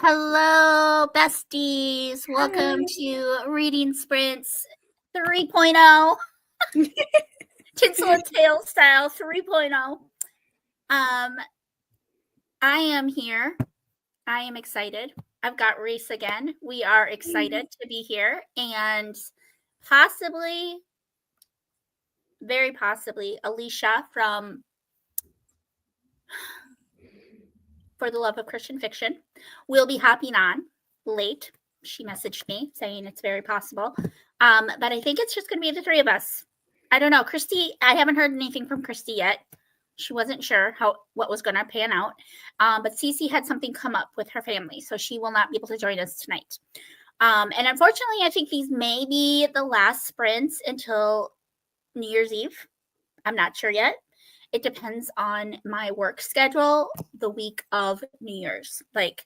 Hello, besties. Welcome Hi. to Reading Sprints 3.0. Tinsel Tales style 3.0. I am here. I am excited. I've got Reese again. We are excited to be here and possibly, very possibly, Alicia from For the Love of Christian Fiction will be hopping on late. She messaged me saying it's very possible. But I think it's just going to be the three of us. I don't know. Christy, I haven't heard anything from Christy yet. She wasn't sure what was going to pan out. But Cece had something come up with her family, so she will not be able to join us tonight. And unfortunately, I think these may be the last sprints until New Year's Eve. I'm not sure yet. It depends on my work schedule the week of New Year's. Like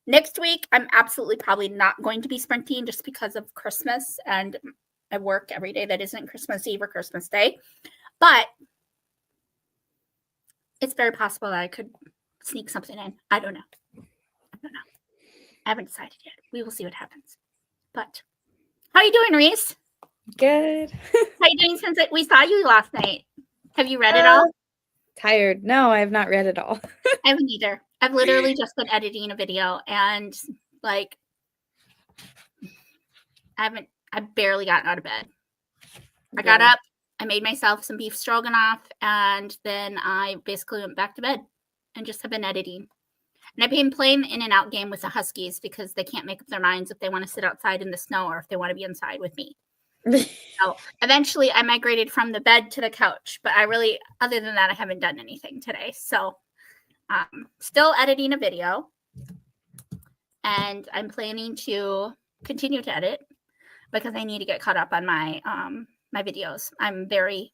next week, I'm absolutely probably not going to be sprinting just because of Christmas, and I work every day that isn't Christmas Eve or Christmas Day. But it's very possible that I could sneak something in. I don't know. I haven't decided yet. We will see what happens. But how are you doing, Reese? Good. How are you doing since we saw you last night? Have you read it all? Tired. No, I have not read it all. I haven't either. I've literally just been editing a video and like I barely gotten out of bed. I got up, I made myself some beef stroganoff, and then I basically went back to bed and just have been editing. And I've been playing in and out game with the Huskies because they can't make up their minds if they want to sit outside in the snow or if they want to be inside with me. So eventually I migrated from the bed to the couch, but other than that, I haven't done anything today. So still editing a video, and I'm planning to continue to edit because I need to get caught up on my my videos. I'm very,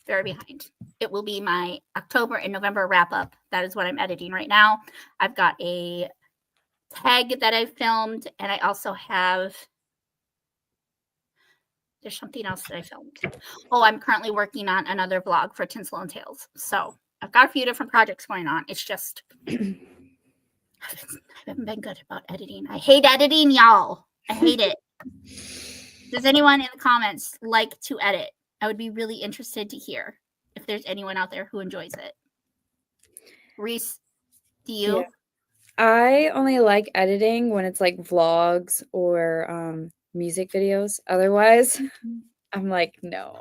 very behind. It will be my October and November wrap up. That is what I'm editing right now. I've got a tag that I've filmed, and I also have there's something else that I filmed. Oh, I'm currently working on another vlog for Tinsel Tales. So I've got a few different projects going on. It's just I haven't been good about editing. I hate editing, y'all. I hate it. Does anyone in the comments like to edit? I would be really interested to hear if there's anyone out there who enjoys it. Reese, do you? Yeah. I only like editing when it's like vlogs or music videos. Otherwise, I'm like, no.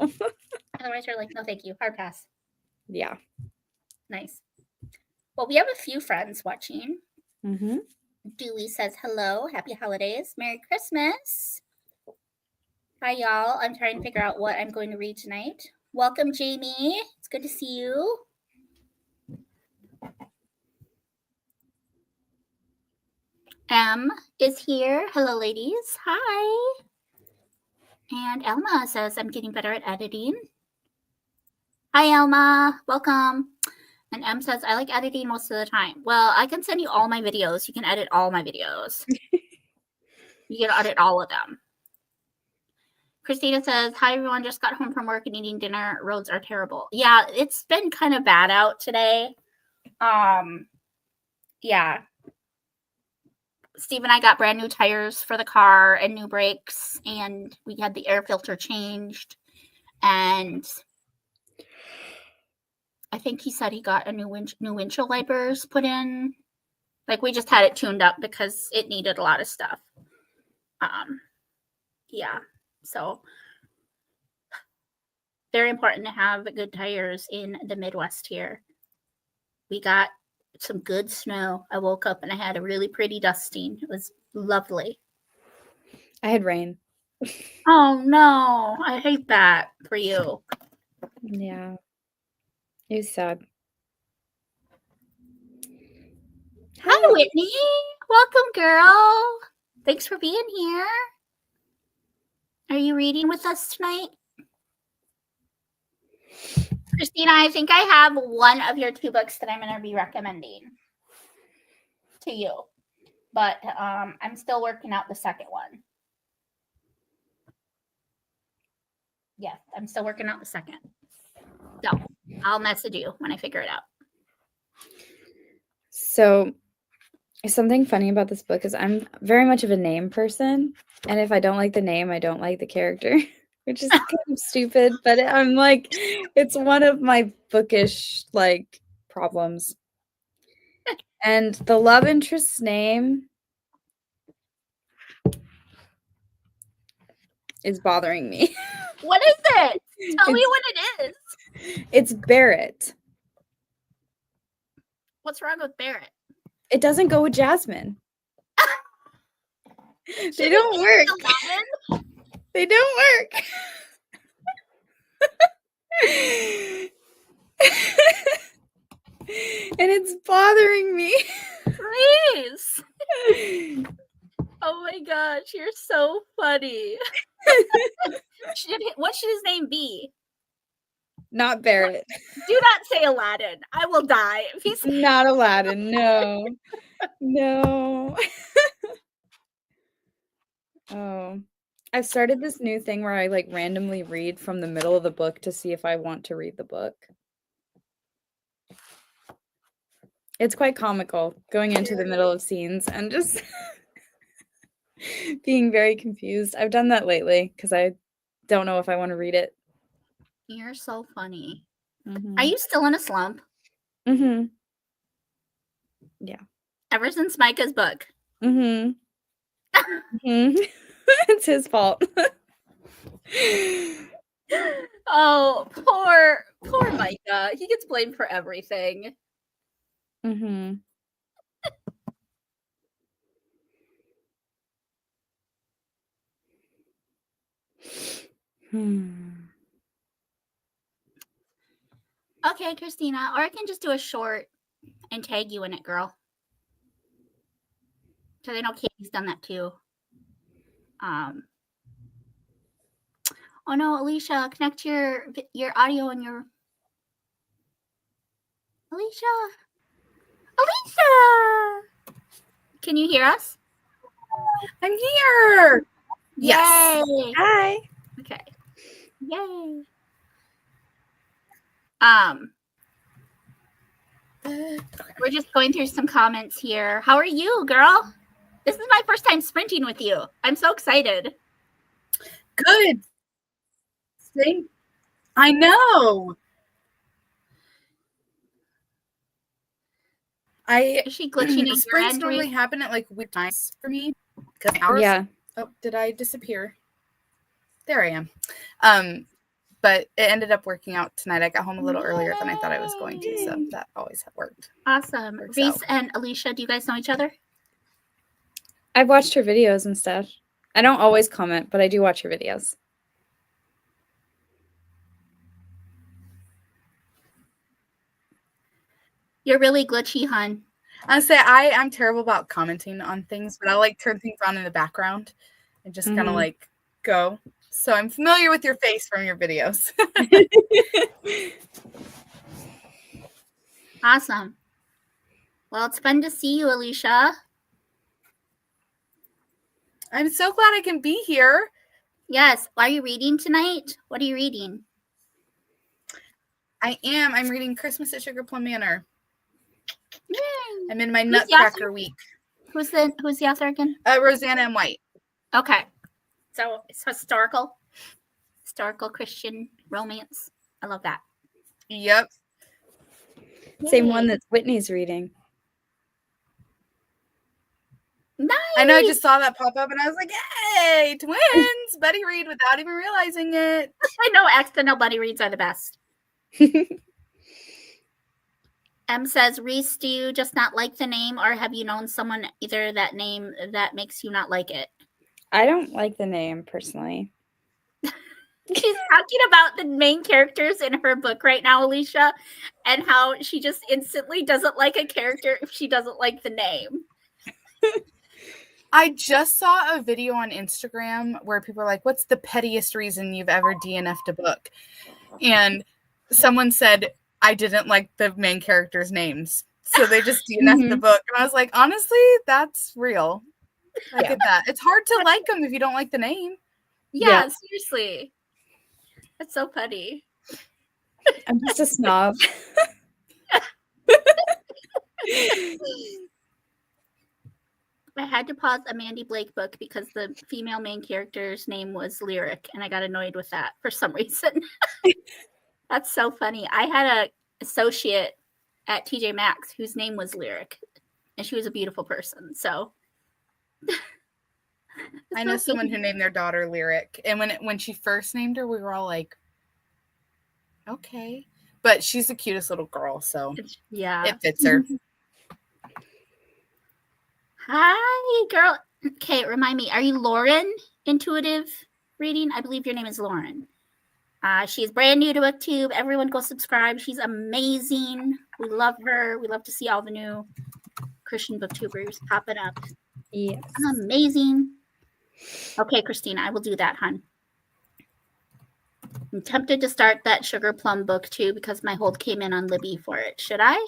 Otherwise, you're like, no, thank you. Hard pass. Yeah. Nice. Well, we have a few friends watching. Mm-hmm. Dewey says hello. Happy holidays. Merry Christmas. Hi, y'all. I'm trying to figure out what I'm going to read tonight. Welcome, Jamie. It's good to see you. M is here. Hello, ladies. Hi. And Elma says, I'm getting better at editing. Hi, Elma. Welcome. And M says, I like editing most of the time. Well, I can send you all my videos. You can edit all my videos. You can edit all of them. Christina says, hi, everyone. Just got home from work and eating dinner. Roads are terrible. Yeah, it's been kind of bad out today. Yeah. Steve and I got brand new tires for the car and new brakes, and we had the air filter changed. And I think he said he got a new windshield wipers put in. Like, we just had it tuned up because it needed a lot of stuff. Yeah. So very important to have good tires in the Midwest here. We got some good snow. I woke up and I had a really pretty dusting. It was lovely. I had rain. Oh no, I hate that for you. Yeah. It was sad. Hi, Whitney. Welcome, girl. Thanks for being here. Are you reading with us tonight? Christina, I think I have one of your two books that I'm going to be recommending to you. But I'm still working out the second one. Yes, I'm still working out the second. So I'll message you when I figure it out. So Something funny about this book is I'm very much of a name person, and if I don't like the name, I don't like the character, which is kind of stupid, but I'm like, it's one of my bookish like problems. And the love interest's name is bothering me. What is it? Tell me It's- what it is. It's Barrett. What's wrong with Barrett? It doesn't go with Jasmine. They don't work. They don't work. And it's bothering me. Please. Oh my gosh, you're so funny. What should his name be? Not Barrett. Do not say Aladdin. I will die if he's Not Aladdin. No. No. Oh. I've started this new thing where I like randomly read from the middle of the book to see if I want to read the book. It's quite comical going into the middle of scenes and just being very confused. I've done that lately because I don't know if I want to read it. You're so funny. Mm-hmm. Are you still in a slump? Mm-hmm. Yeah. Ever since Micah's book. Mm-hmm. Mm-hmm. It's his fault. Oh, poor Micah. He gets blamed for everything. Mm-hmm. Okay, Christina, or I can just do a short and tag you in it, girl. Because I know Katie's done that too. Oh no, Alicia, connect your audio and your Alicia. Can you hear us? I'm here. Yes. Yay. Hi. Okay. Yay. We're just going through some comments here. How are you, girl? This is my first time sprinting with you. I'm so excited. Good. I know. Is she glitching on your Sprints end? normally happen at like weird times for me because hours. Yeah. Oh, did I disappear? There I am. But it ended up working out tonight. I got home a little earlier than I thought I was going to, so that always worked. Awesome. Works Reese out. and Alicia, do you guys know each other? I've watched her videos and stuff. I don't always comment, but I do watch her videos. You're really glitchy, hun. I say I'm terrible about commenting on things, but I like turn things on in the background and just kind of like go. So I'm familiar with your face from your videos. Awesome. Well, it's fun to see you, Alicia. I'm so glad I can be here. Yes. Are you reading tonight? What are you reading? I am. I'm reading Christmas at Sugar Plum Manor. Yay. I'm in my Nutcracker week. Who's the author again? Rosanna M. White. Okay. So it's historical Christian romance. I love that. Yep. Same one that Whitney's reading. Nice. I know. I just saw that pop up and I was like, "Hey, twins!" Buddy read without even realizing it. I know accidental buddy reads are the best. M says, Reese, do you just not like the name, or have you known someone either that name that makes you not like it? I don't like the name personally. She's talking about the main characters in her book right now, Alicia, and how she just instantly doesn't like a character if she doesn't like the name. I just saw a video on Instagram where people are like, "What's the pettiest reason you've ever DNF'd a book?" And someone said, "I didn't like the main characters' names." So they just DNF'd the book. And I was like, honestly, that's real. I get that. It's hard to like them if you don't like the name. Yeah. Seriously. That's so funny. I'm just a snob. I had to pause a Mandy Blake book because the female main character's name was Lyric, and I got annoyed with that for some reason. That's so funny. I had a associate at TJ Maxx whose name was Lyric, and she was a beautiful person. So I know someone who named their daughter Lyric, and when she first named her, we were all like, "Okay," but she's the cutest little girl, so yeah, it fits her. Hi, girl. Okay, remind me, are you Lauren, Intuitive Reading? I believe your name is Lauren. She's brand new to BookTube. Everyone go subscribe. She's amazing. We love her. We love to see all the new Christian booktubers popping up. Yes. Amazing. Okay, Christina, I will do that, hon. I'm tempted to start that Sugar Plum book too because my hold came in on Libby for it. Should I?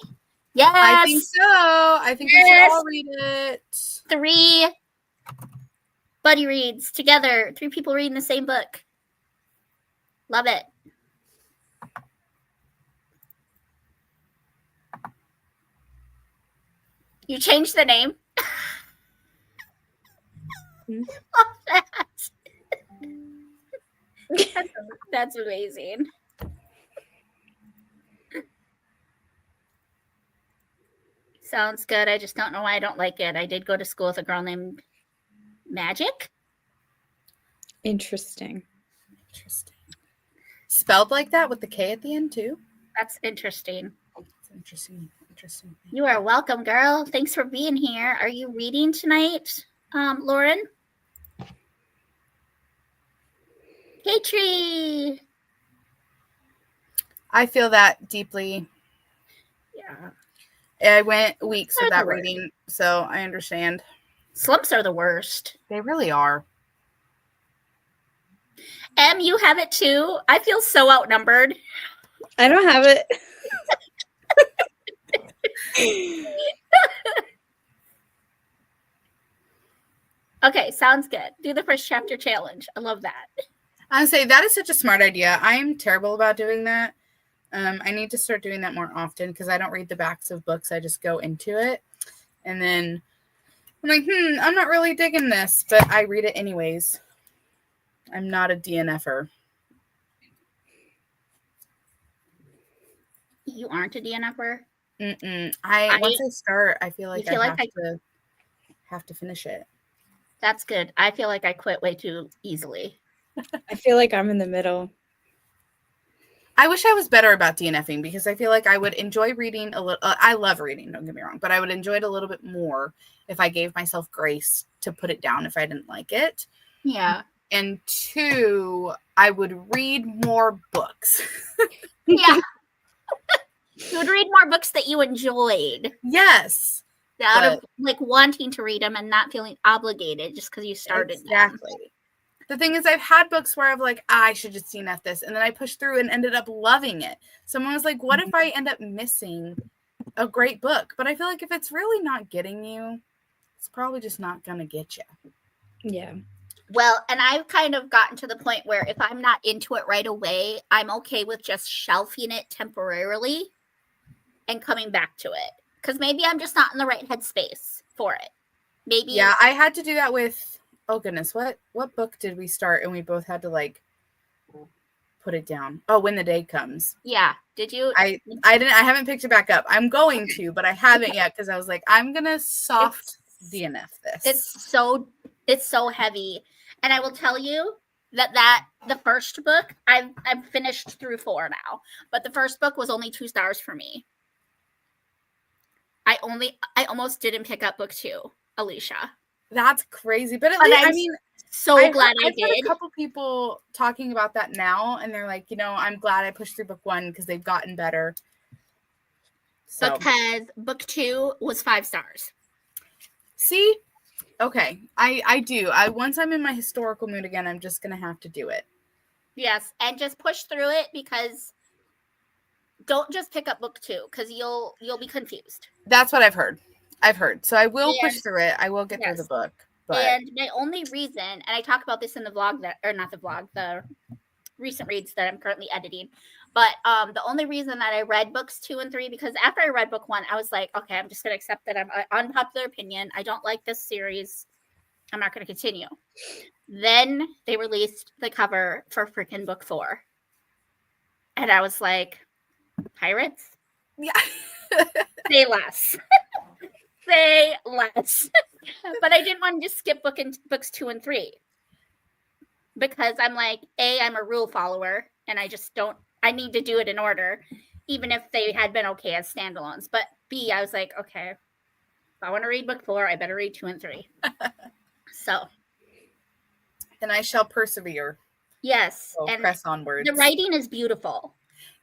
Yes. I think so. I think we should all read it. 3 buddy reads together. 3 people reading the same book. Love it. You changed the name? Love that. That's amazing. Sounds good. I just don't know why I don't like it. I did go to school with a girl named Magic. Interesting. Spelled like that with the K at the end too? That's interesting. That's interesting. You are welcome, girl. Thanks for being here. Are you reading tonight, Lauren? Hey, Tree. I feel that deeply. Yeah. I went weeks without reading, so I understand. Slumps are the worst. They really are. Em, you have it too. I feel so outnumbered. I don't have it. Okay, sounds good. Do the first chapter challenge. I love that. I would say that is such a smart idea. I'm terrible about doing that. I need to start doing that more often because I don't read the backs of books. I just go into it. And then I'm like, I'm not really digging this, but I read it anyways. I'm not a DNFer. You aren't a DNFer? Once I start, I feel like have to finish it. That's good. I feel like I quit way too easily. I feel like I'm in the middle. I wish I was better about DNFing because I feel like I would enjoy reading a little. I love reading, don't get me wrong, but I would enjoy it a little bit more if I gave myself grace to put it down if I didn't like it. Yeah. And 2, I would read more books. Yeah. You would read more books that you enjoyed. Yes. Out of like wanting to read them and not feeling obligated just because you started exactly. Them. The thing is, I've had books where I've like, I should just DNF this. And then I pushed through and ended up loving it. Someone was like, what if I end up missing a great book? But I feel like if it's really not getting you, it's probably just not going to get you. Yeah. Well, and I've kind of gotten to the point where if I'm not into it right away, I'm okay with just shelving it temporarily and coming back to it. Because maybe I'm just not in the right headspace for it. Maybe. Yeah, I had to do that with... Oh goodness, what book did we start and we both had to like put it down? Oh, When the Day Comes. Yeah. Did you? I haven't picked it back up. I'm going to, but I haven't yet because I was like, I'm gonna DNF this. It's so heavy. And I will tell you that the first book, I've finished through 4 now, but the first book was only 2 stars for me. I almost didn't pick up book 2, Alicia. That's crazy, but at least I mean, glad I did. I've had a couple people talking about that now, and they're like, I'm glad I pushed through book 1 because they've gotten better. So. Because book 2 was 5 stars. See, okay, I do. Once I'm in my historical mood again, I'm just gonna have to do it. Yes, and just push through it because don't just pick up book 2 because you'll be confused. That's what I've heard. So I will push through it. I will get through the book. But... And my only reason, and I talk about this in the vlog the recent reads that I'm currently editing. But the only reason that I read books 2 and 3, because after I read book 1, I was like, okay, I'm just going to accept that I'm an unpopular opinion. I don't like this series. I'm not going to continue. Then they released the cover for freaking book 4. And I was like, pirates? Yeah. Say less. Say less. But I didn't want to just skip books 2 and 3. Because I'm like, A, I'm a rule follower, and I need to do it in order, even if they had been okay as standalones. But B, I was like, okay, if I want to read book 4, I better read 2 and 3. So. And I shall persevere. Yes. So and press onwards. The writing is beautiful.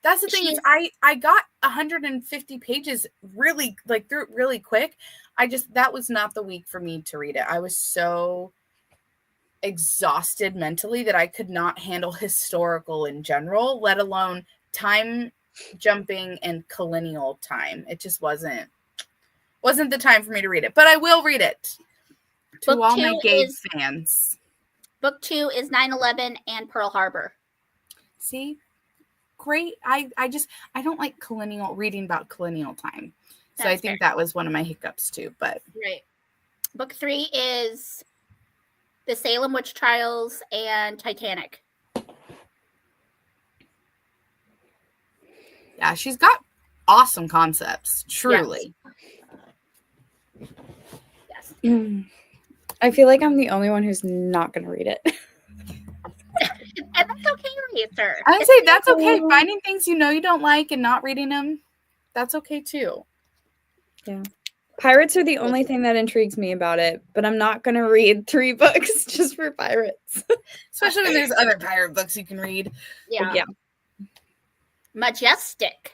That's the thing is I got 150 pages really through it really quick. That was not the week for me to read it. I was so exhausted mentally that I could not handle historical in general, let alone time jumping and colonial time. It just wasn't the time for me to read it, but I will read it. To all my Gabe fans. Book 2 is 9/11 and Pearl Harbor. See? Great. I don't like reading about colonial time. So I think that was one of my hiccups too, but right. Book 3 is the Salem Witch Trials and Titanic. Yeah, she's got awesome concepts, truly. Yes. I feel like I'm the only one who's not going to read it. And that's okay, Lisa. I would say that's okay. Finding things you don't like and not reading them, that's okay too. Yeah. Pirates are the only thing that intrigues me about it, but I'm not going to read 3 books just for pirates. Especially when there's other pirate books you can read. Yeah. Majestic,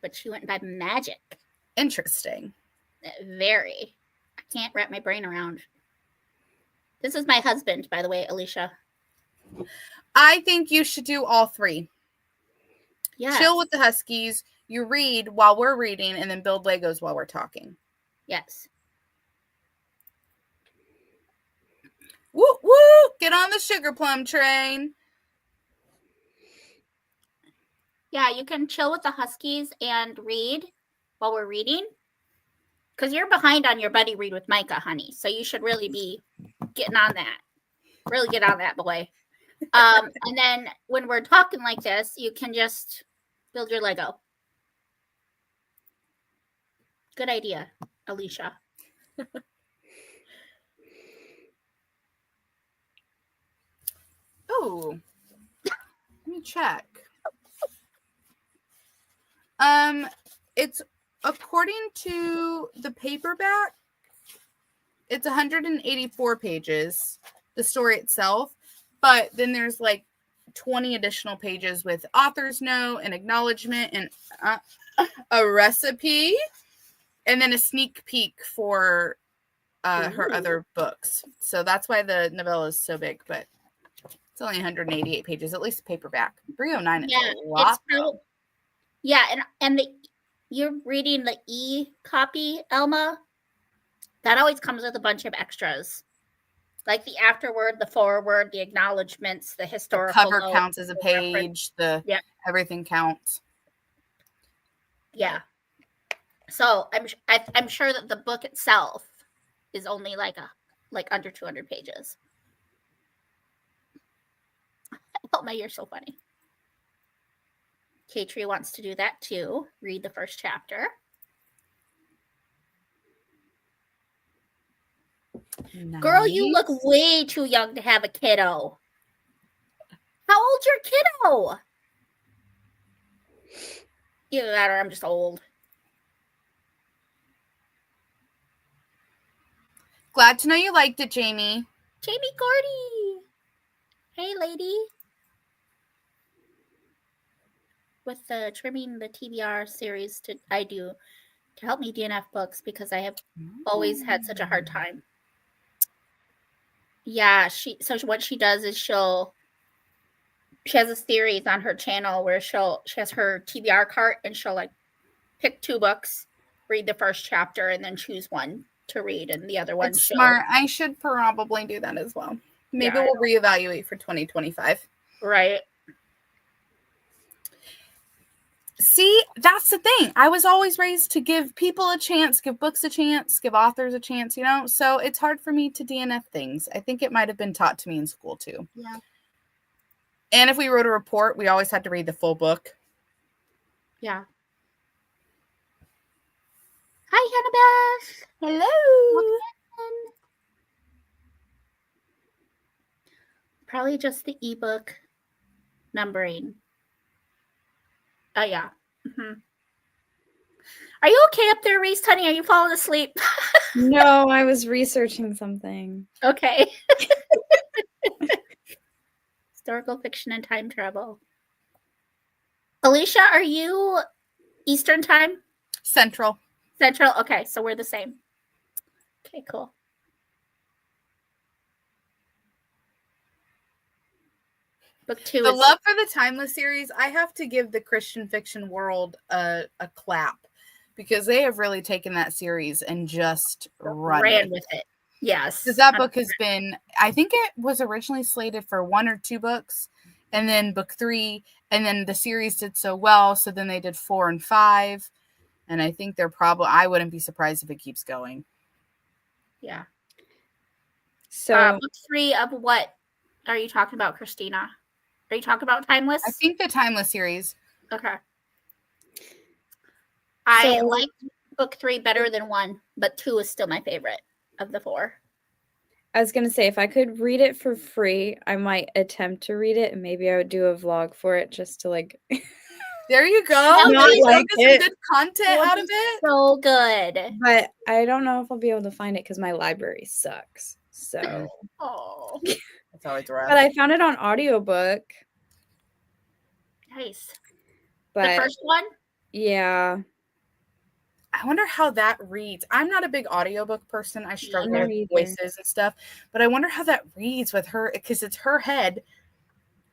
but she went by magic. Interesting. Very. I can't wrap my brain around. This is my husband, by the way, Alicia. I think you should do all 3. Yeah. Chill with the Huskies. You read while we're reading, and then build Legos while we're talking. Yes. Woo woo! Get on the sugar plum train. Yeah, you can chill with the Huskies and read while we're reading. Because you're behind on your buddy read with Micah, honey. So you should really be getting on that. Really get on that, boy. And then when we're talking like this, you can just build your Lego. Good idea, Alicia. Oh, let me check. It's according to the paperback, it's 184 pages, the story itself, but then there's 20 additional pages with author's note and acknowledgement and a recipe, and then a sneak peek for her other books. So that's why the novella is so big, but it's only 188 pages, at least paperback. 309 is a lot. And you're reading the e-copy, Elma. That always comes with a bunch of extras. Like the afterword, the foreword, the acknowledgments, the historical cover counts as a page. Everything counts. Yeah. So I'm sure that the book itself is only under 200 pages. Oh my, you're so funny. Katrie wants to do that too. Read the first chapter. Nice. Girl, you look way too young to have a kiddo. How old's your kiddo? Either that or I'm just old. Glad to know you liked it, Jamie. Jamie Gordy. Hey, lady. With trimming the TBR series I do to help me DNF books because I have always had such a hard time. Yeah, so what she does is she has a series on her channel where she has her TBR cart and she'll pick 2 books, read the first chapter, and then choose one to read and the other one. That's smart. I should probably do that as well. Maybe we'll reevaluate for 2025. Right. See, that's the thing. I was always raised to give people a chance, give books a chance, give authors a chance, so it's hard for me to DNF things. I think it might have been taught to me in school too. Yeah. And if we wrote a report, we always had to read the full book. Yeah. Hi, Hannah Beth. Hello. Probably just the ebook numbering. Oh, yeah. Mm-hmm. Are you okay up there, Reese, honey? Are you falling asleep? No, I was researching something. Okay. Historical fiction and time travel. Alicia, are you Eastern time? Central. Central? Okay, so we're the same. Okay, cool. Book 2 The is love for the Timeless series, I have to give the Christian fiction world a clap because they have really taken that series and just ran with it. Yes. Because that book has been, I think it was originally slated for 1 or 2 books, and then book 3, and then the series did so well, so then they did 4 and 5, and I think I wouldn't be surprised if it keeps going. Yeah. So book 3 of what are you talking about, Christina? Are you talking about Timeless? I think the Timeless series. Okay. I like book 3 better than 1, but 2 is still my favorite of the 4. I was going to say, if I could read it for free, I might attempt to read it, and maybe I would do a vlog for it just to like... There you go. Not Maybe like get some good content out of it. So good. But I don't know if I'll be able to find it because my library sucks. So... Oh. That's always rough. But I found it on audiobook. Nice. But the first one? Yeah. I wonder how that reads. I'm not a big audiobook person. I struggle with either. voices and stuff. But I wonder how that reads with her, because it's her head,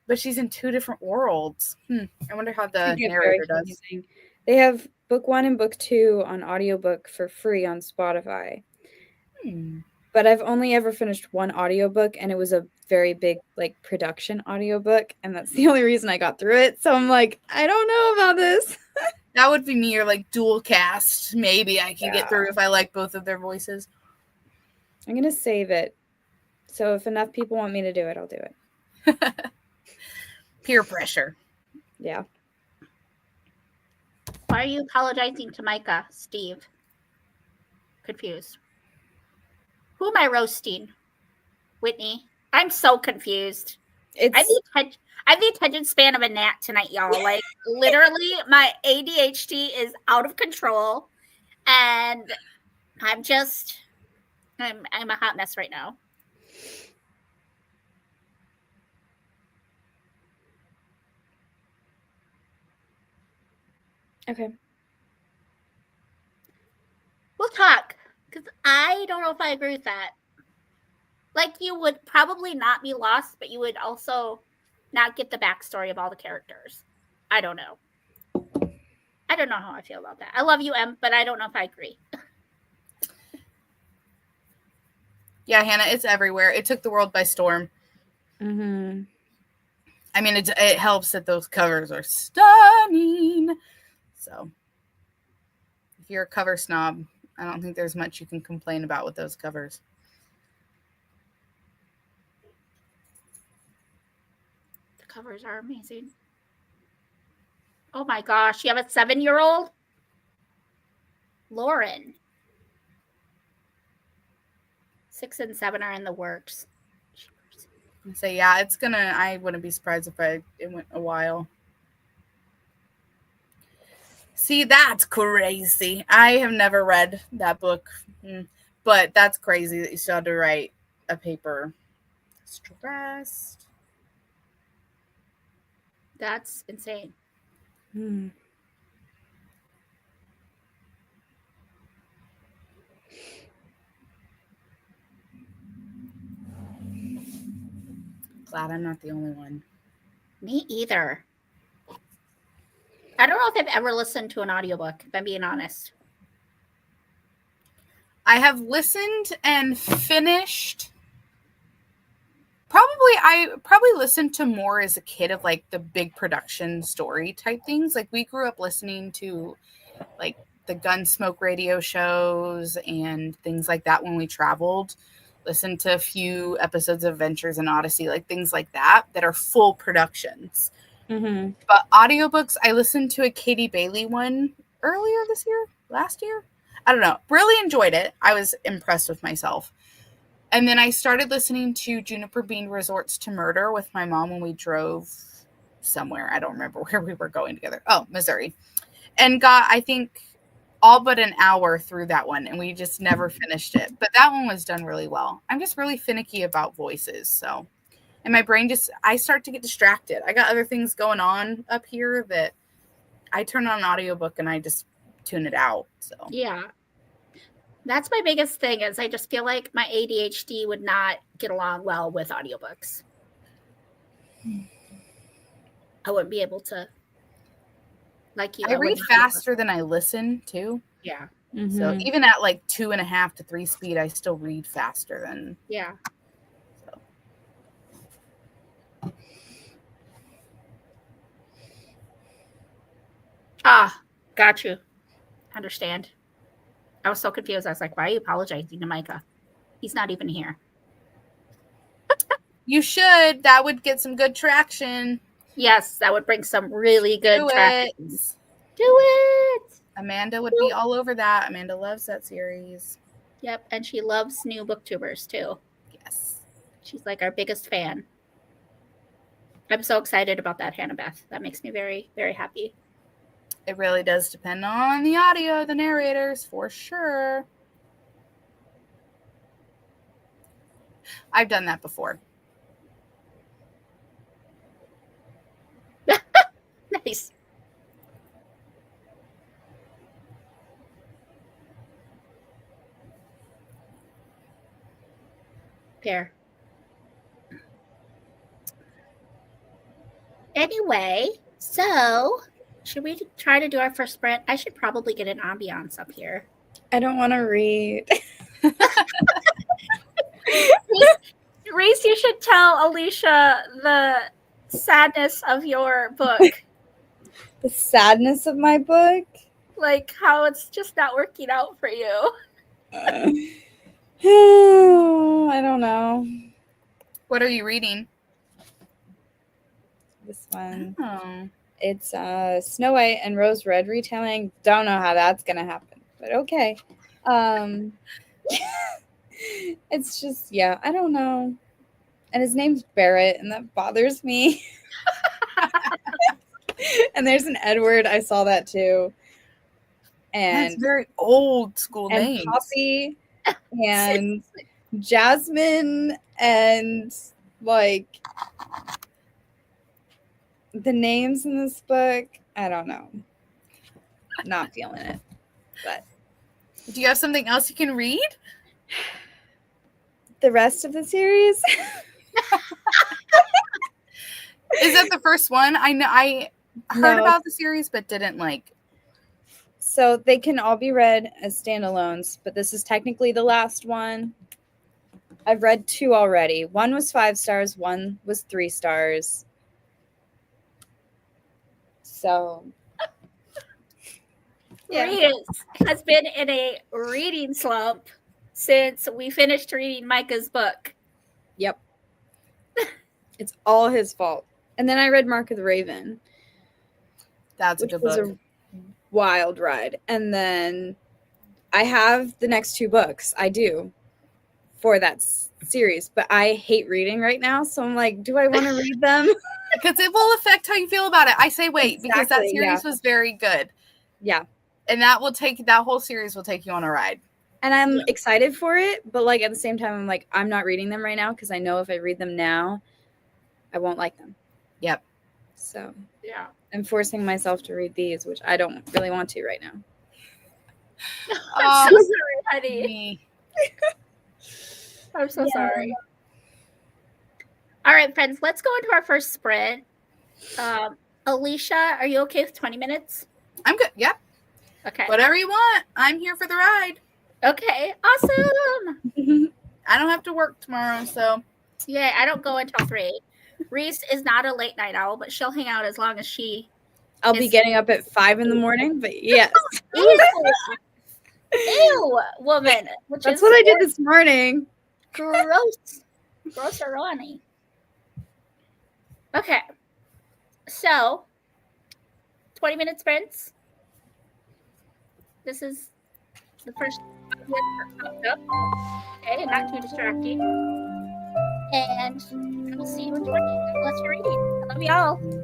but she's in 2 different worlds. I wonder how the narrator does. Confusing. They have book 1 and book 2 on audiobook for free on Spotify. But I've only ever finished 1 audiobook, and it was a very big like production audiobook, and that's the only reason I got through it. So I'm like, I don't know about this. That would be me, or like dual cast. Maybe I can get through if I like both of their voices. I'm going to save it. So if enough people want me to do it, I'll do it. Peer pressure. Yeah. Why are you apologizing to Micah, Steve? Confused. Who am I roasting? Whitney. I'm so confused. I have the attention span of a gnat tonight, y'all. Like, literally, my ADHD is out of control, and I'm a hot mess right now. Okay. We'll talk, because I don't know if I agree with that. Like, you would probably not be lost, but you would also not get the backstory of all the characters. I don't know. I don't know how I feel about that. I love you, Em, but I don't know if I agree. Yeah, Hannah, it's everywhere. It took the world by storm. Mm-hmm. I mean, it helps that those covers are stunning. So, if you're a cover snob, I don't think there's much you can complain about with those covers. The covers are amazing. Oh my gosh, you have a 7-year-old? Lauren. 6 and 7 are in the works. So yeah, it's gonna. I wouldn't be surprised if it went a while. See, that's crazy. I have never read that book, but that's crazy that you still had to write a paper. Stressed. That's insane. Glad I'm not the only one. Me either. I don't know if I've ever listened to an audiobook, if I'm being honest. I have listened and finished I probably listened to more as a kid of like the big production story type things. Like we grew up listening to like the Gunsmoke radio shows and things like that when we traveled. Listened to a few episodes of Adventures in Odyssey, like things like that are full productions. Mm-hmm. But audiobooks, I listened to a Katie Bailey one last year. I don't know. Really enjoyed it. I was impressed with myself. And then I started listening to Juniper Bean Resorts to Murder with my mom when we drove somewhere. I don't remember where we were going together. Oh, Missouri. And got, I think, all but an hour through that one. And we just never finished it. But that one was done really well. I'm just really finicky about voices. So, and my brain I start to get distracted. I got other things going on up here that I turn on an audiobook and I just tune it out. So, yeah. That's my biggest thing is I just feel like my ADHD would not get along well with audiobooks. I wouldn't be able to, like you. I read faster than I listen too. Yeah. Mm-hmm. So even at like 2.5 to 3 speed, I still read faster than. Yeah. Ah, got you. Understand. I was so confused. I was like, why are you apologizing to Micah? He's not even here. You should. That would get some good traction. Yes, that would bring some really good traction. Do it. Amanda would be all over that. Amanda loves that series. Yep, and she loves new booktubers too. Yes. She's like our biggest fan. I'm so excited about that, Hannah Beth. That makes me very, very happy. It really does depend on the audio, the narrators, for sure. I've done that before. Nice. Fair. Anyway, so should we try to do our first sprint? I should probably get an ambiance up here. I don't want to read. Reese, you should tell Alicia the sadness of your book. The sadness of my book? Like how it's just not working out for you. I don't know. What are you reading? This one. Oh. It's Snow White and Rose Red retelling. Don't know how that's gonna happen, but okay. It's just, yeah, I don't know. And his name's Barrett, and that bothers me. And there's an Edward. I saw that too. And that's very old school names. Poppy and Jasmine and like the names in this book, I don't know. Not feeling it. But do you have something else you can read? The rest of the series? Is that the first one? I know I heard about the series but didn't like. So they can all be read as standalones, but this is technically the last one. I've read 2 already. 1 was 5 stars, 1 was 3 stars. So yeah. Reese has been in a reading slump since we finished reading Micah's book. Yep. It's all his fault. And then I read Mark of the Raven. That's a good book. A wild ride. And then I have the next 2 books. I do. For that series. But I hate reading right now. So I'm like, do I want to read them? Because it will affect how you feel about it. I say wait, exactly, because that series was very good. Yeah. And that whole series will take you on a ride. And I'm excited for it, but like at the same time, I'm like, I'm not reading them right now because I know if I read them now, I won't like them. Yep. So yeah, I'm forcing myself to read these, which I don't really want to right now. I'm so sorry, honey. I'm so sorry. All right, friends, let's go into our first sprint. Alicia, are you okay with 20 minutes? I'm good. Yep. Okay. Whatever you want. I'm here for the ride. Okay. Awesome. I don't have to work tomorrow, so Yeah, I don't go until 3. Reese is not a late night owl, but she'll hang out as long as she. I'll be getting up at 5 in the morning, but yes. Ew, woman. Which That's is what I did this morning. gross. Gross or Ronnie. Okay. So, 20-minute sprints. This is the first popped up. Okay, not too distracting. And I will see you in 20 unless you're reading. I love y'all.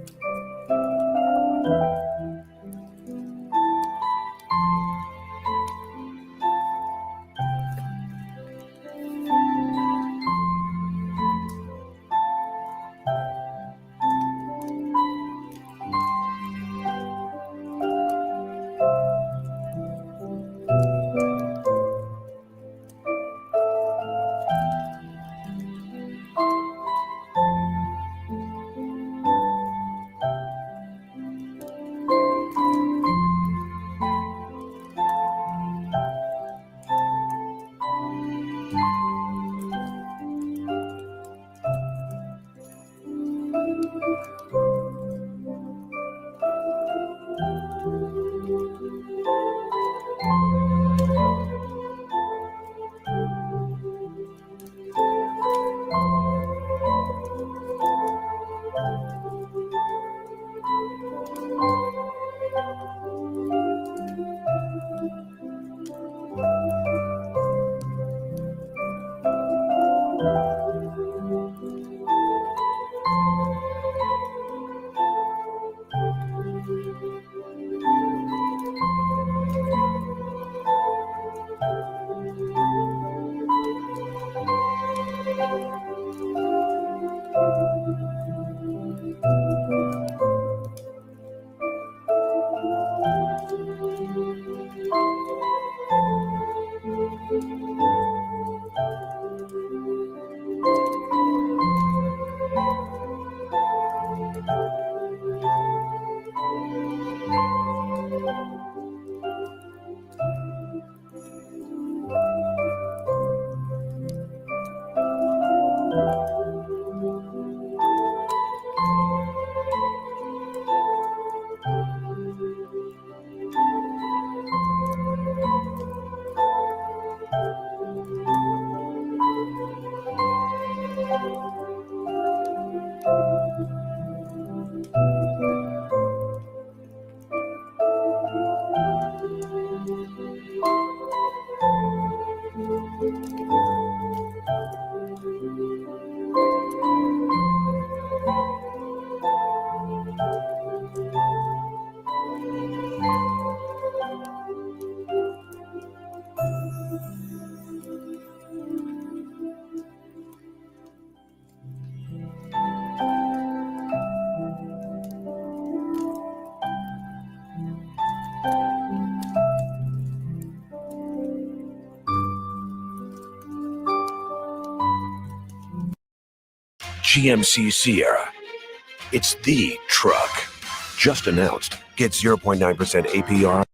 GMC Sierra. It's the truck. Just announced. Get 0.9% APR.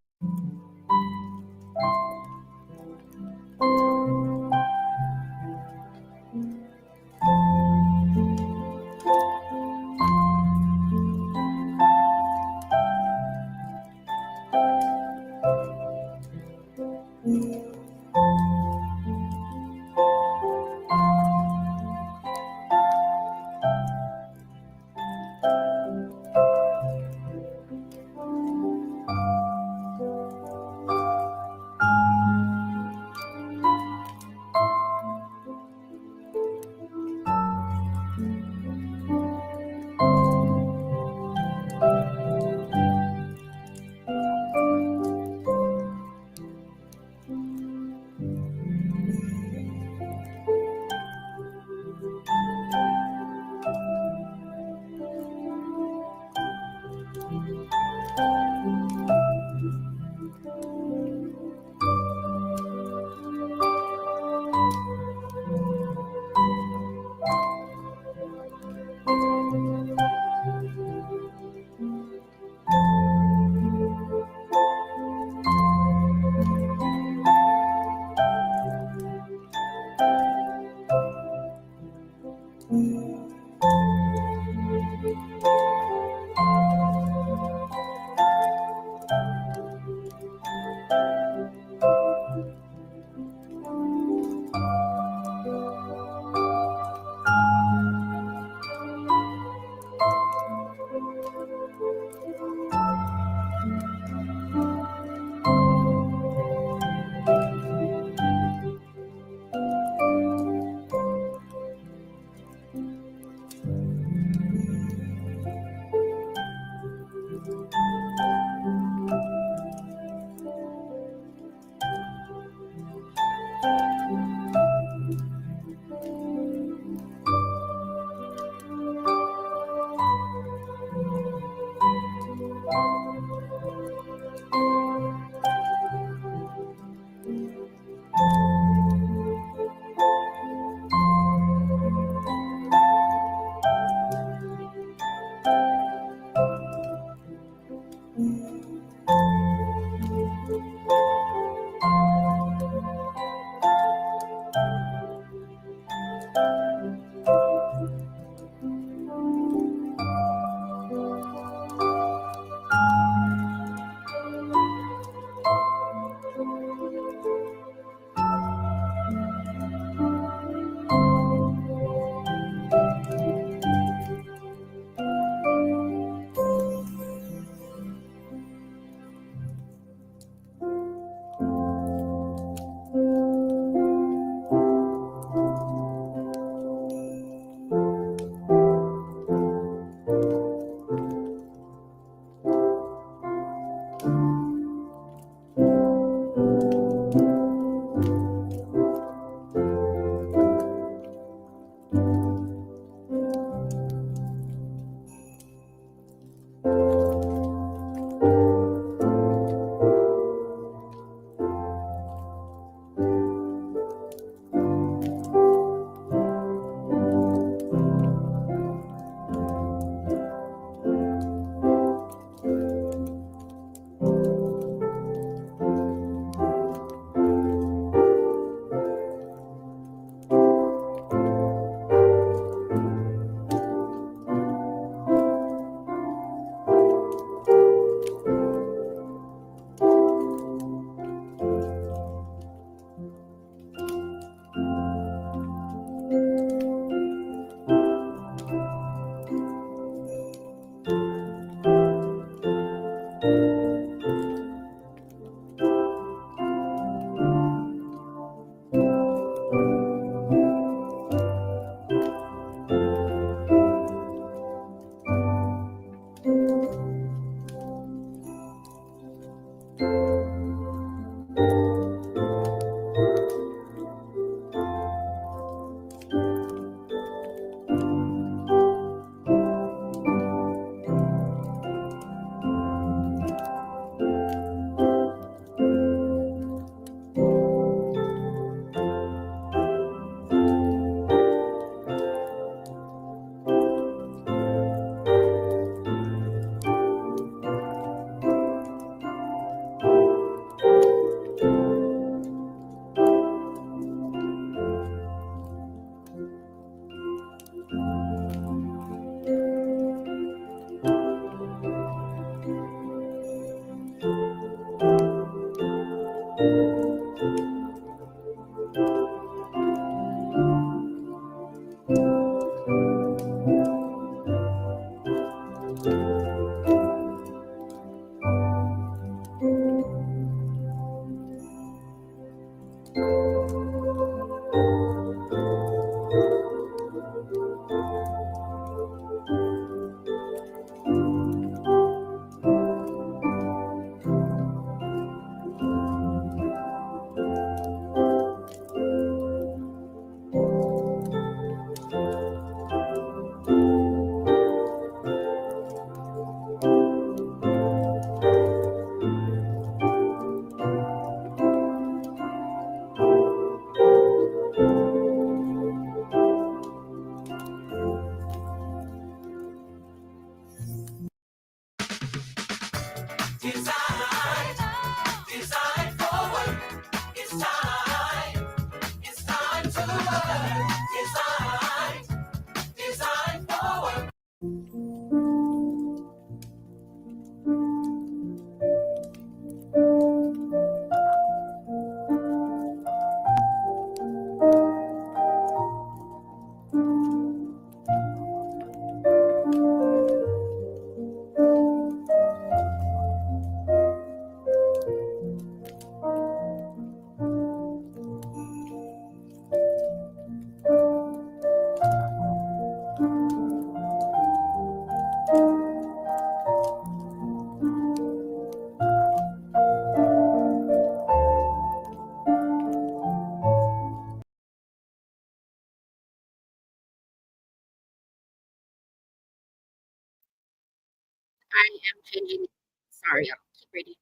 I am changing. Sorry, I'll keep reading.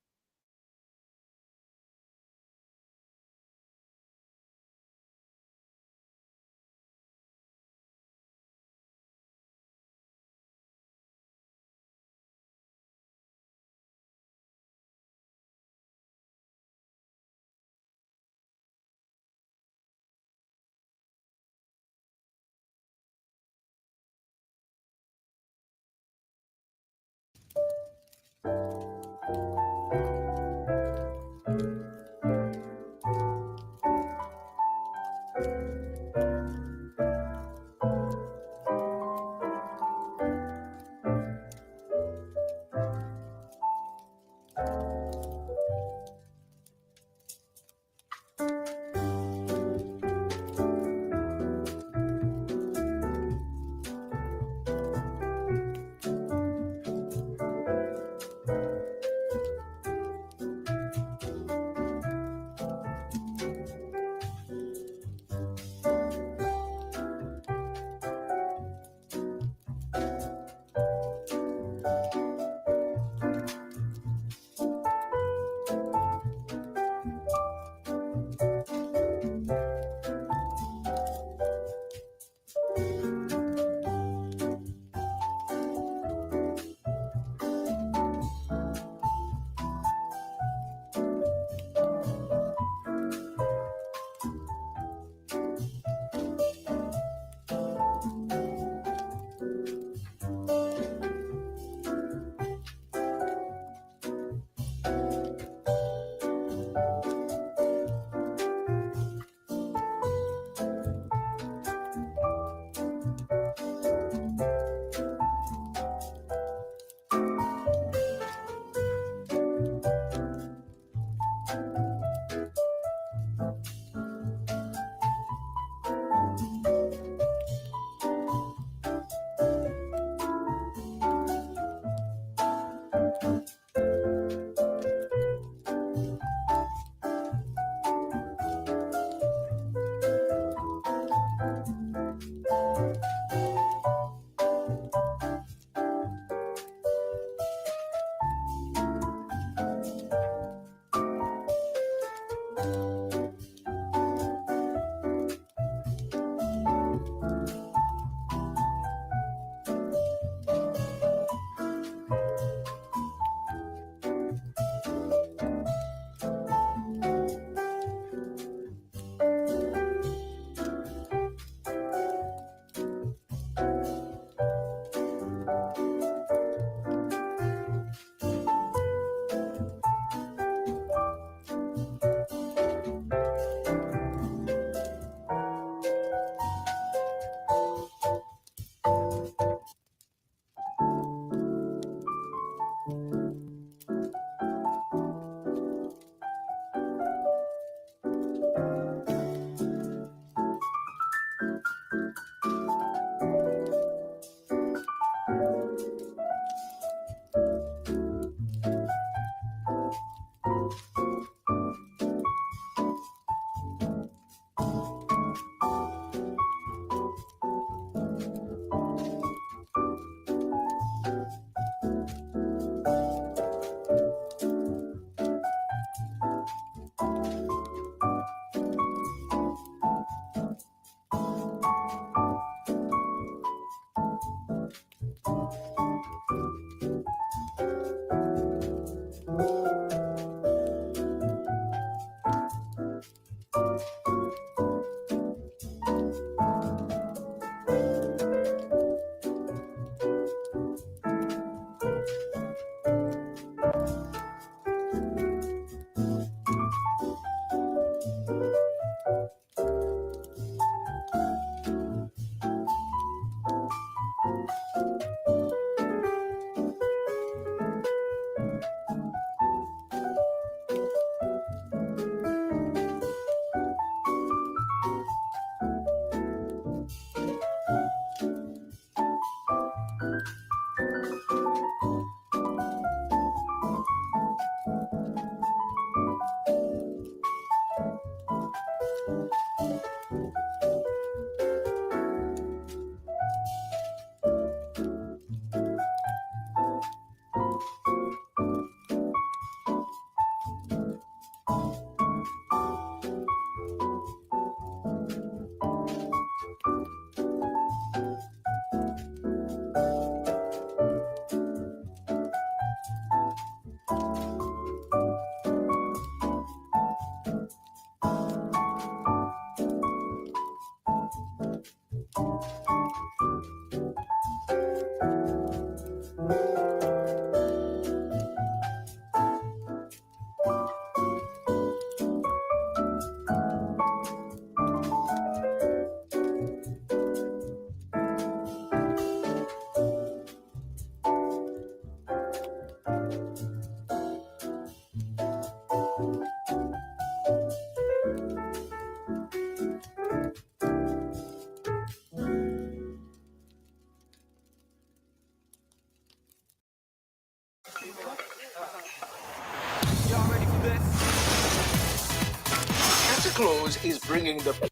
Claus is bringing the...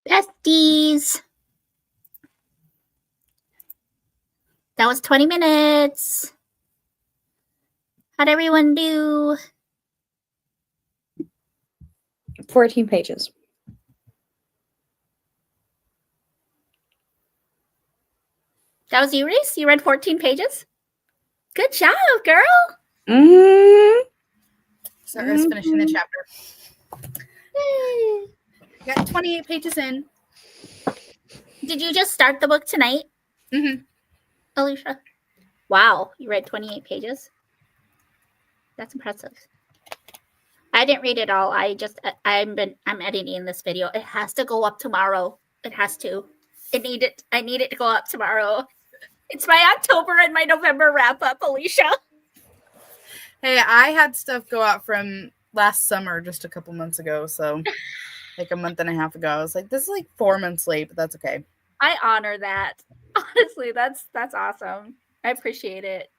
Besties. That was 20 minutes. How'd everyone do? 14 pages. That was you, Reese? You read 14 pages? Good job, girl. Mm-hmm. Sarah's finishing the chapter. Yay. Got 28 pages in. Did you just start the book tonight, Alicia? Wow, you read 28 pages? That's impressive. I didn't read it all. I'm editing this video. It has to go up tomorrow. It has to. I need it to go up tomorrow. It's my October and my November wrap up, Alicia. Hey, I had stuff go out from last summer, just a couple months ago. So, like a month and a half ago, I was like, this is like 4 months late, but that's okay. I honor that. Honestly, that's awesome. I appreciate it.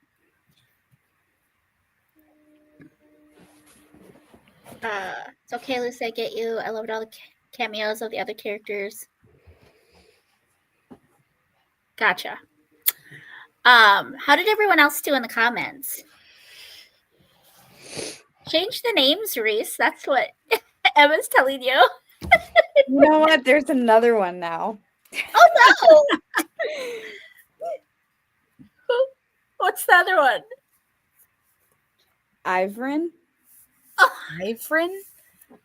It's okay, Lucy. I get you. I loved all the cameos of the other characters. Gotcha. How did everyone else do in the comments? Change the names, Reese. That's what Emma's telling you. You know what? There's another one now. Oh no! What's the other one? Ivrin. Ivrin?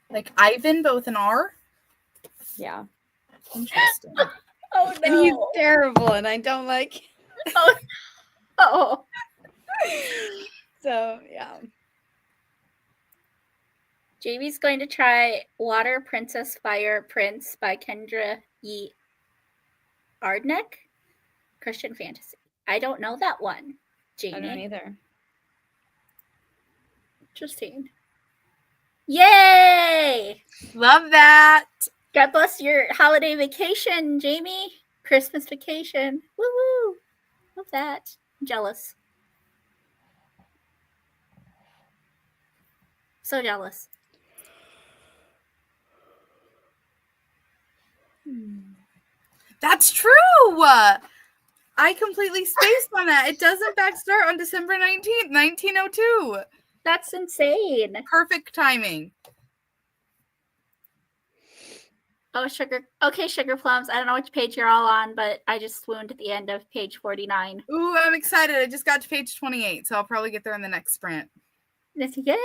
Like Ivan, but with an R? Yeah. Interesting. Oh And he's no! terrible, and I don't like. Oh. So yeah. Jamie's going to try Water Princess Fire Prince by Kendra E. Ardnick. Christian fantasy. I don't know that one, Jamie. I don't either. Interesting. Yay! Love that. God bless your holiday vacation, Jamie. Christmas vacation. Woo-woo. Love that. I'm jealous. So jealous. That's true. I completely spaced on that. It does in fact start on December 19th, 1902. That's insane. Perfect timing. Oh, sugar. Okay, sugar plums. I don't know which page you're all on, but I just swooned at the end of page 49. Ooh, I'm excited. I just got to page 28, so I'll probably get there in the next sprint. Yay!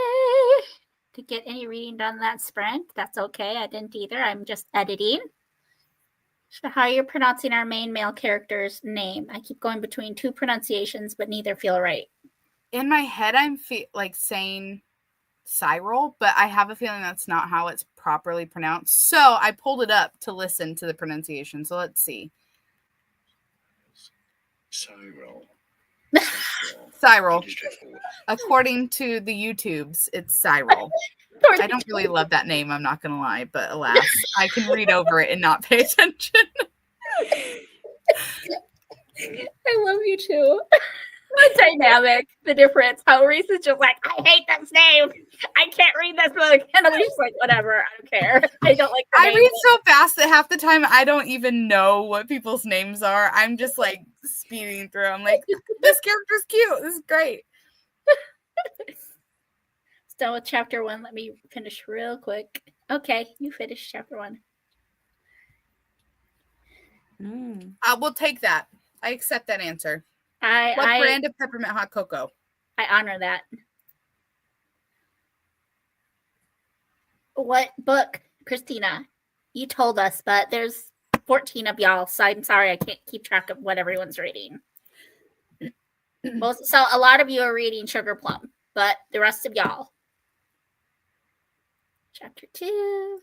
To get any reading done that sprint. That's okay. I didn't either. I'm just editing. So how you're pronouncing our main male character's name? I keep going between two pronunciations, but neither feel right. In my head, I'm like saying Cyril, but I have a feeling that's not how it's properly pronounced. So I pulled it up to listen to the pronunciation. So let's see. Cyril. Cyril. According to the YouTubes, it's Cyril. I don't really love that name, I'm not going to lie, but alas, I can read over it and not pay attention. I love you too. The dynamic, the difference. How Reese is just like, I hate this name. I can't read this book. And Alicia's like, whatever, I don't care. I don't like the I name. read so fast that half the time I don't even know what people's names are. I'm just like speeding through. I'm like, this character's cute. This is great. It's done with chapter 1. Let me finish real quick. Okay, you finished chapter 1. We'll take that. I accept that answer. What I brand of peppermint hot cocoa? I honor that. What book, Christina? You told us, but there's 14 of y'all, so I'm sorry I can't keep track of what everyone's reading. Well, so a lot of you are reading Sugar Plum, but the rest of y'all. Chapter 2.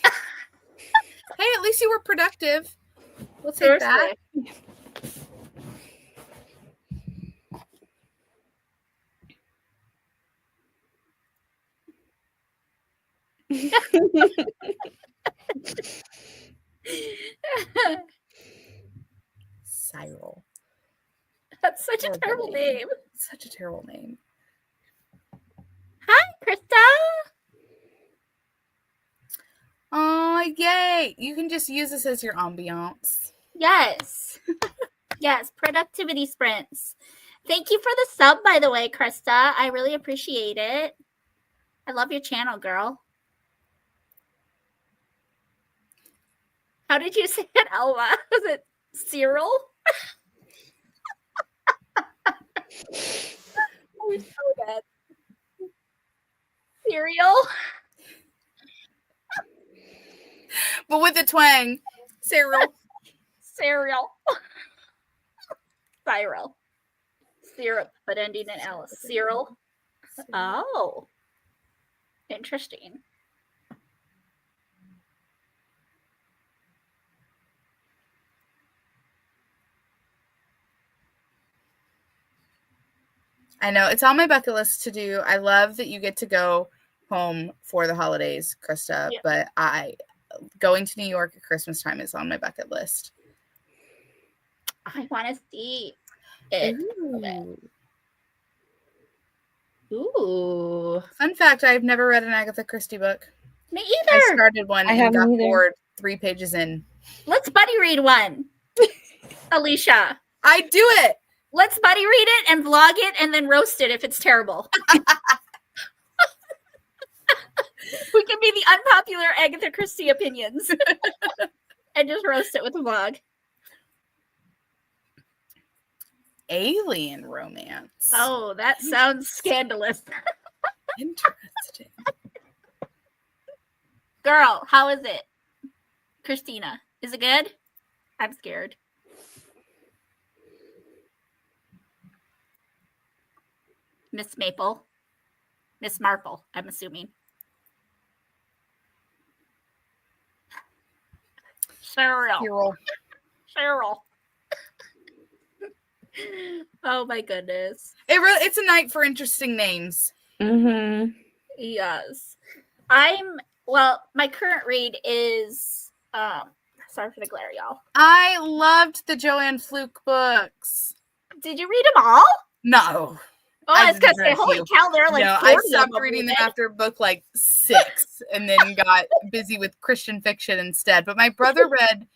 Hey, at least you were productive. We'll take that. Cyril. That's such a terrible name. Such a terrible name. Hi, Krista. Oh, yay. You can just use this as your ambiance. Yes. Yes, productivity sprints. Thank you for the sub, by the way, Krista. I really appreciate it. I love your channel, girl. How did you say it, Elma? Was it Cyril? I was so bad. Cereal? But with a twang. Cyril. Cereal. Cyril. Syrup, but ending in L. Cyril. Oh. Interesting. I know. It's on my bucket list to do. I love that you get to go home for the holidays, Krista, Yeah. but going to New York at Christmas time is on my bucket list. I want to see it. Ooh. Fun fact, I've never read an Agatha Christie book. Me I either. started one I and haven't got either. bored 3 pages in. Let's buddy read one. Alicia. I do it. Let's buddy read it and vlog it and then roast it if it's terrible. We can be the unpopular Agatha Christie opinions and just roast it with a vlog. Alien romance. Oh, that sounds scandalous. Interesting. Girl, how is it? Christina, is it good? I'm scared. Miss Maple. Miss Marple, I'm assuming. Cheryl. Oh my goodness. It's a night for interesting names. Mm-hmm. Yes. My current read is sorry for the glare, y'all. I loved the Joanne Fluke books. Did you read them all? No. Oh, I was gonna say, holy cow, there are like 40 I of stopped them. reading them after book like 6 and then got busy with Christian fiction instead. But my brother read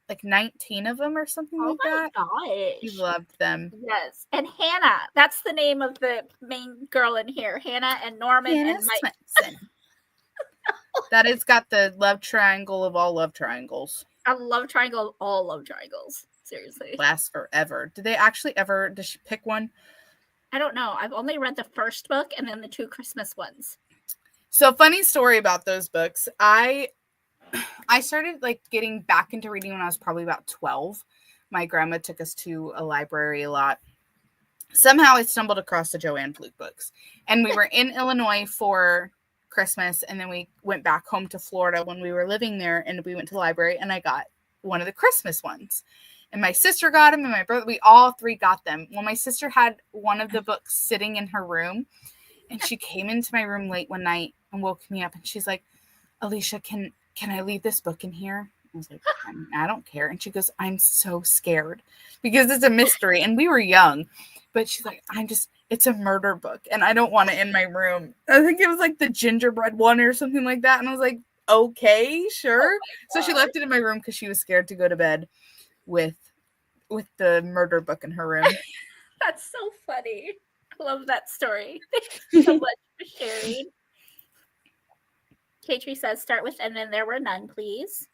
like 19 of them or something like that. Oh my He gosh. loved them. Yes. And Hannah, that's the name of the main girl in here. Hannah and Norman Hannah and Mike. Swenson. That has got the love triangle of all love triangles. A love triangle of all love triangles. Seriously. Lasts forever. Did they actually ever, did she pick one? I don't know. I've only read the first book and then the 2 Christmas ones. So funny story about those books. I started like getting back into reading when I was probably about 12. My grandma took us to a library a lot. Somehow I stumbled across the Joanne Fluke books. And we were in Illinois for Christmas. And then we went back home to Florida when we were living there. And we went to the library and I got one of the Christmas ones. And my sister got them and my brother, we all 3 got them. Well, my sister had one of the books sitting in her room. And she came into my room late one night and woke me up. And she's like, Alicia, can I leave this book in here? I was like, I don't care. And she goes, I'm so scared because it's a mystery. And we were young, but she's like, it's a murder book and I don't want it in my room. I think it was like the gingerbread one or something like that. And I was like, okay, sure. So she left it in my room because she was scared to go to bed with the murder book in her room. That's so funny. I love that story. Thank you so much for sharing. Katrie says, start with And Then There Were None, please.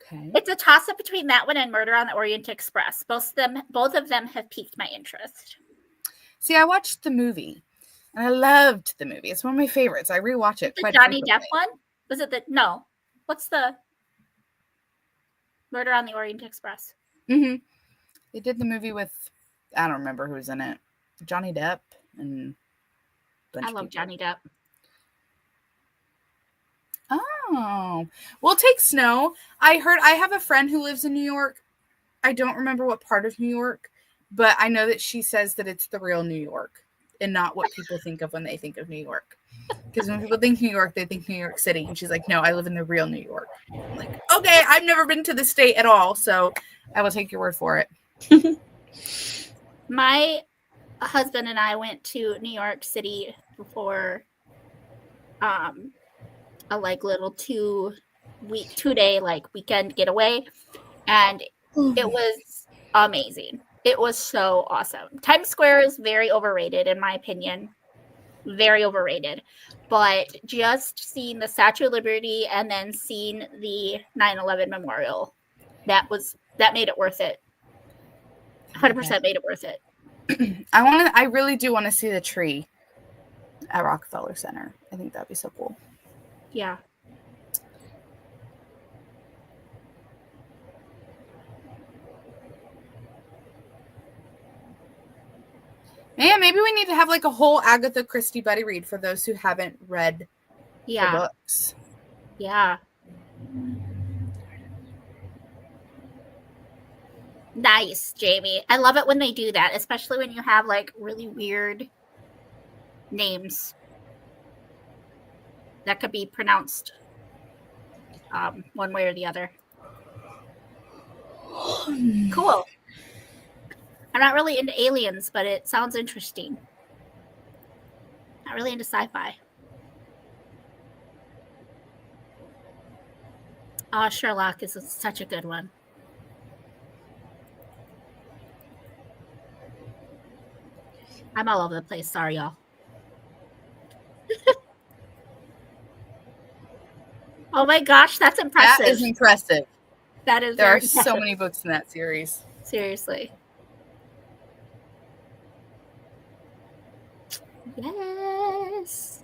Okay. It's a toss-up between that one and Murder on the Orient Express. Both of them have piqued my interest. See, I watched the movie, and I loved the movie. It's one of my favorites. I rewatch it. The Johnny Depp one? Was it no? What's the Murder on the Orient Express? Mm-hmm. They did the movie with, I don't remember who's in it. Johnny Depp and I love Johnny Depp. Oh, we'll take Snow. I have a friend who lives in New York. I don't remember what part of New York, but I know that she says that it's the real New York and not what people think of when they think of New York. Because when people think New York, they think New York City. And she's like, no, I live in the real New York. I'm like, okay, I've never been to the state at all, so I will take your word for it. My husband and I went to New York City for a like little 2-day like weekend getaway, and it was amazing. It was so awesome. Times Square is very overrated in my opinion. Very overrated. But just seeing the Statue of Liberty and then seeing the 9/11 memorial, that made it worth it. 100% made it worth it. I really do want to see the tree at Rockefeller Center. I think that'd be so cool. Yeah. Man, maybe we need to have like a whole Agatha Christie buddy read for those who haven't read the books. Yeah. Nice, Jamie. I love it when they do that, especially when you have like really weird names that could be pronounced one way or the other. Cool. I'm not really into aliens, but it sounds interesting. Not really into sci-fi. Sherlock is such a good one. I'm all over the place. Sorry, y'all. Oh my gosh, that's impressive. That is impressive. That is There very are so impressive. many books in that series. Seriously. Yes.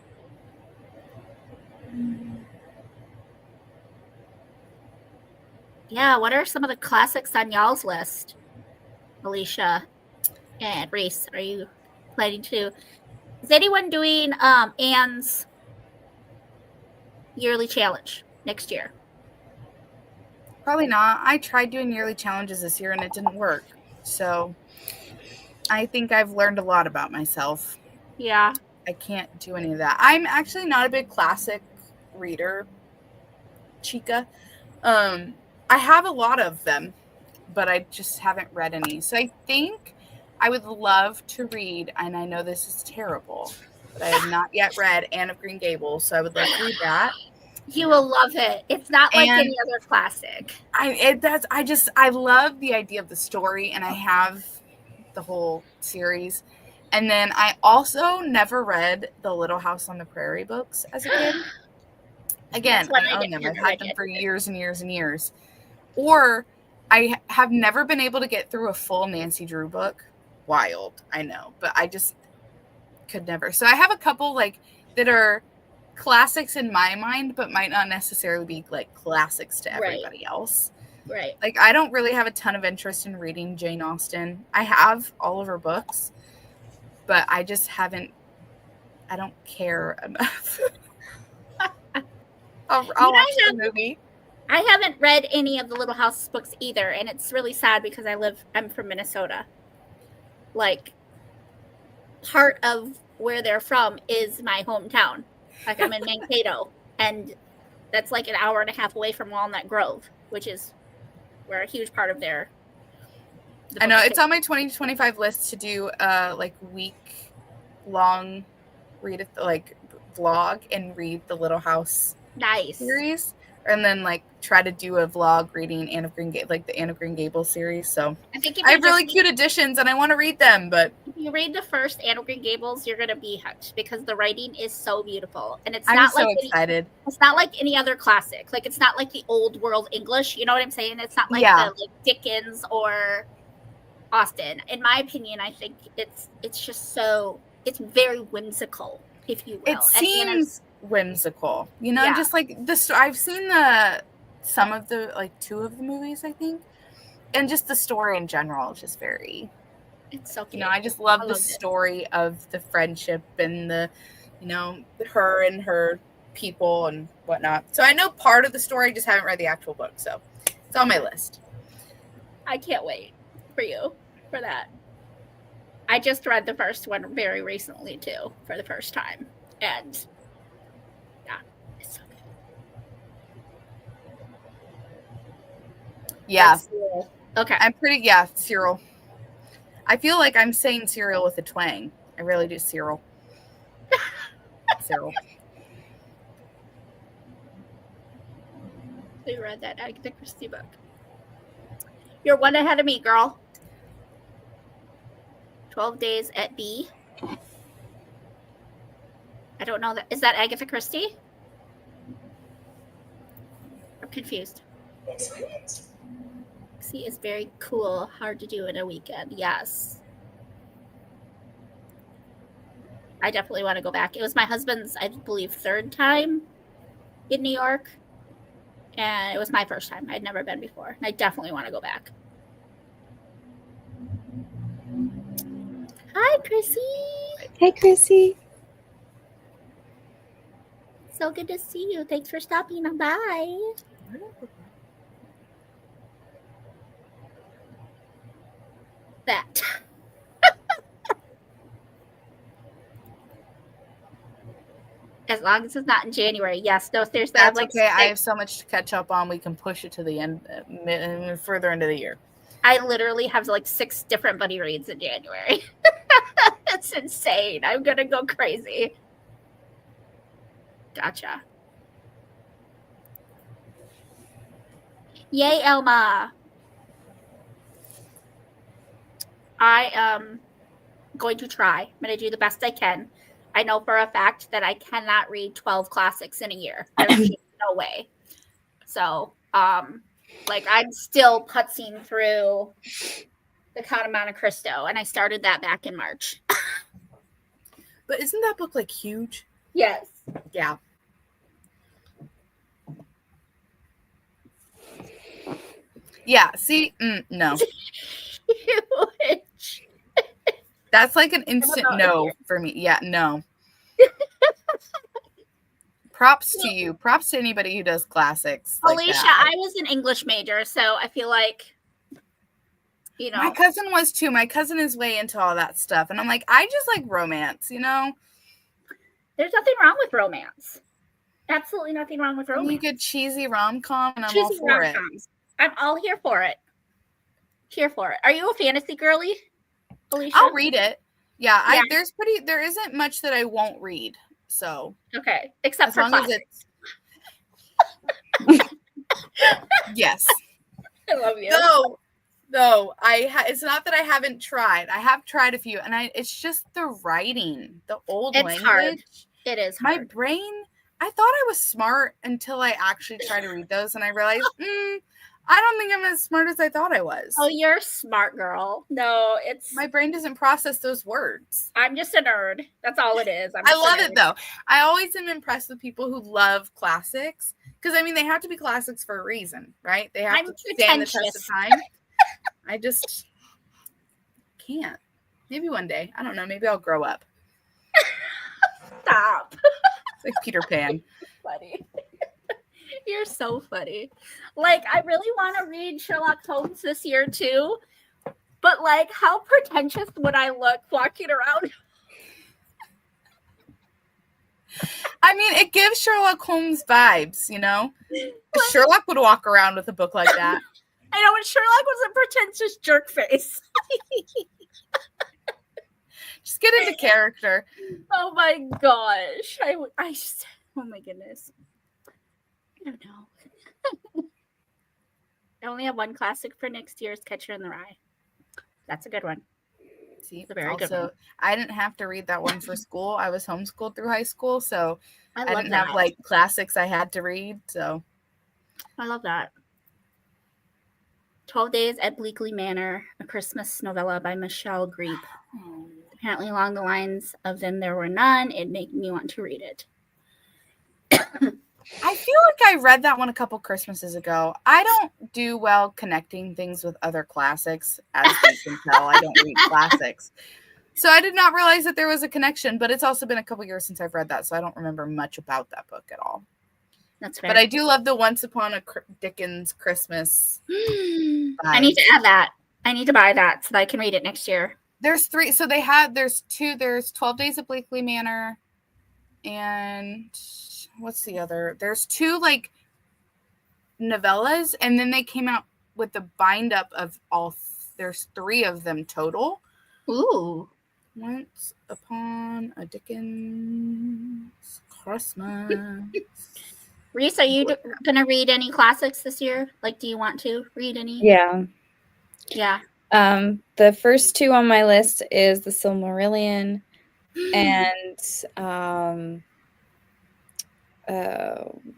Yeah, what are some of the classics on y'all's list? Alicia and Reese, are you planning to? Is anyone doing Anne's yearly challenge next year? Probably not. I tried doing yearly challenges this year and it didn't work. So I think I've learned a lot about myself. Yeah. I can't do any of that. I'm actually not a big classic reader, chica. I have a lot of them, but I just haven't read any. So I think I would love to read, and I know this is terrible, but I have not yet read Anne of Green Gables, so I would love to read that. You will love it. It's not like And any other classic. I love the idea of the story, and I have the whole series. And then I also never read the Little House on the Prairie books as a kid. Again, That's what I I own them. did. I've had them for years and years and years. Or I have never been able to get through a full Nancy Drew book. Wild, I know, but I just could never. So I have a couple like that are classics in my mind, but might not necessarily be like classics to everybody else. Right. Like I don't really have a ton of interest in reading Jane Austen. I have all of her books, but I just haven't. I don't care enough. I'll watch the movie. I haven't read any of the Little House books either, and it's really sad because I'm from Minnesota. Like, part of where they're from is my hometown. Like, I'm in Mankato, and that's like an hour and a half away from Walnut Grove, which is where a huge part of their. I know it's on my 2025 list to do like week long read it like vlog and read the Little House series, and then like try to do a vlog reading Anne of Green like the Anne of Green Gables series. So I think I have really cute editions and I want to read them, but if you read the first Anne of Green Gables, you're gonna be hooked because the writing is so beautiful, and it's I'm not so like excited. It's not like any other classic. Like it's not like the old world English. You know what I'm saying? It's not like the like Dickens or Austen. In my opinion, I think it's just so it's very whimsical, if you will. It seems whimsical, you know, just like this. I've seen some of the like 2 of the movies, I think, and just the story in general is just very. It's so cute. You know, I just love the story of the friendship and the, you know, her and her people and whatnot. So I know part of the story, just haven't read the actual book, so it's on my list. I can't wait for you for that. I just read the first one very recently too, for the first time, and yeah, it's so good. Yeah. Okay. I'm pretty Cyril. I feel like I'm saying cereal with a twang. I really do, Cyril. Cyril. You read that Agatha Christie book. You're one ahead of me, girl. 12 Days at B. I don't know that. Is that Agatha Christie? I'm confused. See, it's very cool. Hard to do in a weekend. Yes. I definitely want to go back. It was my husband's, I believe, 3rd time in New York. And it was my first time. I'd never been before. And I definitely want to go back. Hi, Chrissy. Hey, Chrissy. So good to see you. Thanks for stopping by. That. As long as it's not in January. Yes. No, seriously. That's okay. I have so much to catch up on. We can push it to the end, further into the year. I literally have like 6 different buddy reads in January. That's insane. I'm going to go crazy. Gotcha. Yay, Elma. I am going to try. I'm going to do the best I can. I know for a fact that I cannot read 12 classics in a year. There's just no way. So, like I'm still putzing through the Count of Monte Cristo, and I started that back in March. But isn't that book like huge? Yes. Yeah. Yeah. See, no. That's like an instant no for me. Yeah, no. Props to you. Props to anybody who does classics. Alicia, like that. I was an English major, so I feel like, you know. My cousin was too. My cousin is way into all that stuff. And I'm like, I just like romance, you know? There's nothing wrong with romance. Absolutely nothing wrong with romance. You get cheesy rom-com and I'm all for it. I'm all here for it. Here for it. Are you a fantasy girly, Alicia? I'll read it. Yeah. There isn't much that I won't read. So okay, except for classics. Yes. I love you. No, it's not that I haven't tried. I have tried a few, and it's just the writing, the old language. Hard. It is hard. My brain, I thought I was smart until I actually tried to read those, and I realized, I don't think I'm as smart as I thought I was. Oh, you're a smart girl. No, my brain doesn't process those words. I'm just a nerd. That's all it is. I love it though. I always am impressed with people who love classics because I mean they have to be classics for a reason, right? They have to stand the test of time. I just can't. Maybe one day. I don't know. Maybe I'll grow up. Stop. It's like Peter Pan. Funny. You're so funny. Like, I really want to read Sherlock Holmes this year too, but like, how pretentious would I look walking around? I mean, it gives Sherlock Holmes vibes, you know? Sherlock would walk around with a book like that. I know, and Sherlock was a pretentious jerk face. Just get into character. Oh my gosh. I just, oh my goodness. I don't know. I only have one classic for next year's Catcher in the Rye. That's a good one. See, it's a very good one. I didn't have to read that one for school. I was homeschooled through high school, so I didn't that. have like classics I had to read. So I love that. 12 Days at Bleakley Manor, a Christmas novella by Michelle Greep. Apparently along the lines of Then There Were None, it made me want to read it. I feel like I read that one a couple Christmases ago. I don't do well connecting things with other classics, as you can tell. I don't read classics. So I did not realize that there was a connection, but it's also been a couple years since I've read that, so I don't remember much about that book at all. That's fair. But I do love the Once Upon a Dickens Christmas. I need to add that. I need to buy that so that I can read it next year. There's 3. So there's 12 Days at Bleakley Manor. And what's the other? There's 2 like novellas. And then they came out with the bind up of all. There's 3 of them total. Ooh. Once Upon a Dickens Christmas. Reese, are you going to read any classics this year? Like, do you want to read any? Yeah. Yeah. The first 2 on my list is The Silmarillion and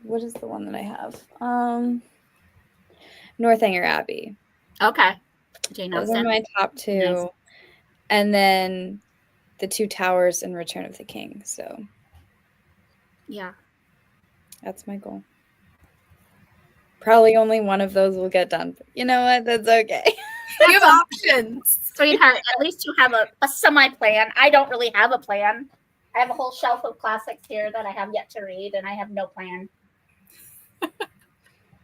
what is the one that I have? Northanger Abbey. Okay. Jane Those are my top 2. Nice. And then The Two Towers and Return of the King. So yeah. That's my goal. Probably only one of those will get done. But you know what? That's okay. You have options. Sweetheart, at least you have a semi-plan. I don't really have a plan. I have a whole shelf of classics here that I have yet to read, and I have no plan.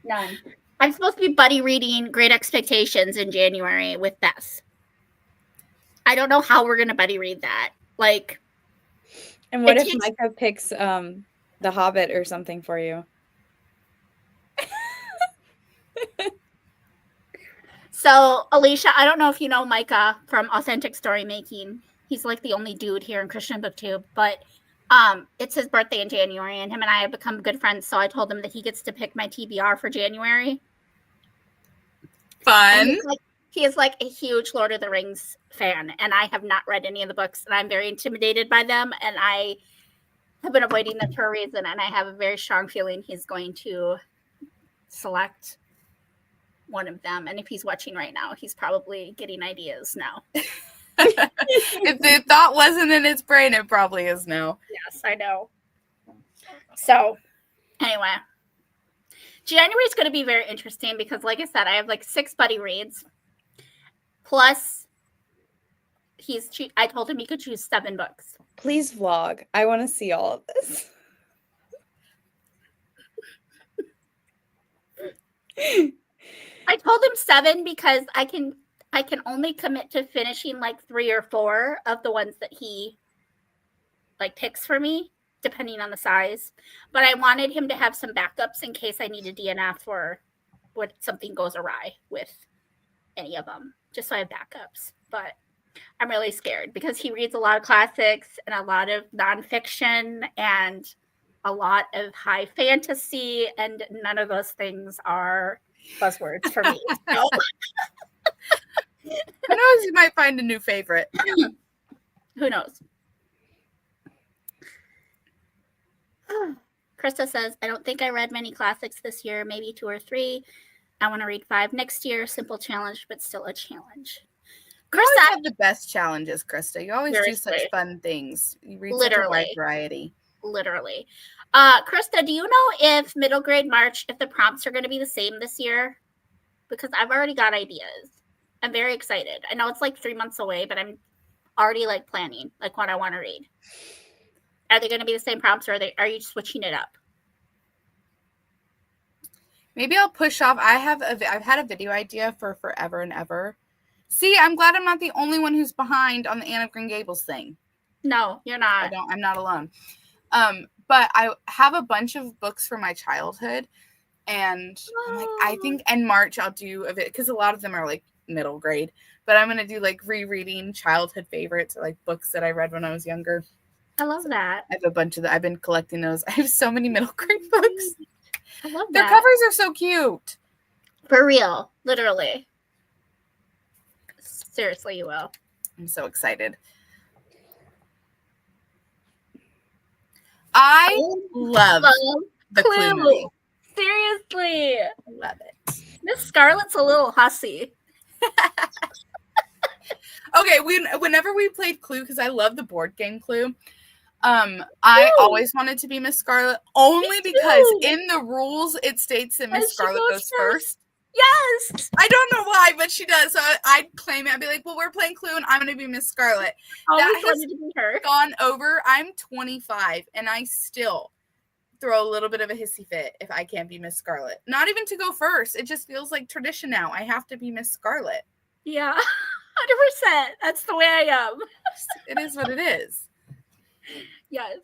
None. I'm supposed to be buddy reading Great Expectations in January with Beth. I don't know how we're going to buddy read that. Like, and what if Micah picks The Hobbit or something for you? So, Alicia, I don't know if you know Micah from Authentic Story Making. He's like the only dude here in Christian BookTube, but it's his birthday in January, and him and I have become good friends, so I told him that he gets to pick my TBR for January. Fun. He is like a huge Lord of the Rings fan, and I have not read any of the books, and I'm very intimidated by them, and I have been avoiding them for a reason, and I have a very strong feeling he's going to select one of them. And if he's watching right now, he's probably getting ideas now. If the thought wasn't in its brain, it probably is now. Yes, I know. So, anyway, January is going to be very interesting because, like I said, I have like 6 buddy reads. Plus, I told him he could choose 7 books. Please vlog. I want to see all of this. I told him 7 because I can only commit to finishing like 3 or 4 of the ones that he like picks for me, depending on the size. But I wanted him to have some backups in case I need a DNF or what something goes awry with any of them, just so I have backups. But I'm really scared because he reads a lot of classics and a lot of nonfiction and a lot of high fantasy, and none of those things are buzzwords for me. So. Who knows? You might find a new favorite. Who knows? Krista says, I don't think I read many classics this year, maybe 2 or 3. I want to read 5 next year. Simple challenge, but still a challenge. You always have the best challenges, Krista. You always do such fun things. You read such a wide variety. Literally. Krista, do you know if middle grade March, if the prompts are going to be the same this year? Because I've already got ideas. I'm very excited. I know it's like 3 months away, but I'm already like planning like what I want to read. Are they going to be the same prompts, or are you switching it up? Maybe I'll push off. I've had a video idea for forever and ever. See, I'm glad I'm not the only one who's behind on the Anne of Green Gables thing. No, you're not. I'm not alone. But I have a bunch of books from my childhood, and I'm like, I think in March I'll do a bit, because a lot of them are like middle grade, but I'm gonna do like rereading childhood favorites, or like books that I read when I was younger. I love that. I have a bunch of that. I've been collecting those. I have so many middle grade books. I love that. Their covers are so cute. For real, literally. Seriously, you will. I'm so excited. I love the Clue movie. Seriously. Love it. Miss Scarlet's a little hussy. Okay, whenever we played Clue, because I love the board game Clue, I always wanted to be Miss Scarlet, only because in the rules it states that Miss Scarlet goes first. Yes! I don't know why, but she does. So I'd claim it. I'd be like, well, we're playing Clue and I'm going to be Miss Scarlet. That has gone over. I'm 25 and I still throw a little bit of a hissy fit if I can't be Miss Scarlet. Not even to go first. It just feels like tradition now. I have to be Miss Scarlet. Yeah, 100%. That's the way I am. It is what it is. Yes.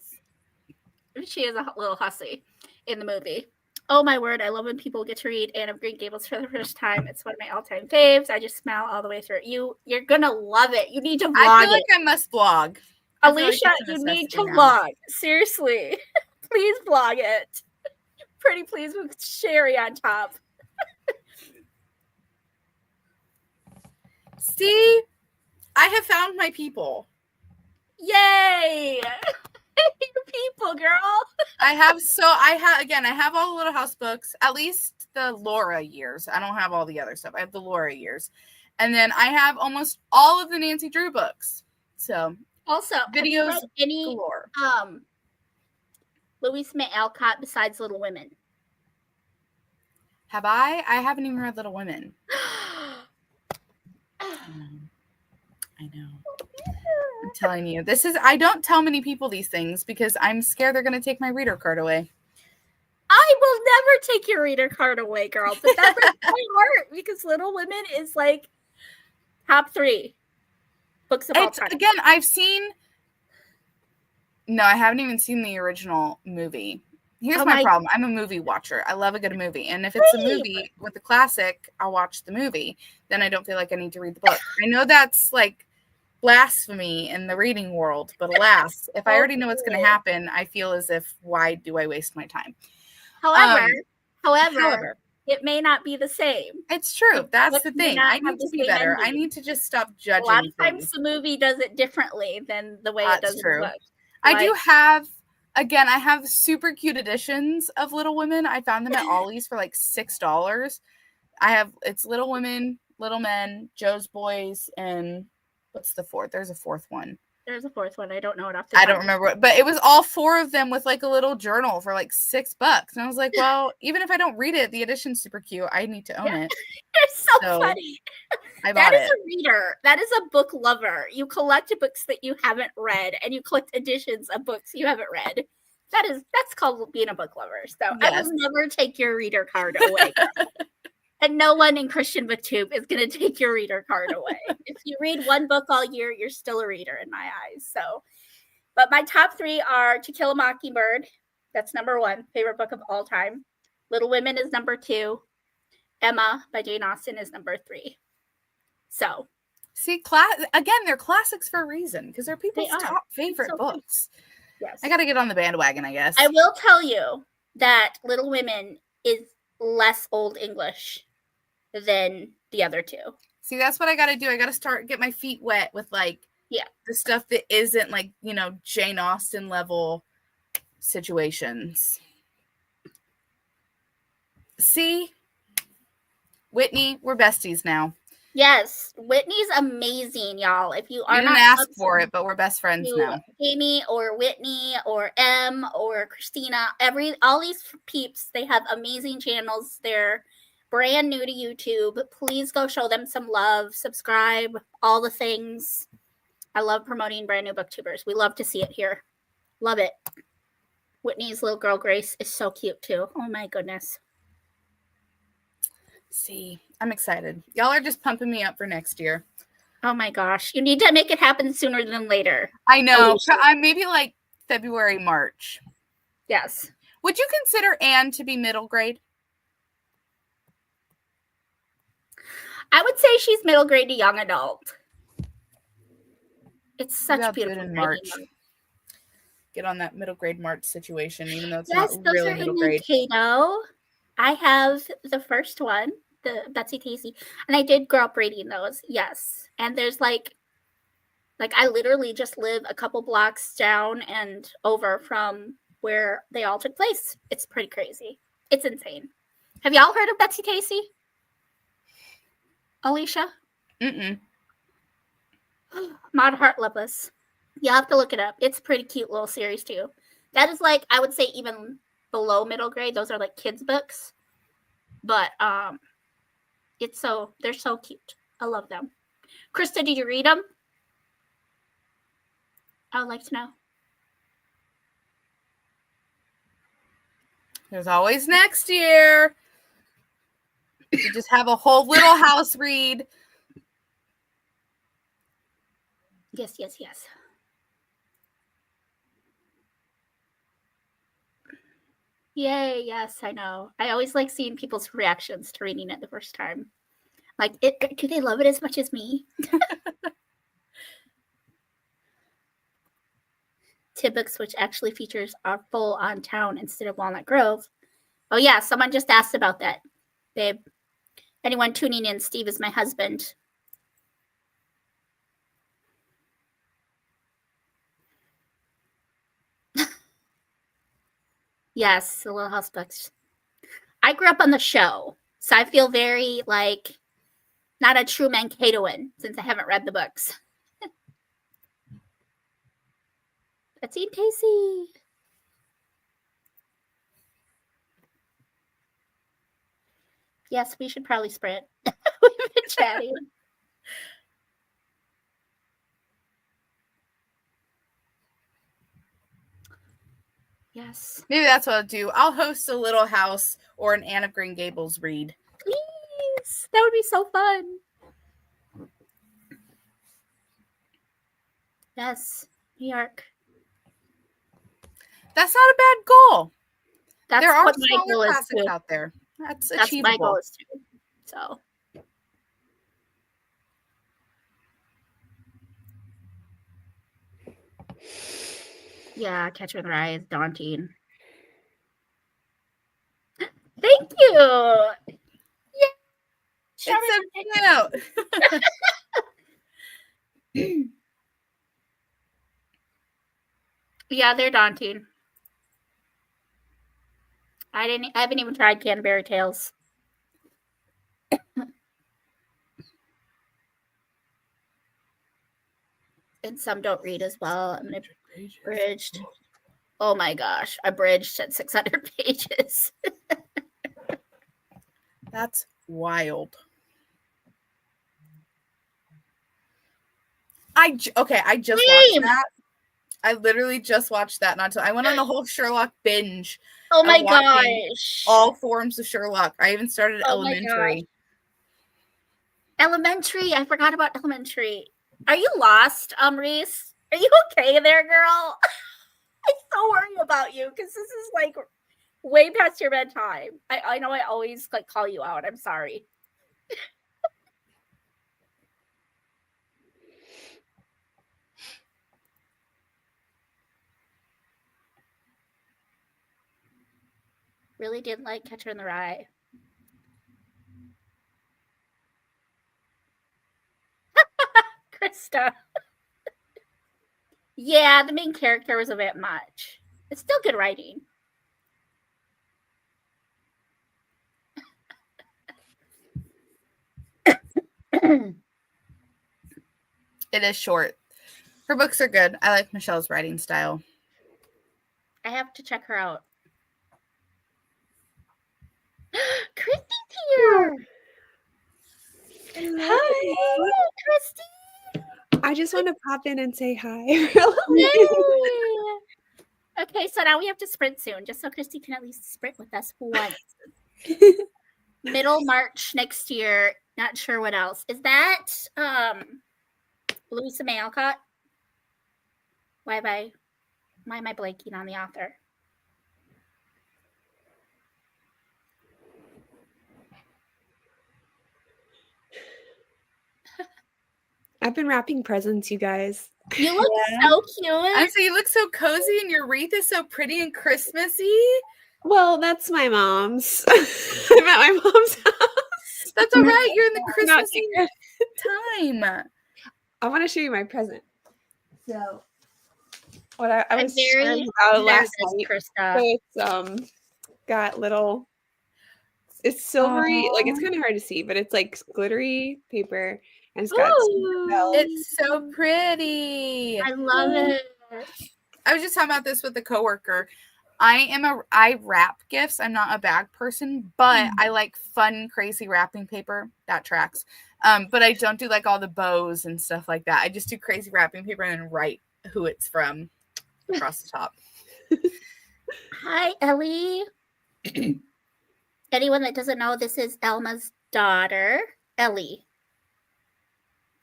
She is a little hussy in the movie. Oh my word, I love when people get to read Anne of Green Gables for the first time. It's one of my all-time faves. I just smile all the way through it. You're gonna love it. You need to vlog. I feel like I must vlog. Alicia, you need to vlog. Seriously. Please vlog it. Pretty please with Sherry on top. See, I have found my people. Yay! Your people, girl. I have all the Little House books, at least the Laura years. I don't have all the other stuff. I have the Laura years. And then I have almost all of the Nancy Drew books. So also videos any galore. Louise May Alcott besides Little Women. Have I? I haven't even read Little Women. I know. I'm telling you, I don't tell many people these things because I'm scared they're going to take my reader card away. I will never take your reader card away, girl. But that breaks my heart because Little Women is like top 3 books of all time. Again, I haven't even seen the original movie. Here's my problem. I'm a movie watcher. I love a good movie. And if it's a movie with a classic, I'll watch the movie. Then I don't feel like I need to read the book. I know that's like blasphemy in the reading world, but alas, if I already know what's going to happen, I feel as if, why do I waste my time? However, it may not be the same. It's true. That's the thing. I need to be better. I need to just stop judging. A lot of times the movie does it differently than the way it does in the book. I do have Again, I have super cute editions of Little Women. I found them at Ollie's for like $6. It's Little Women, Little Men, Joe's Boys, and what's the fourth? There's a fourth one. There's a fourth one. I don't know it off the I top. don't remember what, but it was all 4 of them with like a little journal for like $6. And I was like, well, even if I don't read it, the edition's super cute. I need to own it. It's so funny. I That bought is it. a reader. That is a book lover. You collect books that you haven't read, and you collect editions of books you haven't read. That's called being a book lover. So I Yes. will never take your reader card away. And no one in Christian BookTube is going to take your reader card away. If you read one book all year, you're still a reader in my eyes. So, but my top 3 are To Kill a Mockingbird. That's number 1, favorite book of all time. Little Women is number 2. Emma by Jane Austen is number 3. So, see, again, they're classics for a reason because they're people's top favorite books. Yes. I got to get on the bandwagon, I guess. I will tell you that Little Women is less Old English than the other 2. See, that's what I got to do. I got to get my feet wet with like the stuff that isn't like, Jane Austen level situations. See, Whitney, we're besties now. Yes, Whitney's amazing, y'all. If you are we didn't not ask for it, but we're best friends now. Amy or Whitney or Em or Christina, all these peeps, they have amazing channels. They're brand new to YouTube. Please go show them some love, subscribe, all the things. I love promoting brand new booktubers. We love to see it here. Love it. Whitney's little girl Grace is so cute too. Oh my goodness. See, I'm excited. Y'all are just pumping me up for next year. Oh my gosh. You need to make it happen sooner than later. I know. Maybe like February, March. Yes. Would you consider Anne to be middle grade? I would say she's middle grade to young adult. It's such a beautiful in March. Get on that middle grade March situation, even though it's not really middle grade. Cato. I have the first one, the Betsy Tacy, and I did grow up reading those. Yes, and there's like I literally just live a couple blocks down and over from where they all took place. It's pretty crazy. It's insane. Have y'all heard of Betsy Tacy? Alicia? Mm-mm. Maud Hart Loveless. You have to look it up. It's a pretty cute little series too. That is like, I would say even below middle grade. Those are like kids books. But they're so cute. I love them. Krista, did you read them? I would like to know. There's always next year. You just have a whole little house read. Yes. Yay, yes, I know. I always like seeing people's reactions to reading it the first time. Like, do they love it as much as me? Tibbooks, which actually features our full-on town instead of Walnut Grove. Oh, yeah, someone just asked about that. Babe, anyone tuning in, Steve is my husband. Yes, the Little House books. I grew up on the show, so I feel very like not a true Mankatoan since I haven't read the books. Betsy and Tacy. Yes, we should probably sprint. We've been chatting. Yes. Maybe that's what I'll do. I'll host a Little House or an Anne of Green Gables read. Please. That would be so fun. Yes. New York. That's not a bad goal. There are smaller classics out there. That's achievable. My goal is too. So. Yeah, Catcher in the Rye is daunting. Thank you. Yeah. It's so cute. Yeah, they're daunting. I haven't even tried Canterbury Tales. And some don't read as well. I'm gonna bridged. Oh my gosh, I bridged at 600 pages. That's wild. I just watched that. I literally just watched that. I went on a whole Sherlock binge. Oh my gosh! All forms of Sherlock. I even started Elementary. Elementary. I forgot about Elementary. Are you lost, Reese? Are you okay there, girl? I'm so worried about you because this is like way past your bedtime. I know I always like call you out. I'm sorry. Really didn't like Catcher in the Rye. Krista. Yeah, the main character was a bit much. It's still good writing. It is short. Her books are good. I like Michelle's writing style. I have to check her out. Christy's here. Hi, Christy. I just want to pop in and say hi. Yay. Okay, so now we have to sprint soon, just so Christy can at least sprint with us once. Middle March next year. Not sure what else. Is that Louisa May Alcott? Why am I blanking on the author? I've been wrapping presents, you guys. You look so cute. And so you look so cozy, and your wreath is so pretty and Christmassy. Well, that's my mom's. I'm at my mom's house. That's all right. You're in the Christmassy time. I want to show you my present. So, what I was very sharing about last night. Krista. So it's got little. It's silvery, Aww. like it's kind of hard to see, but it's like glittery paper, and it's got. It's so pretty. I love it. I was just talking about this with a coworker. I wrap gifts. I'm not a bag person, but I like fun, crazy wrapping paper. That tracks. But I don't do like all the bows and stuff like that. I just do crazy wrapping paper and then write who it's from across the top. Hi, Ellie. Anyone that doesn't know, this is Elma's daughter, Ellie.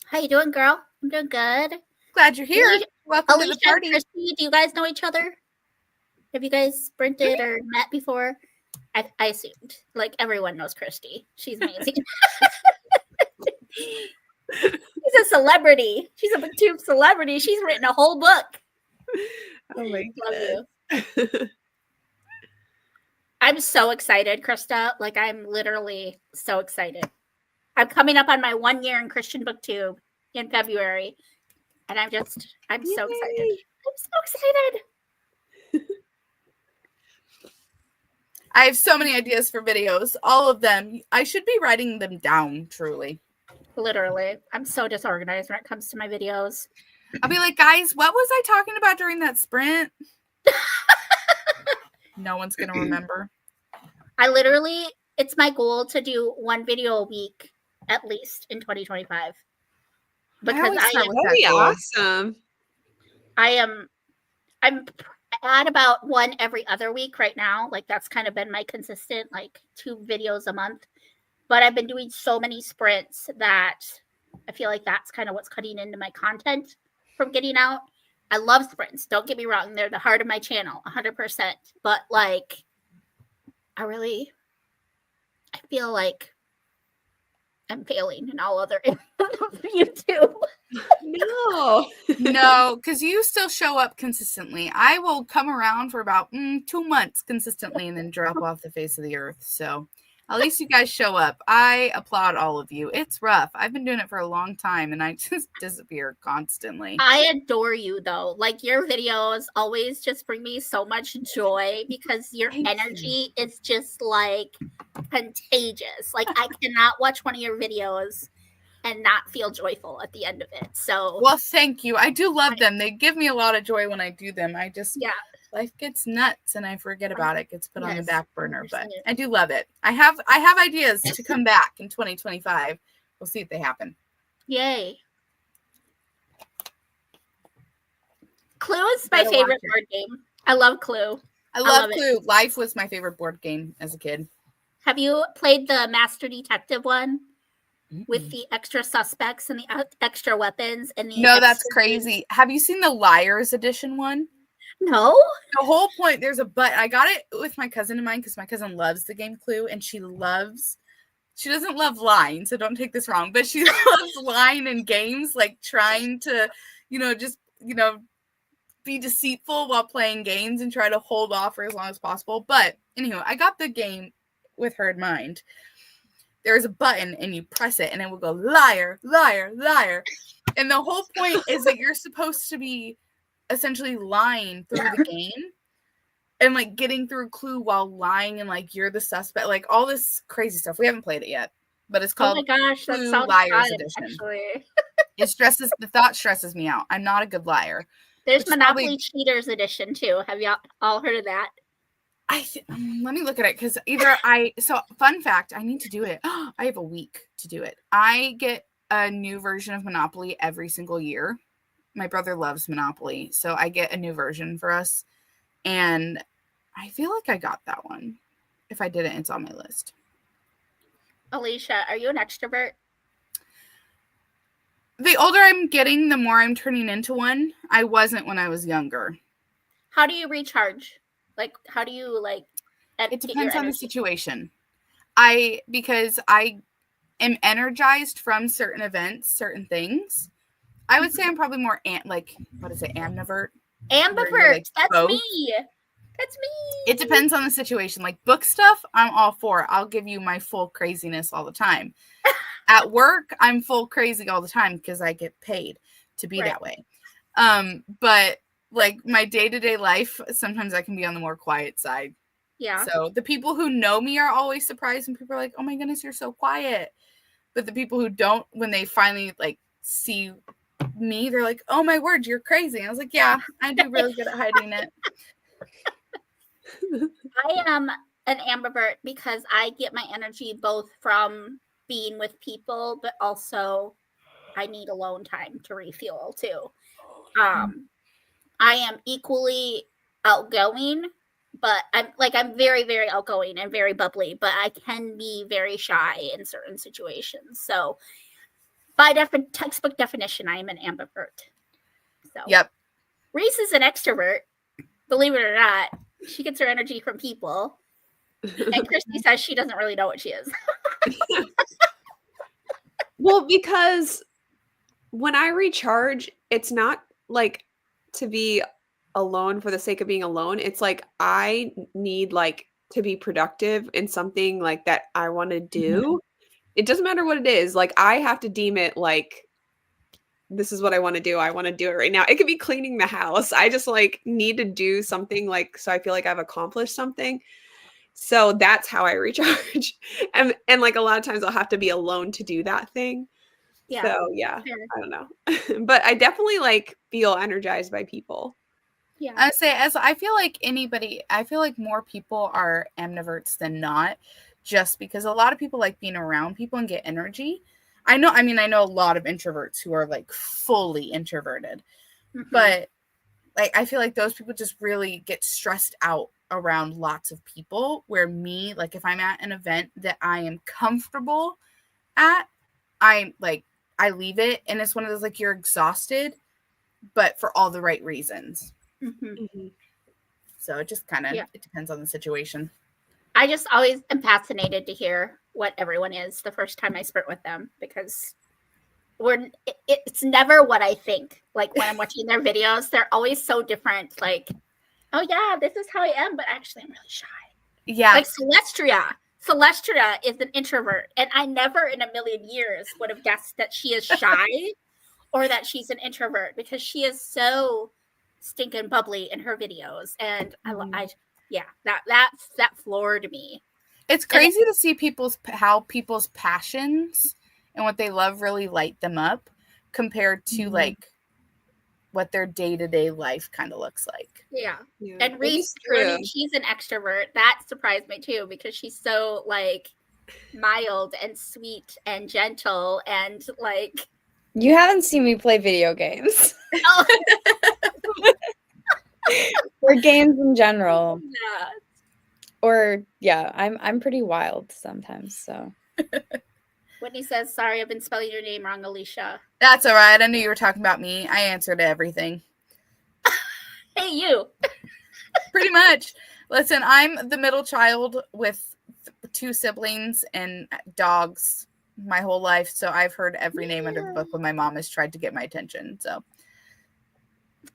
How you doing, girl? I'm doing good. Glad you're here. Welcome Alicia to the party. and Christy, do you guys know each other? Have you guys sprinted or met before? I assumed. Like, everyone knows Christy. She's amazing. She's a celebrity. She's a booktube celebrity. She's written a whole book. Oh my Love you. I'm so excited, Krista. Like, I'm literally so excited. I'm coming up on my 1 year in Christian BookTube in February. And I'm so excited. I'm so excited. I have so many ideas for videos. All of them. I should be writing them down, truly. Literally. I'm so disorganized when it comes to my videos. I'll be like, guys, what was I talking about during that sprint? No one's going to remember. It's my goal to do one video a week at least in 2025. Because that'd be awesome. I'm at about one every other week right now. Like, that's kind of been my consistent, like, 2 videos a month. But I've been doing so many sprints that I feel like that's kind of what's cutting into my content from getting out. I love sprints. Don't get me wrong. They're the heart of my channel, 100%. But, like, I feel like I'm failing in all other YouTube. No, because you still show up consistently. I will come around for about 2 months consistently and then drop off the face of the earth. So At least you guys show up. I applaud all of you. It's rough. I've been doing it for a long time and I just disappear constantly. I adore you though. Like your videos always just bring me so much joy because your Thank energy is just like contagious. Like I cannot watch one of your videos and not feel joyful at the end of it. So Well, thank you. I do love them. They give me a lot of joy when I do them. I just yeah. life gets nuts and I forget about it. Gets put on the Yes, back burner, but understand. I do love it. I have ideas to come back in 2025. We'll see if they happen. Yay. Clue is my Gotta watch favorite it. board game. I love Clue. I love love it. Clue. Life was my favorite board game as a kid. Have you played the Master Detective one with Mm-mm. the extra suspects and the extra weapons and the No, that's extra crazy. Have you seen the Liars edition one? No? The whole point, there's a but. I got it with my cousin of mine because my cousin loves the game Clue and she doesn't love lying, so don't take this wrong, but she loves lying in games, like trying to, just, be deceitful while playing games and try to hold off for as long as possible. But anyway, I got the game with her in mind. There's a button and you press it and it will go liar, liar, liar. And the whole point is that you're supposed to be essentially lying through the game and like getting through Clue while lying and like you're the suspect, like all this crazy stuff. We haven't played it yet, but it's Oh called my gosh, that Clue sounds Liars fun, Edition. actually. The thought stresses me out. I'm not a good liar. There's Which is Monopoly probably- Cheaters Edition too. Have y'all all heard of that? Let me look at it because so fun fact, I need to do it. I have a week to do it. I get a new version of Monopoly every single year. My brother loves Monopoly, so I get a new version for us. And I feel like I got that one. If I didn't, it's on my list. Alicia, are you an extrovert? The older I'm getting, the more I'm turning into one. I wasn't when I was younger. How do you recharge? Like, how do you It get your depends on the energy? situation. Because I am energized from certain events, certain things. I would say I'm probably more ambivert? Ambivert. That's both. me. That's me. It depends on the situation. Like book stuff, I'm all for. I'll give you my full craziness all the time. At work, I'm full crazy all the time because I get paid to be Right. that way. But like my day-to-day life, sometimes I can be on the more quiet side. Yeah. So the people who know me are always surprised when people are like, "Oh my goodness, you're so quiet." But the people who don't, when they finally like see me, they're like, "Oh my word, you're crazy." And I was like, "Yeah, I do really good at hiding it." I am an ambivert because I get my energy both from being with people, but also I need alone time to refuel too. I am equally outgoing, but I'm very, very outgoing and very bubbly, but I can be very shy in certain situations. So by textbook definition, I am an ambivert. So Yep. Reese is an extrovert, believe it or not. She gets her energy from people. And Christy says she doesn't really know what she is. Well, because when I recharge, it's not like to be alone for the sake of being alone. It's like I need like to be productive in something like that I want to do. Mm-hmm. It doesn't matter what it is. Like I have to deem it like this is what I want to do. I want to do it right now. It could be cleaning the house. I just like need to do something like so I feel like I've accomplished something. So that's how I recharge. And like a lot of times I'll have to be alone to do that thing. Yeah. So yeah, Fair. I don't know. But I definitely like feel energized by people. Yeah. I say I feel like more people are ambiverts than not, just because a lot of people like being around people and get energy. I know a lot of introverts who are like fully introverted, Mhm. but like I feel like those people just really get stressed out around lots of people, where me, like if I'm at an event that I am comfortable at, I leave it, and it's one of those like you're exhausted, but for all the right reasons. Mhm. So it just kind of Yeah. it depends on the situation. I just always am fascinated to hear what everyone is the first time I sprint with them, because it's never what I think. Like when I'm watching their videos, they're always so different. Like, oh yeah, this is how I am, but actually I'm really shy. Yeah. Like Celestria. Celestia is an introvert, and I never in a million years would have guessed that she is shy or that she's an introvert because she is so stinking bubbly in her videos, and that floored me. It's crazy to see how people's passions and what they love really light them up compared to like what their day-to-day life kind of looks like. Yeah. And Reese, she's an extrovert. That surprised me too because she's so like mild and sweet and gentle and like. You haven't seen me play video games. Or games in general. Yeah. Or I'm pretty wild sometimes. So Whitney says, "Sorry, I've been spelling your name wrong, Alicia." That's all right. I knew you were talking about me. I answered everything. Hey, you. Pretty much. Listen, I'm the middle child with 2 siblings and dogs my whole life, so I've heard every name under the book when my mom has tried to get my attention. So,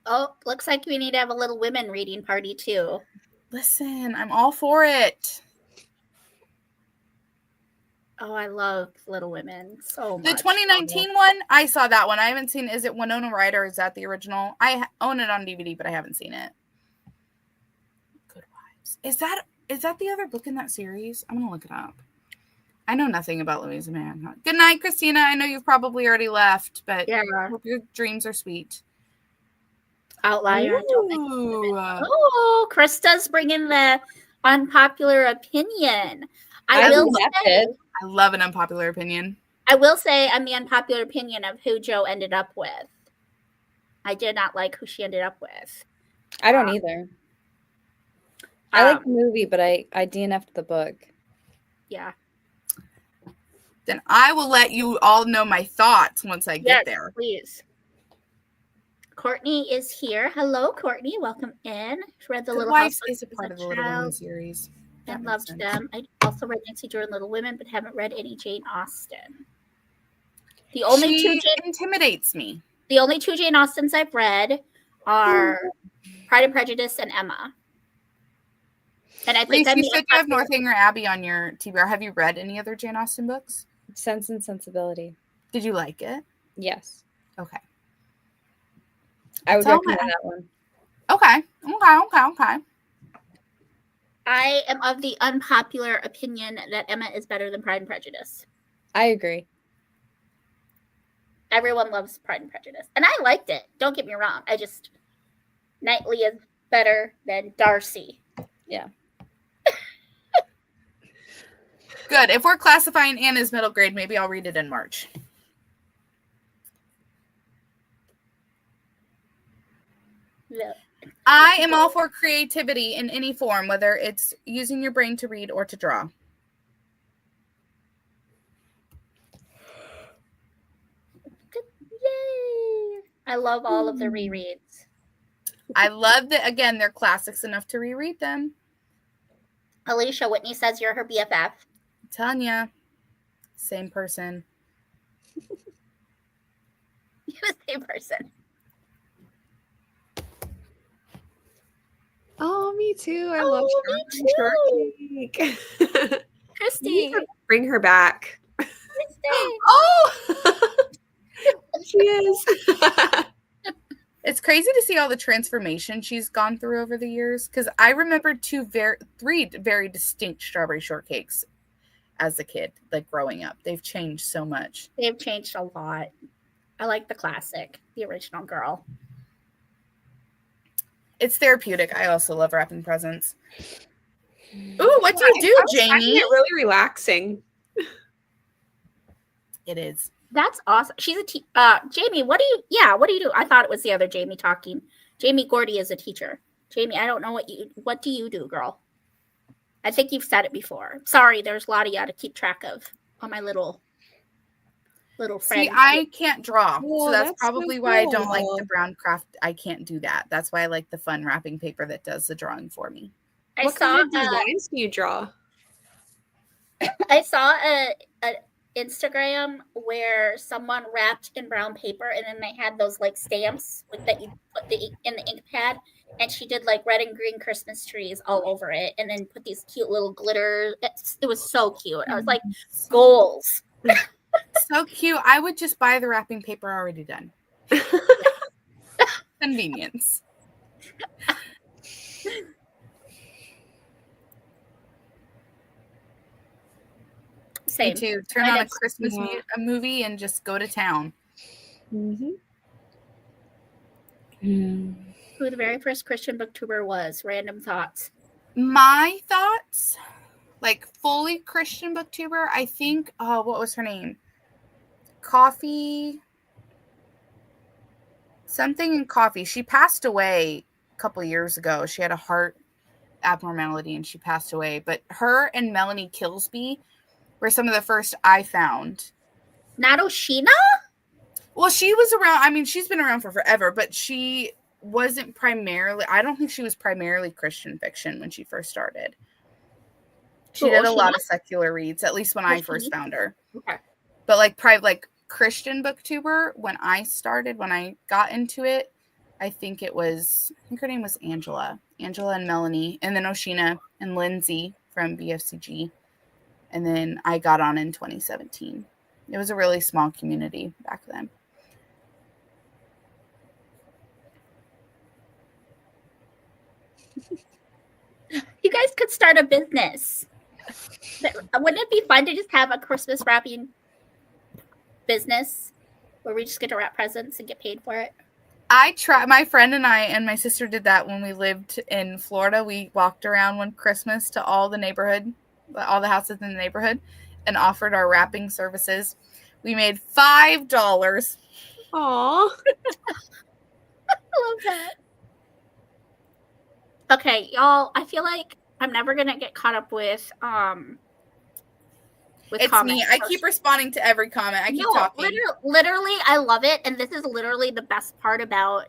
oh, looks like we need to have a little women reading party too. Listen, I'm all for it. Oh, I love Little Women so much. The 2019 one, I saw that one. I haven't seen. Is it Winona Ryder? Is that the original? I own it on DVD, but I haven't seen it. Good Wives. Is that the other book in that series? I'm gonna look it up. I know nothing about Louisa May Alcott. Good night, Christina. I know you've probably already left, but I hope your dreams are sweet. Outlier. Oh, Krista's bringing the unpopular opinion. I love an unpopular opinion. I will say I'm the unpopular opinion of who Jo ended up with. I did not like who she ended up with. I don't either. I like the movie, but I DNF'd the book. Yeah. Then I will let you all know my thoughts once I get there. Please. Courtney is here. Hello, Courtney. Welcome in. She read The Little House is a part of the Little Women series. And loved them. I also read Nancy Drew and Little Women, but haven't read any Jane Austen. The only she intimidates me. The only 2 Jane Austens I've read are Pride and Prejudice and Emma. And I think you said you have Northanger Abbey on your TBR. Have you read any other Jane Austen books? Sense and Sensibility. Did you like it? Yes. Okay. I would recommend that one. Okay. I am of the unpopular opinion that Emma is better than Pride and Prejudice. I agree. Everyone loves Pride and Prejudice. And I liked it. Don't get me wrong. Knightley is better than Darcy. Yeah. Good. If we're classifying Anna's middle grade, maybe I'll read it in March. Yeah. I am all for creativity in any form, whether it's using your brain to read or to draw. Yay! I love all of the rereads. I love that, again, they're classics enough to reread them. Alicia, Whitney says you're her BFF. I'm telling ya. Same person. You're the same person. Oh, me too. I love Shortcake. Christy. Bring her back. Christy. Oh! She is. It's crazy to see all the transformation she's gone through over the years, because I remember 3 very distinct strawberry shortcakes as a kid, like growing up. They've changed so much. They've changed a lot. I like the classic, the original girl. It's therapeutic. I also love wrapping presents. Ooh, what do you do, Jamie? I find it really relaxing. It is. That's awesome. She's Jamie, what do you do? I thought it was the other Jamie talking. Jamie Gordy is a teacher. Jamie, I don't know what do you do, girl? I think you've said it before. Sorry, there's a lot of you to keep track of on my little friend. See, I can't draw. Well, so that's probably so why I don't like the brown craft. I can't do that. That's why I like the fun wrapping paper that does the drawing for me. What kind of designs do you draw? I saw Instagram where someone wrapped in brown paper and then they had those like stamps with that you put in the ink pad, and she did like red and green Christmas trees all over it and then put these cute little glitter. It was so cute. I was like, goals. So cute. I would just buy the wrapping paper already done. Convenience. Same. Me too. Turn on a Christmas movie and just go to town. Mm-hmm. Who the very first Christian booktuber was. Random thoughts. My thoughts, like fully Christian booktuber, I think, what was her name? Coffee. Something in coffee. She passed away a couple years ago. She had a heart abnormality and she passed away. But her and Melanie Kilsby were some of the first I found. Not Oshina? Well, she was around. I mean, she's been around for forever, but she wasn't primarily, I don't think she was primarily Christian fiction when she first started. She did a lot of secular reads, at least when I first found her. Okay. But like Christian booktuber, when I got into it, I think her name was Angela and Melanie, and then Oshina and Lindsay from BFCG. And then I got on in 2017. It was a really small community back then. You guys could start a business. Wouldn't it be fun to just have a Christmas wrapping business where we just get to wrap presents and get paid for it? My friend and I and my sister did that when we lived in Florida. We walked around one Christmas to all the houses in the neighborhood and offered our wrapping services. We made $5. Aww. I love that. Okay, y'all, I feel like I'm never gonna get caught up with it's comments. Me. I keep responding to every comment. I keep talking. Literally, I love it, and this is literally the best part about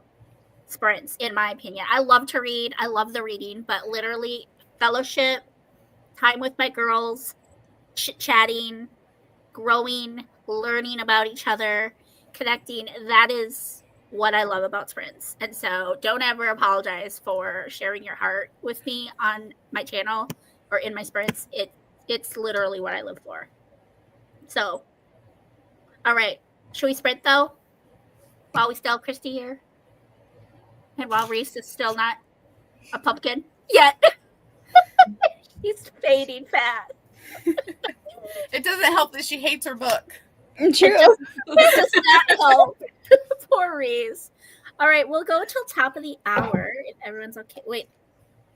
sprints, in my opinion. I love to read. I love the reading, but literally, fellowship, time with my girls, chit-chatting, growing, learning about each other, connecting. That is what I love about sprints. And so don't ever apologize for sharing your heart with me on my channel or in my sprints. It's literally what I live for. So, all right. Should we sprint though? While we still have Christy here? And while Reese is still not a pumpkin yet. He's fading fast. It doesn't help that she hates her book. True. It does not help. Poor Reese. All right, we'll go till top of the hour if everyone's okay. Wait.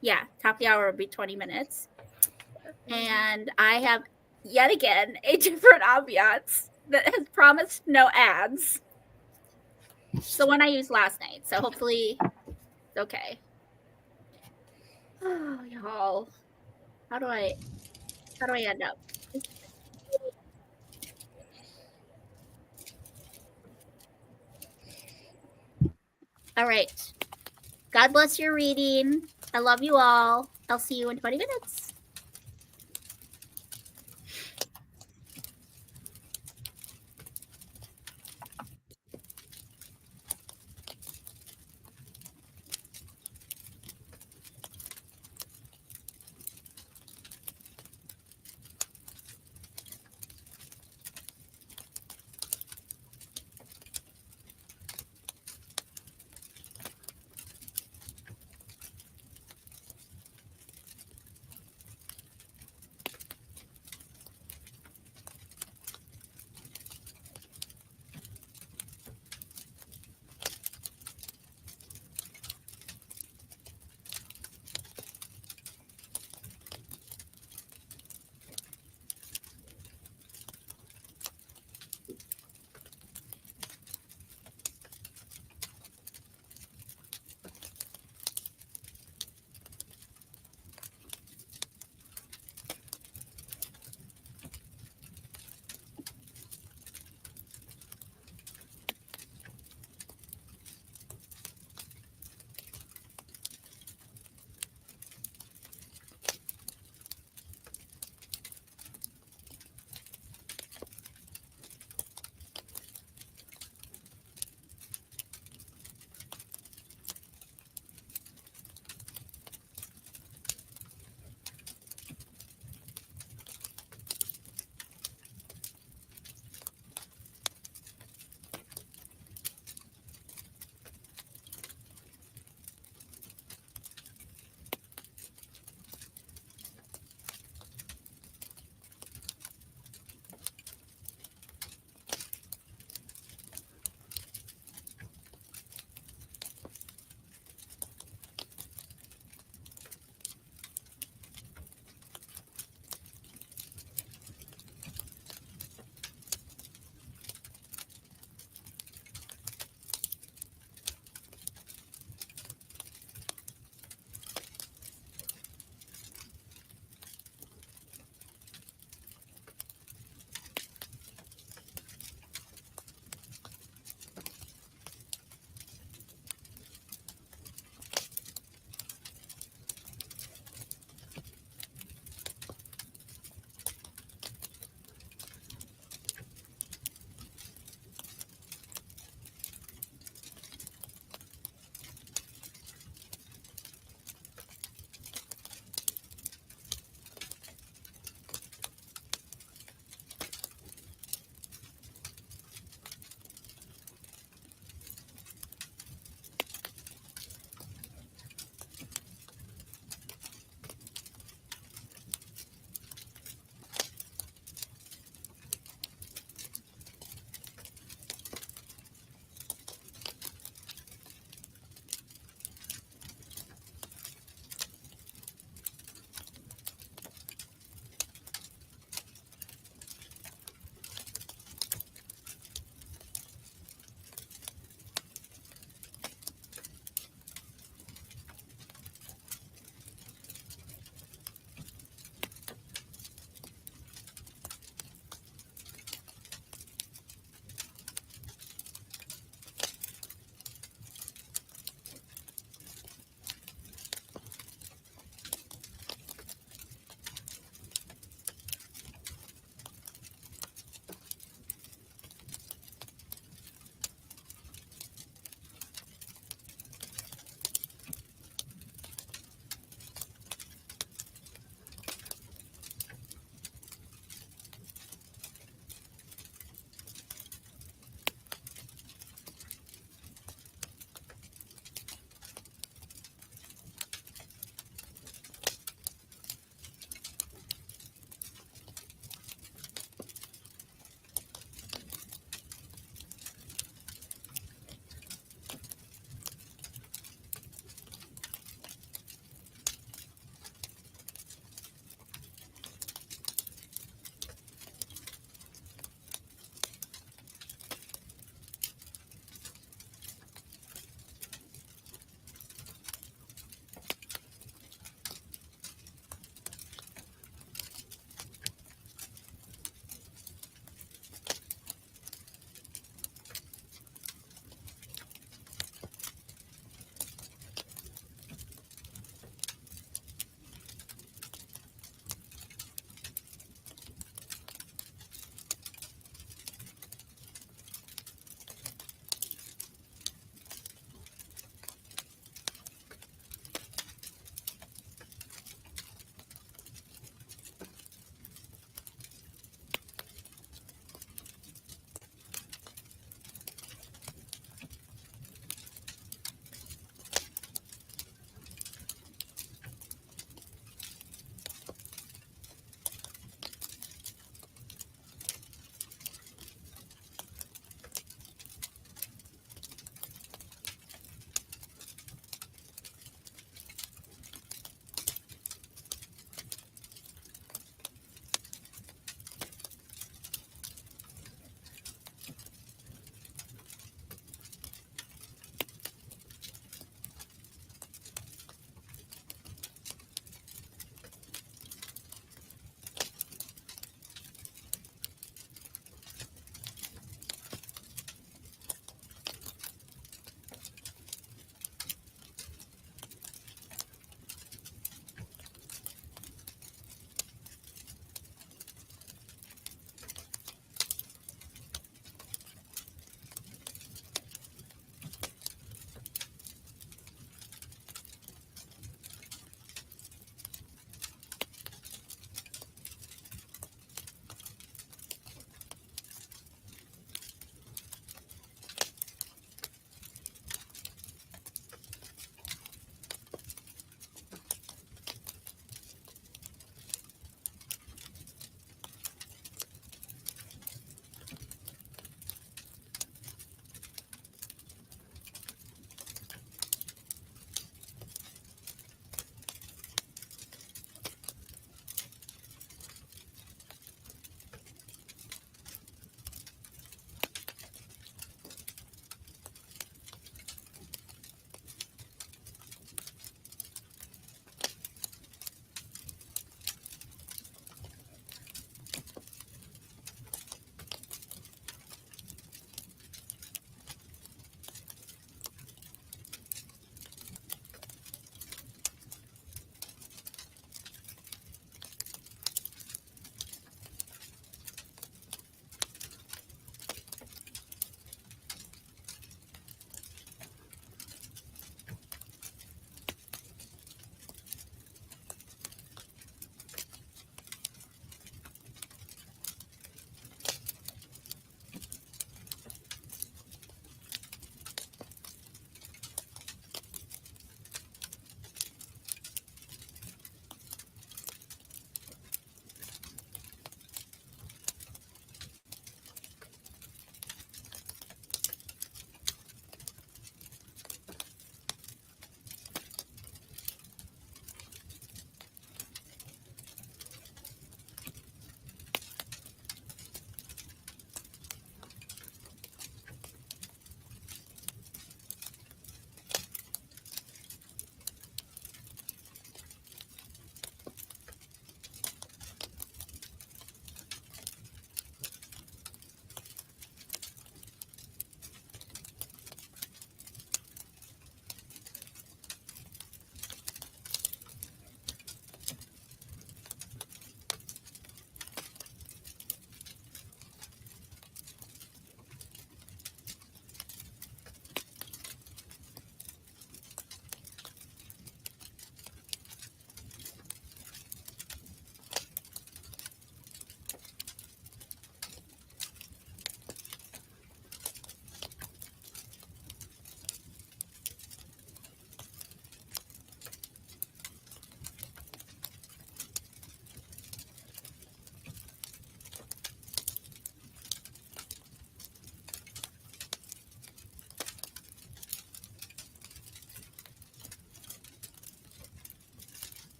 Yeah, top of the hour will be 20 minutes. And I have yet again a different ambiance that has promised no ads. It's the one I used last night, so hopefully it's okay. Oh, y'all. How do I end up? All right. God bless your reading. I love you all. I'll see you in 20 minutes.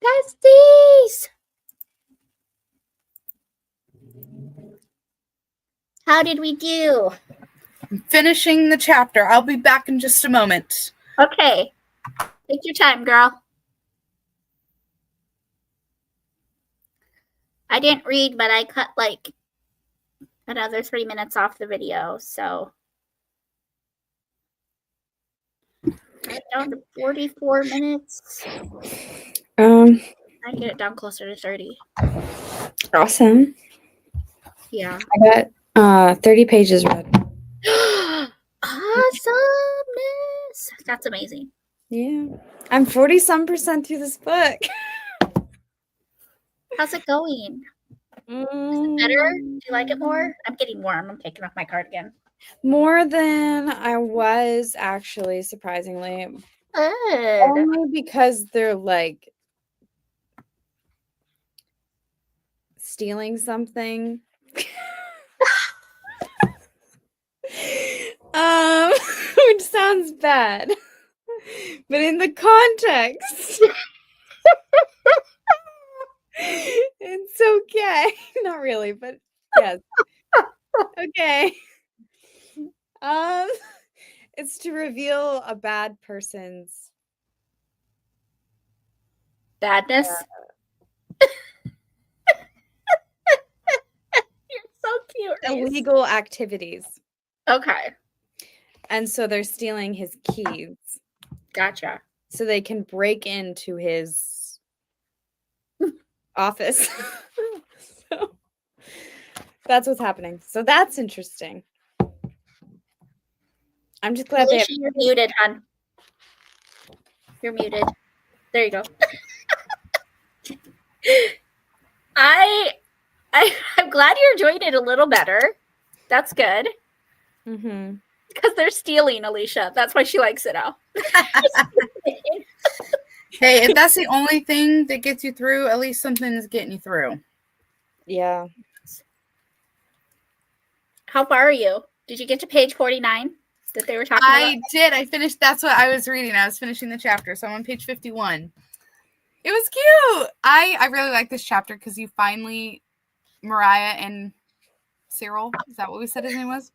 Besties! How did we do? I'm finishing the chapter. I'll be back in just a moment. Okay. Take your time, girl. I didn't read, but I cut like another 3 minutes off the video, so I'm down to 44 minutes. I get it down closer to 30. Awesome. Yeah. I got 30 pages read. Awesomeness. That's amazing. Yeah. I'm 40-some% through this book. How's it going? Is it better? Do you like it more? I'm getting warm. I'm taking off my cardigan. More than I was, actually, surprisingly. Good. Only because they're like stealing something. Which sounds bad. But in the context, it's okay. Not really, but yes. Okay. It's to reveal a bad person's Badness. You're so cute. Reese. illegal activities. Okay. And so they're stealing his keys Gotcha. so they can break into his office. So that's what's happening. So that's interesting. I'm just glad they Alicia, you're muted, hon. You're muted. There you go. I'm glad you're enjoying it a little better. That's good. Mm-hmm. Because they're stealing, Alicia. That's why she likes it now. Hey, if that's the only thing that gets you through, at least something is getting you through. Yeah. How far are you? Did you get to page 49 that they were talking about? I did. I finished. That's what I was reading. I was finishing the chapter. So I'm on page 51. It was cute. I really like this chapter because you finally, Mariah and Cyril, is that what we said his name was?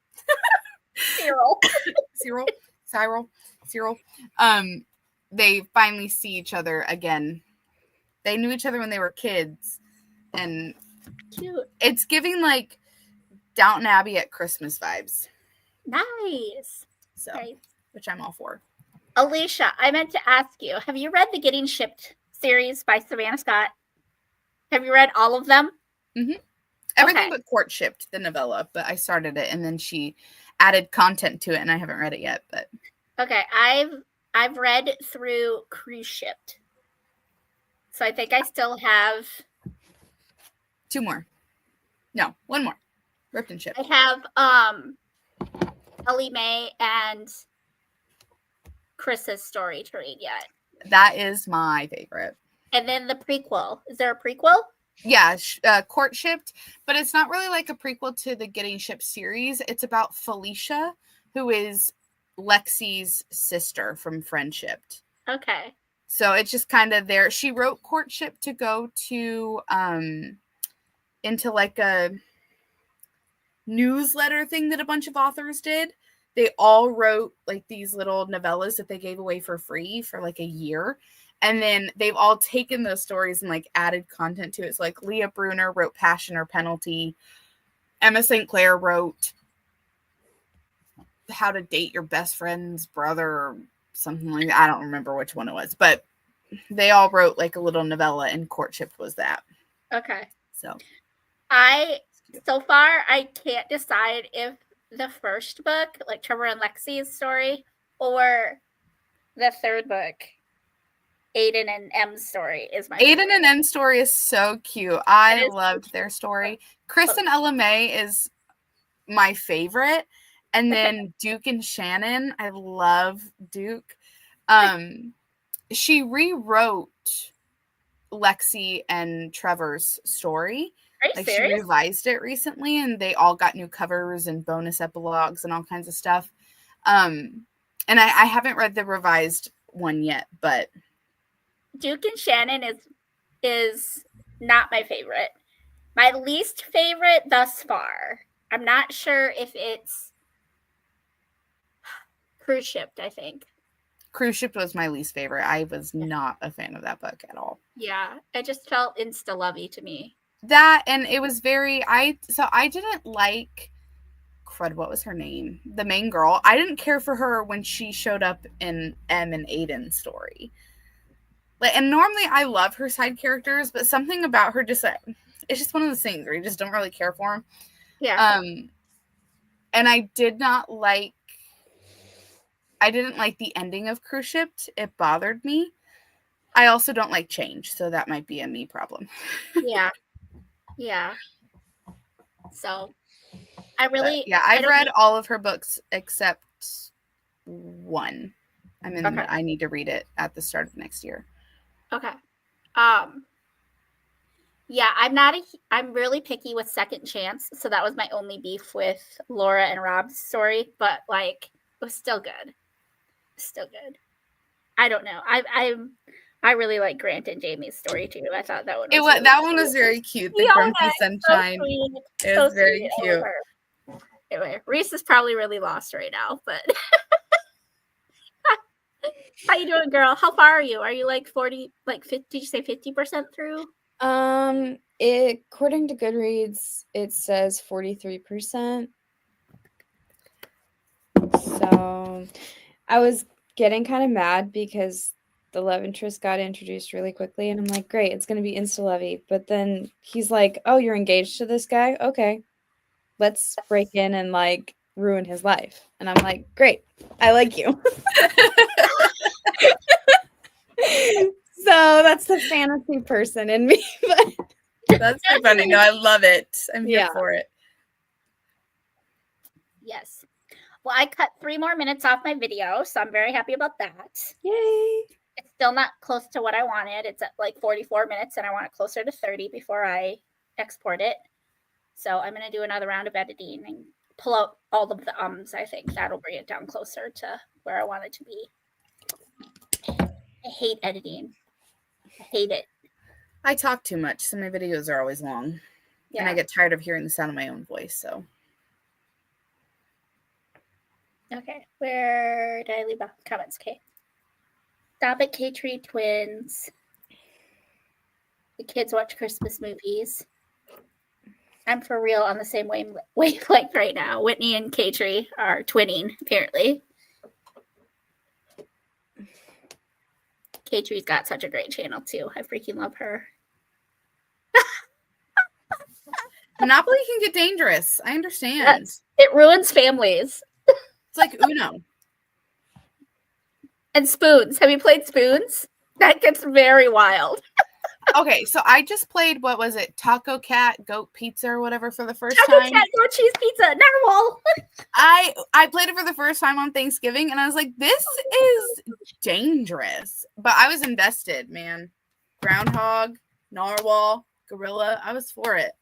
Cyril. They finally see each other again. They knew each other when they were kids. And Cute. it's giving like Downton Abbey at Christmas vibes. Nice. So, Nice. which I'm all for. Alicia, I meant to ask you, have you read the Getting Shipped series by Savannah Scott? Have you read all of them? Mm-hmm. Everything Okay. but Courtship, the novella, but I started it and then she added content to it and I haven't read it yet, but Okay, I've read through Cruise Shipped. So I think I still have 2 more. No, 1 more. Ripped and Shipped. I have Ellie Mae and Chris's story to read yet. That is my favorite. And then the prequel. Is there a prequel? Yeah, Courtshipped, but it's not really like a prequel to the Getting Shipped series. It's about Felicia, who is Lexi's sister from Friendshipped. Okay. So it's just kind of there. She wrote Courtship to go to into like a newsletter thing that a bunch of authors did. They all wrote like these little novellas that they gave away for free for like a year. And then they've all taken those stories and like added content to it. So like Leah Bruner wrote Passion or Penalty. Emma St. Clair wrote How to Date Your Best Friend's Brother or something like that. I don't remember which one it was, but they all wrote like a little novella and Courtship was that. Okay. So so far I can't decide if the first book, like Trevor and Lexi's story, or the third book, Aiden and M's story, is my Aiden favorite. and M's story is so cute. I It is loved so their story. Chris and Ella May is my favorite. And then Duke and Shannon. I love Duke. She rewrote Lexi and Trevor's story. Are you Like serious? she revised it recently and they all got new covers and bonus epilogues and all kinds of stuff. And I haven't read the revised one yet, but Duke and Shannon is is not my favorite. My least favorite thus far. I'm not sure if it's Cruise Ship, I think. Cruise Ship was my least favorite. I was not a fan of that book at all. Yeah, it just felt insta-lovey to me. That, and it was very, I didn't like, crud, what was her name? The main girl. I didn't care for her when she showed up in Em and Aiden's story. Like, and normally I love her side characters, but something about her just, it's just one of those things where you just don't really care for them. Yeah. And I didn't like the ending of Cruise Ship. It bothered me. I also don't like change, so that might be a me problem. Yeah. Yeah. So I've read all of her books except one. Okay. I need to read it at the start of next year. Okay. Yeah, I'm really picky with Second Chance, so that was my only beef with Laura and Rob's story, but like it was still good. Still good. I don't know. I really like Grant and Jamie's story too. I thought that one was that one was very cute. The Grumpy Sunshine. So it was very cute. Anyway, Reese is probably really lost right now, but how you doing, girl? How far are you? Are you like 40, like 50? Did you say 50% through? According to Goodreads, it says 43%. So I was getting kind of mad because the love interest got introduced really quickly, and I'm like, great, it's gonna be insta-lovey. But then he's like, oh, you're engaged to this guy? Okay. Let's break in and like ruin his life. And I'm like, great, I like you. So that's the fantasy person in me. But that's so funny. No, I love it. I'm here for it. Yes. Well, I cut 3 more minutes off my video, so I'm very happy about that. Yay. It's still not close to what I wanted. It's at like 44 minutes, and I want it closer to 30 before I export it. So I'm going to do another round of editing and pull out all of the ums. I think that'll bring it down closer to where I want it to be. I hate editing. I hate it. I talk too much, so my videos are always long. Yeah. And I get tired of hearing the sound of my own voice, so. Okay, where did I leave off? Comments, okay. Stop it, K-Tree twins. The kids watch Christmas movies. I'm for real on the same wavelength right now. Whitney and K-Tree are twinning, apparently. K-Tree's got such a great channel, too. I freaking love her. Monopoly can get dangerous. I understand. It ruins families. It's like Uno. And Spoons. Have you played Spoons? That gets very wild. Okay, so I just played, what was it? Taco Cat, Goat Pizza or whatever for the first time. Taco Cat, Goat Cheese Pizza, narwhal. I played it for the first time on Thanksgiving, and I was like, this is dangerous. But I was invested, man. Groundhog, narwhal, gorilla. I was for it.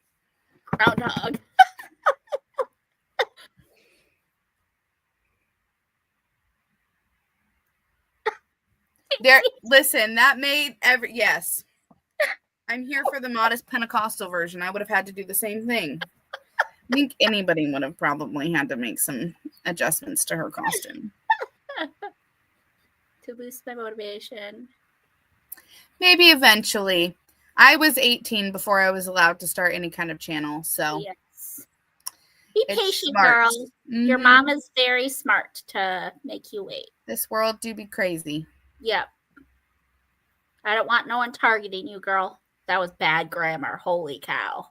Groundhog. Listen, that made yes. I'm here for the modest Pentecostal version. I would have had to do the same thing. I think anybody would have probably had to make some adjustments to her costume. To boost my motivation. Maybe eventually. I was 18 before I was allowed to start any kind of channel, so. Yes. Be patient, girl. Mm-hmm. Your mom is very smart to make you wait. This world do be crazy. Yep. I don't want no one targeting you, girl. That was bad grammar. Holy cow.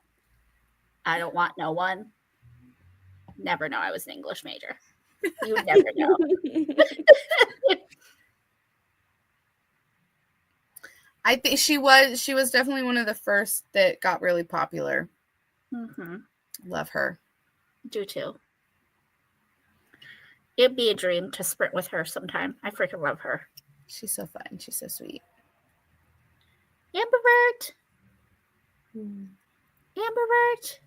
I don't want no one. Never know I was an English major. You would never know. I think she was definitely one of the first that got really popular. Mm-hmm. Love her. Do too. It'd be a dream to sprint with her sometime. I freaking love her. She's so fun. She's so sweet. Ambervert. Ambervert.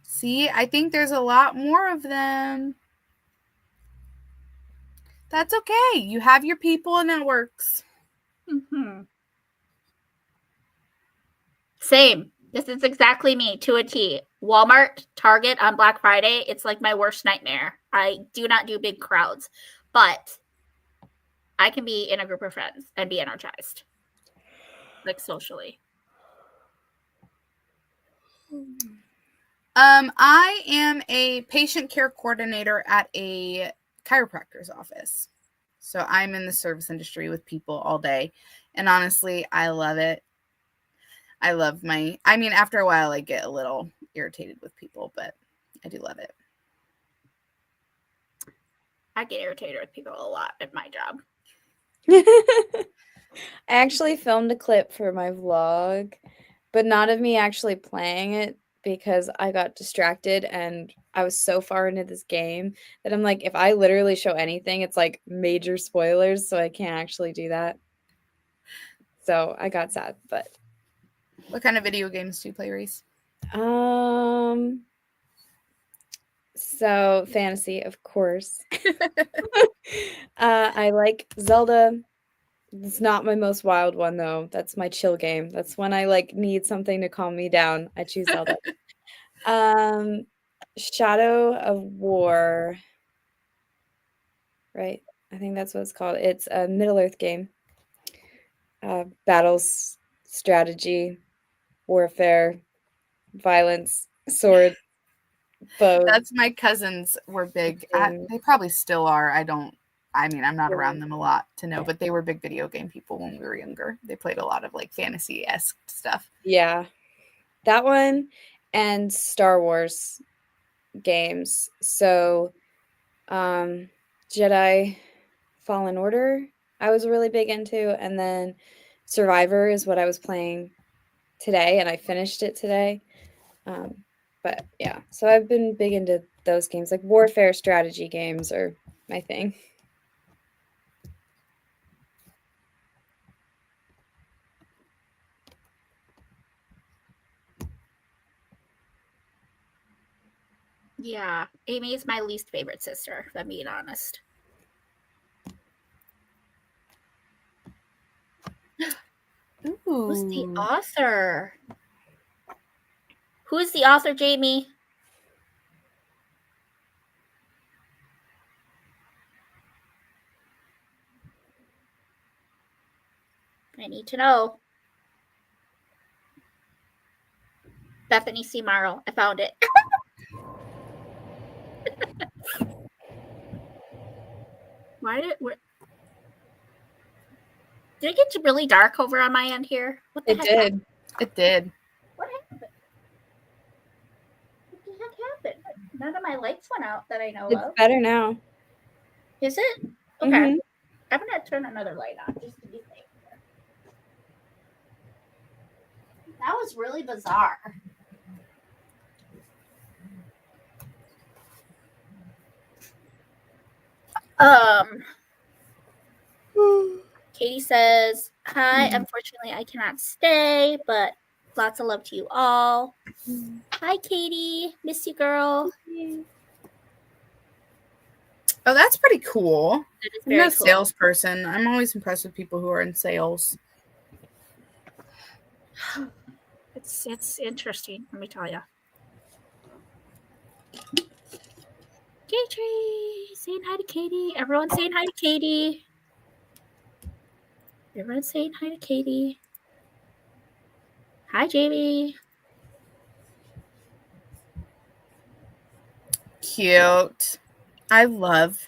See, I think there's a lot more of them. That's okay. You have your people and that works. Mm-hmm. Same. This is exactly me to a T. Walmart, Target on Black Friday, it's like my worst nightmare. I do not do big crowds, but I can be in a group of friends and be energized, like socially. I am a patient care coordinator at a chiropractor's office. So I'm in the service industry with people all day. And honestly, I love it. After a while, I get a little irritated with people, but I do love it. I get irritated with people a lot at my job. I actually filmed a clip for my vlog, but not of me actually playing it because I got distracted and I was so far into this game that I'm like, if I literally show anything, it's like major spoilers, so I can't actually do that. So I got sad, but What kind of video games do you play, Reese? So fantasy, of course. I like Zelda. It's not my most wild one though. That's my chill game. That's when I like need something to calm me down. I choose Zelda. Shadow of War. Right. I think that's what it's called. It's a Middle-earth game. Battles, strategy, warfare, violence, sword, bow. That's my cousins were big. They probably still are. I'm not around them a lot to know, but they were big video game people when we were younger. They played a lot of like fantasy-esque stuff. Yeah. That one and Star Wars games. So Jedi Fallen Order I was really big into, and then Survivor is what I was playing today, and I finished it today. But yeah, so I've been big into those games. Like warfare strategy games are my thing. Yeah, Amy is my least favorite sister, if I'm being honest. Ooh. Who's the author? Who is the author, Jamie? I need to know. Bethany C. Morrow. I found it. Did it get really dark over on my end here? What the It heck did. happened? It did. What happened? What the heck happened? None of my lights went out that I know It's of. better now. Is it? Okay. Mhm. I'm going to turn another light on just to be safe. That was really bizarre. Katie says, hi, unfortunately I cannot stay, but lots of love to you all. Hi, Katie. Miss you, girl. Oh, that's pretty cool. That is I'm very a cool. salesperson. I'm always impressed with people who are in sales. It's interesting, let me tell you. J-Tree, saying hi to Katie. Everyone's saying hi to Katie. Everyone's saying hi to Katie. Hi, Jamie. Cute. I love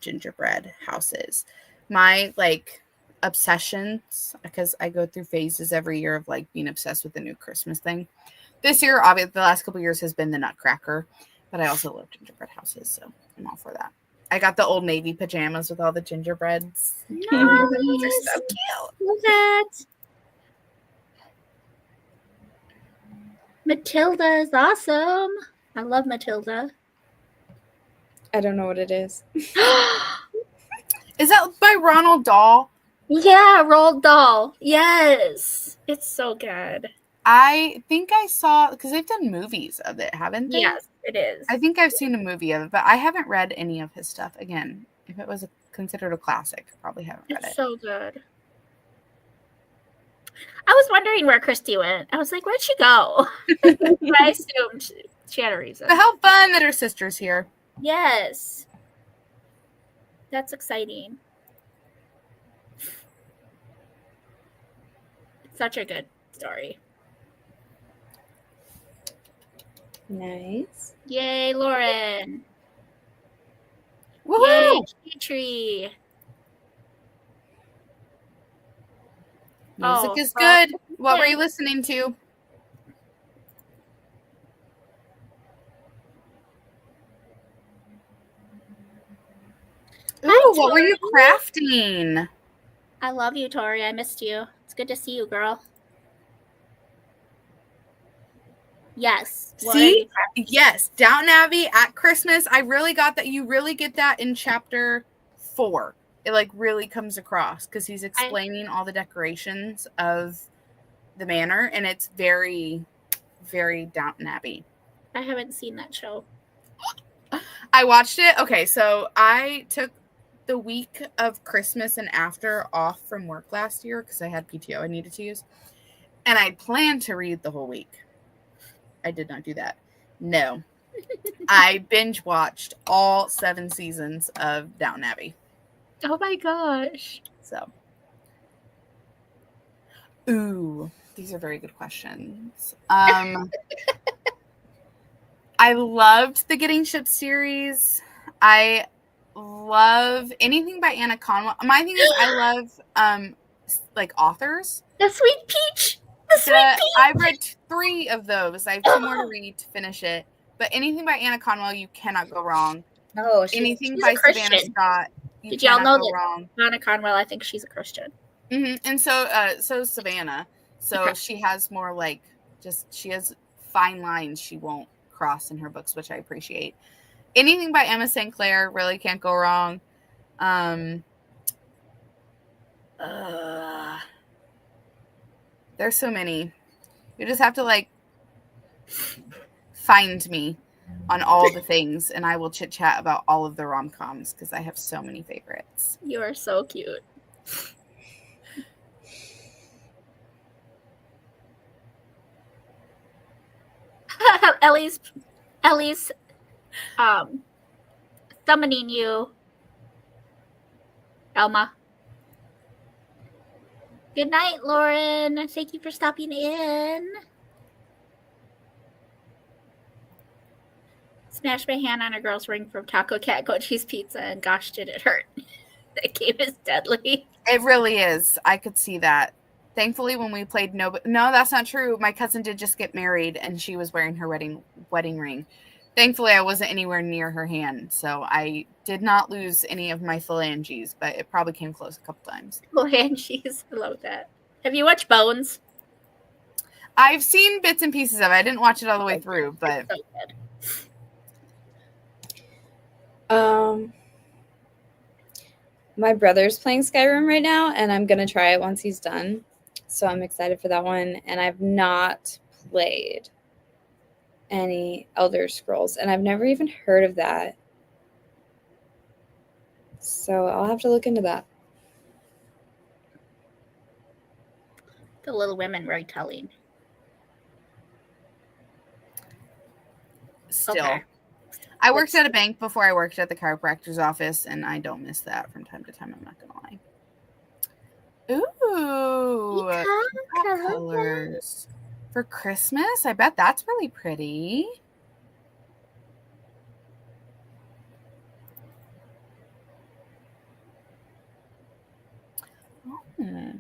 gingerbread houses. My like obsessions, because I go through phases every year of like being obsessed with the new Christmas thing. This year, obviously, the last couple of years has been the Nutcracker, but I also love gingerbread houses, so I'm all for that. I got the Old Navy pajamas with all the gingerbreads. Nice. They're so cute. Look at Matilda is awesome. I love Matilda. I don't know what it is. Is that by Ronald Dahl? Yeah, Roald Dahl. Yes. It's so good. I think I saw, because they've done movies of it, haven't they? Yes, it is. I think I've seen a movie of it, but I haven't read any of his stuff. Again, if it was considered a classic, I probably haven't read It's it. so good. I was wondering where Christy went. I was like, where'd she go? But I assumed she had a reason. But how fun that her sister's here. Yes. That's exciting. Such a good story. Nice. Yay, Lauren. Woohoo! Yay, Tree. Music Oh, is well, good. What were you listening to? Ooh, what were you Tori. crafting? I love you, Tori. I missed you. It's good to see you, girl. Yes. What are See? you crafting? Yes, Downton Abbey at Christmas. I really got that. You really get that in chapter 4. It like really comes across because he's explaining all the decorations of the manor, and it's very, very Downton Abbey. I haven't seen that show. I watched it. Okay, so I took the week of Christmas and after off from work last year because I had PTO I needed to use. And I planned to read the whole week. I did not do that. No. I binge watched all 7 seasons of Downton Abbey. Oh my gosh. So. Ooh, these are very good questions. I loved the Getting Ship series. I love anything by Anna Conwell. My thing is I love like authors. The Sweet Peach. The Sweet Peach. I've read 3 of those. I have 2 more to read to finish it. But anything by Anna Conwell, you cannot go wrong. Oh, anything by Savannah Scott, you Did y'all cannot know go that wrong. Anna Conwell? I think she's a Christian. Mm-hmm. And so Savannah. So Okay. she has more like she has fine lines she won't cross in her books, which I appreciate. Anything by Emma St. Clair really can't go wrong. There's so many. You just have to like find me on all the things, and I will chit chat about all of the rom-coms because I have so many favorites. You are so cute. Ellie's summoning you, Elma. Good night, Lauren. Thank you for stopping in. Smashed my hand on a girl's ring from Taco Cat Goat Cheese Pizza, and gosh, did it hurt. That game is deadly. It really is. I could see that. Thankfully, when we played No, that's not true. My cousin did just get married, and she was wearing her wedding ring. Thankfully, I wasn't anywhere near her hand, so I did not lose any of my phalanges, but it probably came close a couple times. Phalanges, I love that. Have you watched Bones? I've seen bits and pieces of it. I didn't watch it all the way through, but So good. My brother's playing Skyrim right now, and I'm gonna try it once he's done. So I'm excited for that one. And I've not played any Elder Scrolls, and I've never even heard of that. So I'll have to look into that. The Little Women retelling. still. Okay. I worked at a bank before I worked at the chiropractor's office, and I don't miss that from time to time. I'm not going to lie. Ooh, peacock colors for Christmas. I bet that's really pretty. Okay.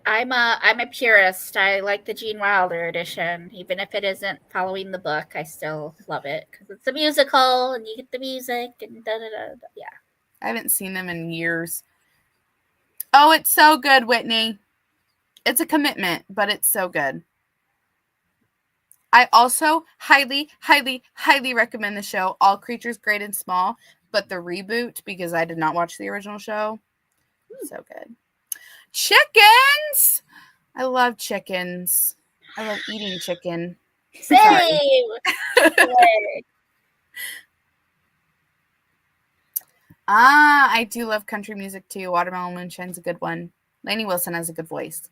I'm a purist. I like the Gene Wilder edition, even if it isn't following the book. I still love it because it's a musical and you get the music and da da da. Yeah, I haven't seen them in years. Oh, it's so good, Whitney. It's a commitment, but it's so good. I also highly, highly, highly recommend the show All Creatures Great and Small, but the reboot because I did not watch the original show. So good. Chickens! I love chickens. I love eating chicken. same. I do love country music too. Watermelon Moonshine's a good one. Lainey Wilson has a good voice.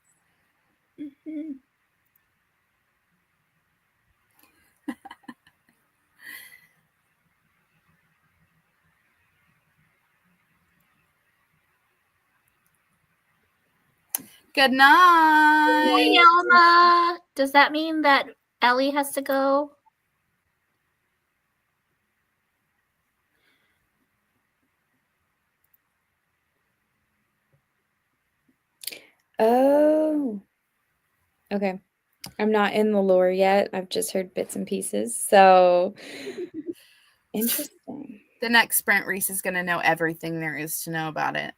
Mhm. Good night. Hey, Elma. Does that mean that Ellie has to go? Oh. Okay. I'm not in the lore yet. I've just heard bits and pieces. So interesting. The next sprint, Reese is going to know everything there is to know about it.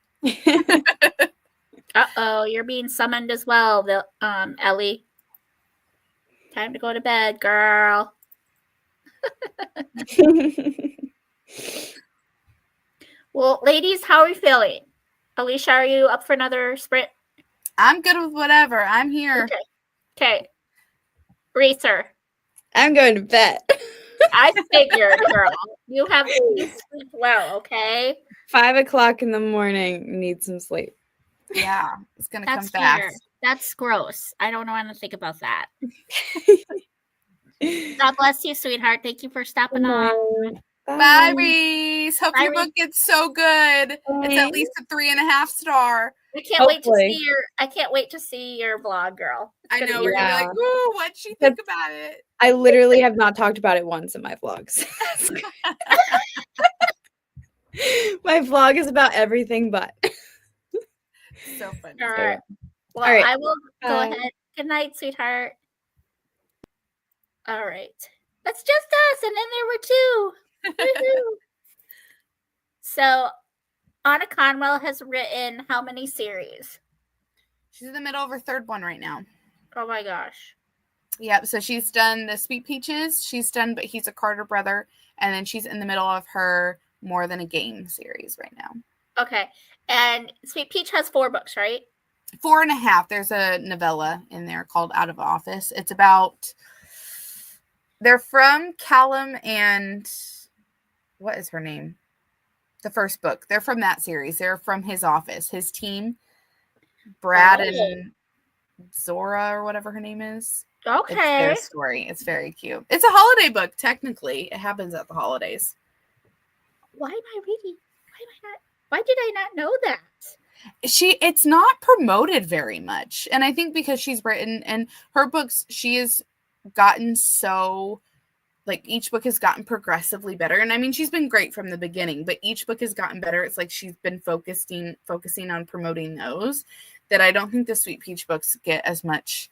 Uh-oh, you're being summoned as well, Ellie. Time to go to bed, girl. Well, ladies, how are we feeling? Alicia, are you up for another sprint? I'm good with whatever. I'm here. Okay. Racer. I'm going to bed. I figured, girl. You have to sleep well, okay? 5 o'clock in the morning. Need some sleep. Yeah, it's going to come That's fast. weird. That's gross. I don't know how to think about that. God bless you, sweetheart. Thank you for stopping on. Bye, Reese. Hope Bye, your book gets so good. It's at least a 3.5 star. I can't wait to Hopefully. see I can't wait to see your vlog, girl. I It's know gonna we're be gonna be Yeah. like, ooh, what'd she think about it? I literally have not talked about it once in my vlogs. My vlog is about everything but. So funny. all right. Well, All right. I will go Bye. ahead. Good night, sweetheart. All right. That's just us, and then there were two. Woohoo. So, Anna Conwell has written how many series? She's in the middle of her third one right now. Oh my gosh. Yep. So she's done the Sweet Peaches. She's done But He's a Carter Brother. And then she's in the middle of her More Than a Game series right now. Okay. And Sweet Peach has 4 books, right? 4.5. There's a novella in there called Out of Office. It's about, they're from Callum and what is her name? The first book. They're from that series. They're from his office, his team, Brad and Zora or whatever her name is. Okay. It's their story. It's very cute. It's a holiday book, technically. It happens at the holidays. Why am I reading? Why did I not know that? It's not promoted very much. And I think because she's written and her books, she has gotten so, like, each book has gotten progressively better. And I mean, she's been great from the beginning, but each book has gotten better. It's like she's been focusing on promoting those, that I don't think the Sweet Peach books get as much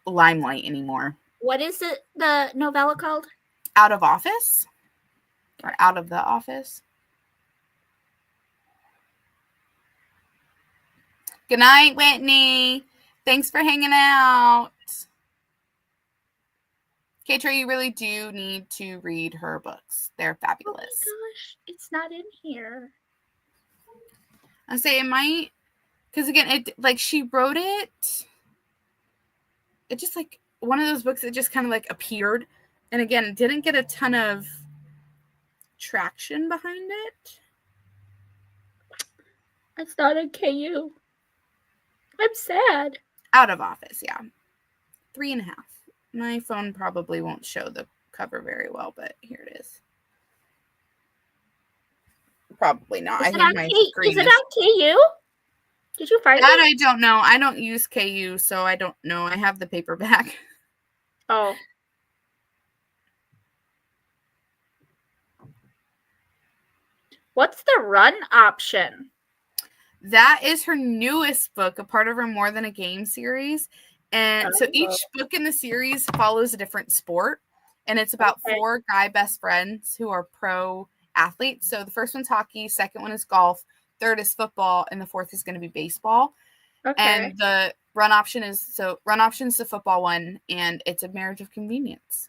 limelight anymore. What is the novella called? Out of Office? Or Out of the Office? Good night, Whitney. Thanks for hanging out. Katra, you really do need to read her books. They're fabulous. Oh my gosh, it's not in here. I say it might, because again, it like she wrote it. It just like one of those books that just kind of like appeared, and again, it didn't get a ton of traction behind it. It's not in KU. I'm sad. Out of Office, yeah, 3.5. My phone probably won't show the cover very well, but here it is. Probably not. I think my screen is it on KU? Did you find that. it? I don't know. I don't use KU, so I don't know. I have the paperback. Oh. What's the run option? That is her newest book, a part of her More Than a Game series. And so each book in the series follows a different sport. And it's about 4 guy best friends who are pro athletes. So the first one's hockey, second one is golf, third is football, and the fourth is going to be baseball. Okay. And the run option is the football one, and it's a marriage of convenience,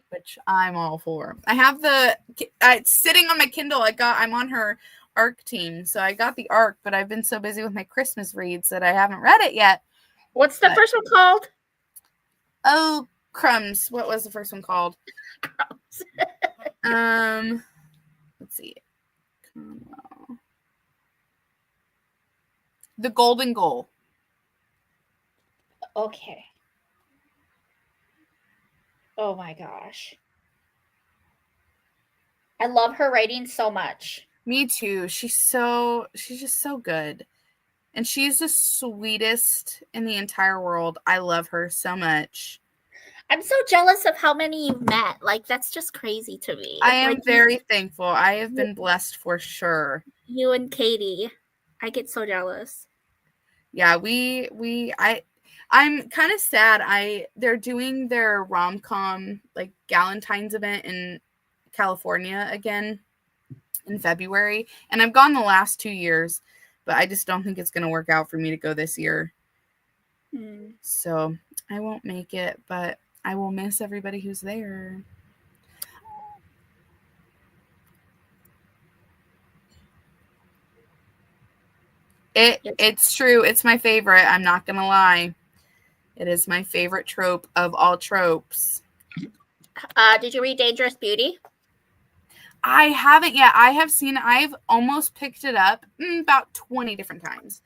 which I'm all for. I have it's sitting on my Kindle. I'm on her ARC team, so I got the ARC, but I've been so busy with my Christmas reads that I haven't read it yet. What's the first one called? Oh, crumbs. What was the first one called? Let's see. The Golden Goal. Okay. Oh my gosh. I love her writing so much. Me too. She's just so good. And she's the sweetest in the entire world. I love her so much. I'm so jealous of how many you've met. Like, that's just crazy to me. I am Like, very thankful. I have been blessed for sure. you and Katie. I get so jealous. Yeah, I'm kind of sad. They're doing their rom-com like Galentine's event in California again in February, and I've gone the last 2 years, but I just don't think it's going to work out for me to go this year. So I won't make it, but I will miss everybody who's there. It's true. It's my favorite. I'm not going to lie. It is my favorite trope of all tropes. Did you read Dangerous Beauty? I haven't yet. I've almost picked it up about 20 different times.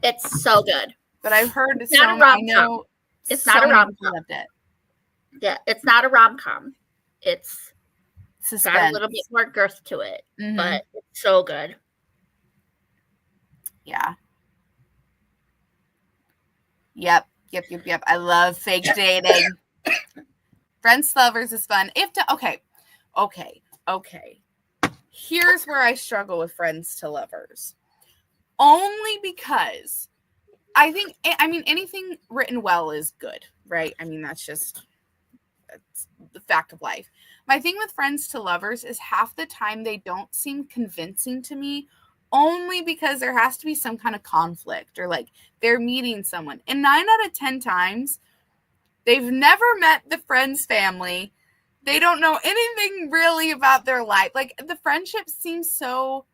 It's so good. But I've heard it's not a rom-com. It's not a rom-com. Loved it. Yeah, it's not a rom-com. It's Suspense. got a little bit more girth to it, but it's so good. Yeah. Yep. I love fake dating. Friends to lovers is fun. Okay. Here's where I struggle with friends to lovers. Only because anything written well is good, right? I mean, that's the fact of life. My thing with friends to lovers is half the time they don't seem convincing to me, only because there has to be some kind of conflict or like they're meeting someone. And 9 out of 10 times, they've never met the friend's family. They don't know anything really about their life. Like, the friendship seems so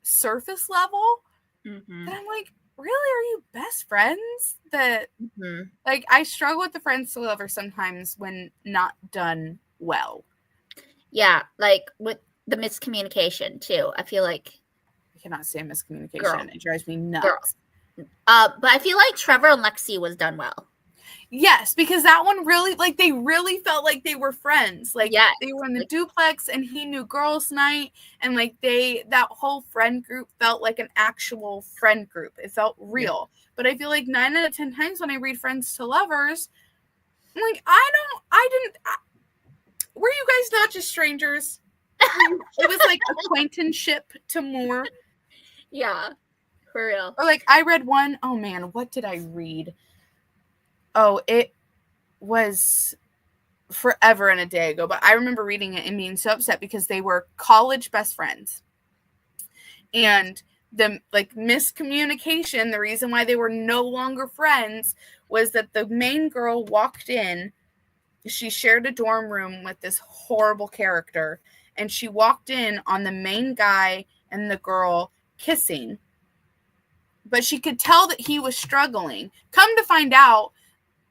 surface level. And I'm like, really? Are you best friends? Like, I struggle with the friends to lovers sometimes when not done well. Yeah, like with the miscommunication too. I feel like I cannot stand miscommunication. Girl. It drives me nuts. But I feel like Trevor and Lexi was done well. Yes, because that one really, like, they really felt like they were friends. Like, yes. They were in the duplex and he knew girls' night. And, like, that whole friend group felt like an actual friend group. It felt real. Yeah. But I feel like 9 out of 10 times when I read Friends to Lovers, I'm like, were you guys not just strangers? It was like acquaintanceship to more. Yeah, for real. Or, like, I read one, oh man, what did I read? Oh, it was forever and a day ago, but I remember reading it and being so upset because they were college best friends. And the miscommunication, the reason why they were no longer friends was that the main girl walked in. She shared a dorm room with this horrible character, and she walked in on the main guy and the girl kissing. But she could tell that he was struggling. Come to find out,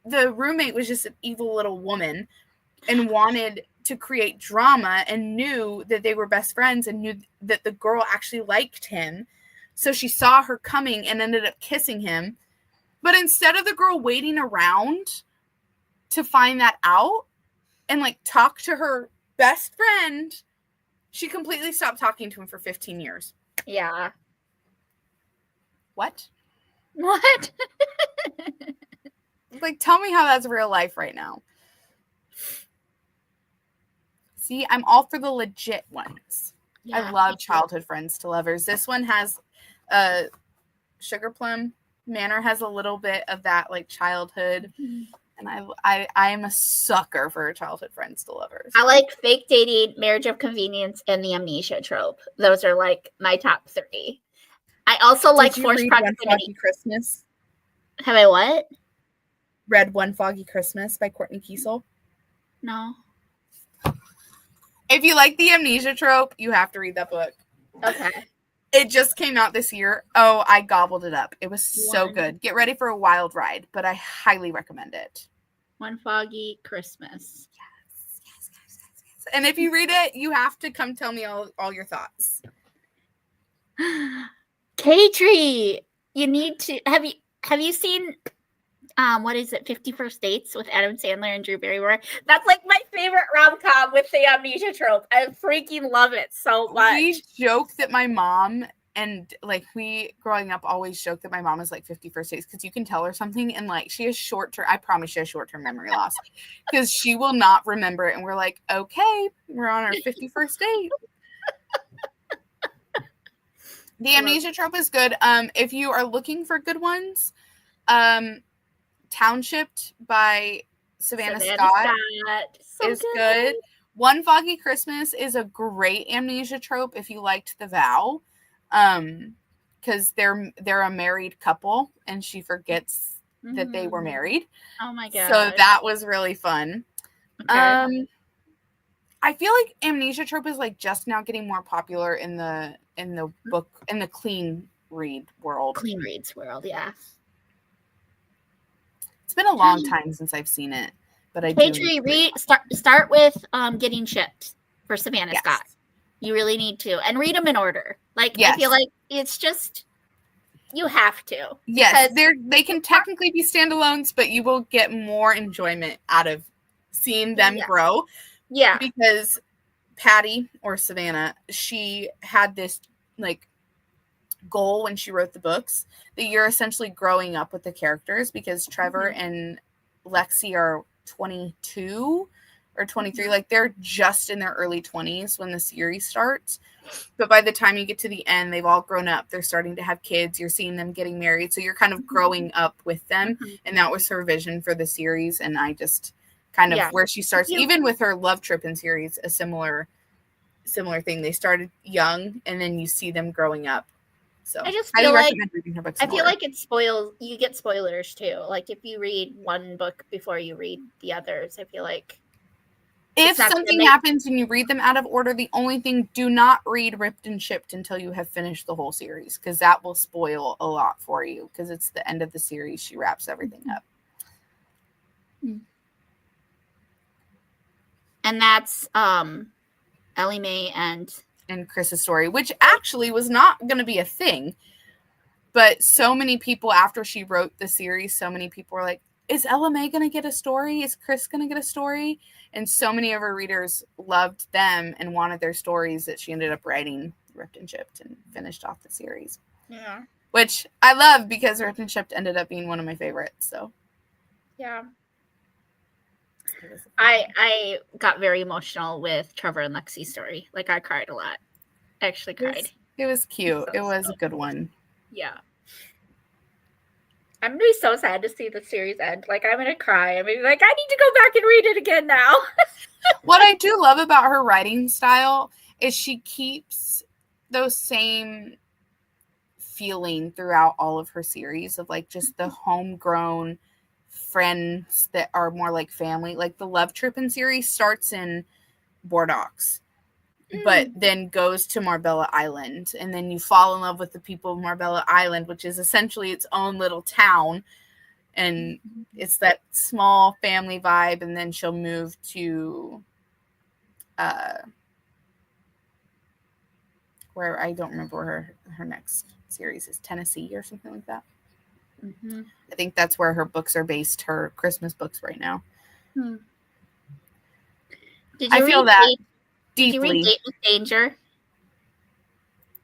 the roommate was just an evil little woman and wanted to create drama and knew that they were best friends and knew that the girl actually liked him. So she saw her coming and ended up kissing him. But instead of the girl waiting around to find that out and like talk to her best friend, she completely stopped talking to him for 15 years. Yeah. What? Like, tell me how that's real life right now. See, I'm all for the legit ones. Yeah, I love childhood friends to lovers. This one has Sugar Plum Manor has a little bit of that like childhood. And I am a sucker for childhood friends to lovers. I like fake dating, marriage of convenience, and the amnesia trope. Those are like my top 3. I also like forced proximity. One Foggy Christmas? Have I what? Read One Foggy Christmas by Courtney Kiesel? No. If you like the amnesia trope, you have to read that book. Okay. It just came out this year. Oh, I gobbled it up. It was so good. Get ready for a wild ride, but I highly recommend it. One Foggy Christmas. Yes. And if you read it, you have to come tell me all your thoughts. K-Tree. You need to have you seen what is it, 50 First Dates with Adam Sandler and Drew Barrymore? That's like my favorite rom-com with the amnesia trope. I freaking love it so much. We joke that my mom and like we growing up always joke that my mom is like 50 First Dates because you can tell her something and like she has short-term, I promise she has short-term memory loss because she will not remember it. And we're like, okay, we're on our 51st date. The amnesia trope is good. If you are looking for good ones, Townshipped by Savannah Scott so is good. One Foggy Christmas is a great amnesia trope if you liked The Vow, because they're a married couple and she forgets that they were married. Oh my god! So that was really fun. Okay. I feel like amnesia trope is like just now getting more popular in the book in the clean read world. Clean reads world, yeah. It's been a long time since I've seen it, but I Patriot, read start with Getting Shipped for Savannah Yes. Scott. You really need to, and read them in order. Like Yes. I feel like it's just you have to. Yes, they can technically be standalones, but you will get more enjoyment out of seeing them grow. Yeah, Because Patty or Savannah, she had this like goal when she wrote the books that you're essentially growing up with the characters because Trevor and Lexi are 22 or 23. Like they're just in their early 20s when the series starts. But by the time you get to the end, they've all grown up. They're starting to have kids. You're seeing them getting married. So you're kind of growing up with them. And that was her vision for the series. And I just kind of where she starts, even with her Love Trippin' series, a similar thing. They started young and then you see them growing up. So I just feel like reading her books. I feel like it spoils. You get spoilers too. Like if you read one book before you read the others, I feel like if something happens and you read them out of order, the only thing, do not read Ripped and Shipped until you have finished the whole series because that will spoil a lot for you because it's the end of the series. She wraps everything up. And that's Ellie Mae and Chris's story, which actually was not going to be a thing. But so many people, after she wrote the series, so many people were like, is Ella Mae going to get a story? Is Chris going to get a story? And so many of her readers loved them and wanted their stories that she ended up writing Ripped and Shipped and finished off the series. Yeah. Which I love because Ripped and Shipped ended up being one of my favorites. So yeah. I got very emotional with Trevor and Lexi's story. Like I cried a lot. I actually cried. It was cute. It was a good one. Yeah. I'm gonna be so sad to see the series end. Like I'm gonna cry. I'm gonna be like, I need to go back and read it again now. What I do love about her writing style is she keeps those same feeling throughout all of her series of like just the homegrown friends that are more like family. Like the Love Trippin' series starts in Bordeaux, but then goes to Marbella Island, and then you fall in love with the people of Marbella Island, which is essentially its own little town, and it's that small family vibe. And then she'll move to where I don't remember where her next series is, Tennessee or something like that. I think that's where her books are based, her Christmas books right now. I feel that deeply. Did you read Date with Danger?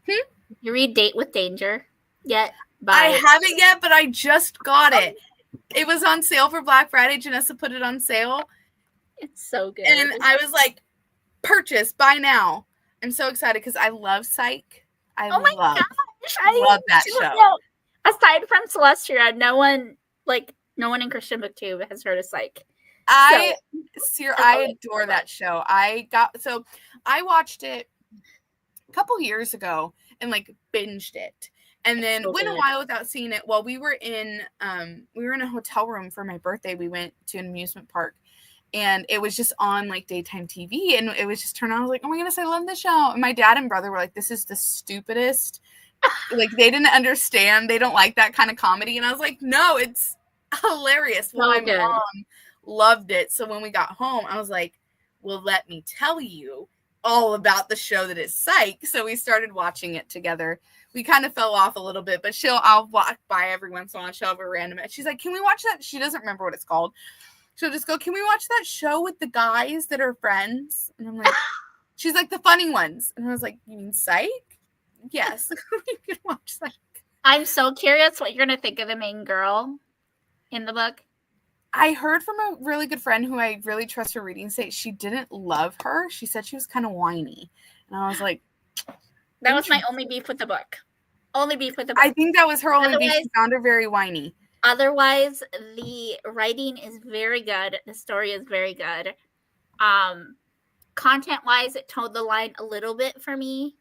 Did you read Date with Danger yet? I haven't yet, but I just got it. It was on sale for Black Friday. Janessa put it on sale. It's so good. And I was like, purchase, buy now. I'm so excited because I love Psych. I love that show. Aside from Celestia, no one in Christian BookTube has heard of Psych. I adore that show. I watched it a couple years ago and like binged it, and then went a while without seeing it. Well, we were in a hotel room for my birthday. We went to an amusement park, and it was just on like daytime TV, and it was just turned on. I was like, oh my goodness, I love this show. And my dad and brother were like, this is the stupidest. Like they didn't understand. They don't like that kind of comedy. And I was like, no, it's hilarious. Well, my mom loved it. So when we got home, I was like, well, let me tell you all about the show that is Psych. So we started watching it together. we kind of fell off a little bit, but I'll walk by every once in a while. She'll have a random. She's like, can we watch that? She doesn't remember what it's called. She'll just go, can we watch that show with the guys that are friends? And I'm like, she's like, the funny ones. And I was like, you mean Psych? Yes. You can watch Psych. I'm so curious what you're going to think of the main girl in the book. I heard from a really good friend who I really trust her reading say she didn't love her. She said she was kind of whiny. And I was like, that was my only beef with the book. Only beef with the book. I think that was her only beef. She found her very whiny. Otherwise, the writing is very good. The story is very good. Content-wise, it towed the line a little bit for me.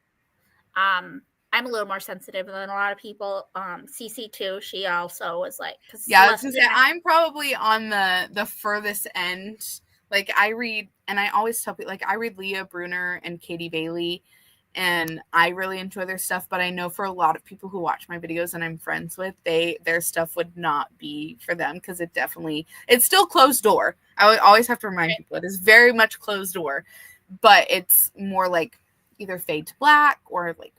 I'm a little more sensitive than a lot of people. CC too. She also was like, yeah, I was gonna say, I'm probably on the furthest end. Like I read, and I always tell people, like I read Leah Brunner and Katie Bailey, and I really enjoy their stuff. But I know for a lot of people who watch my videos and I'm friends with, their stuff would not be for them because it's still closed door. I would always have to remind people it is very much closed door, but it's more like either fade to black or like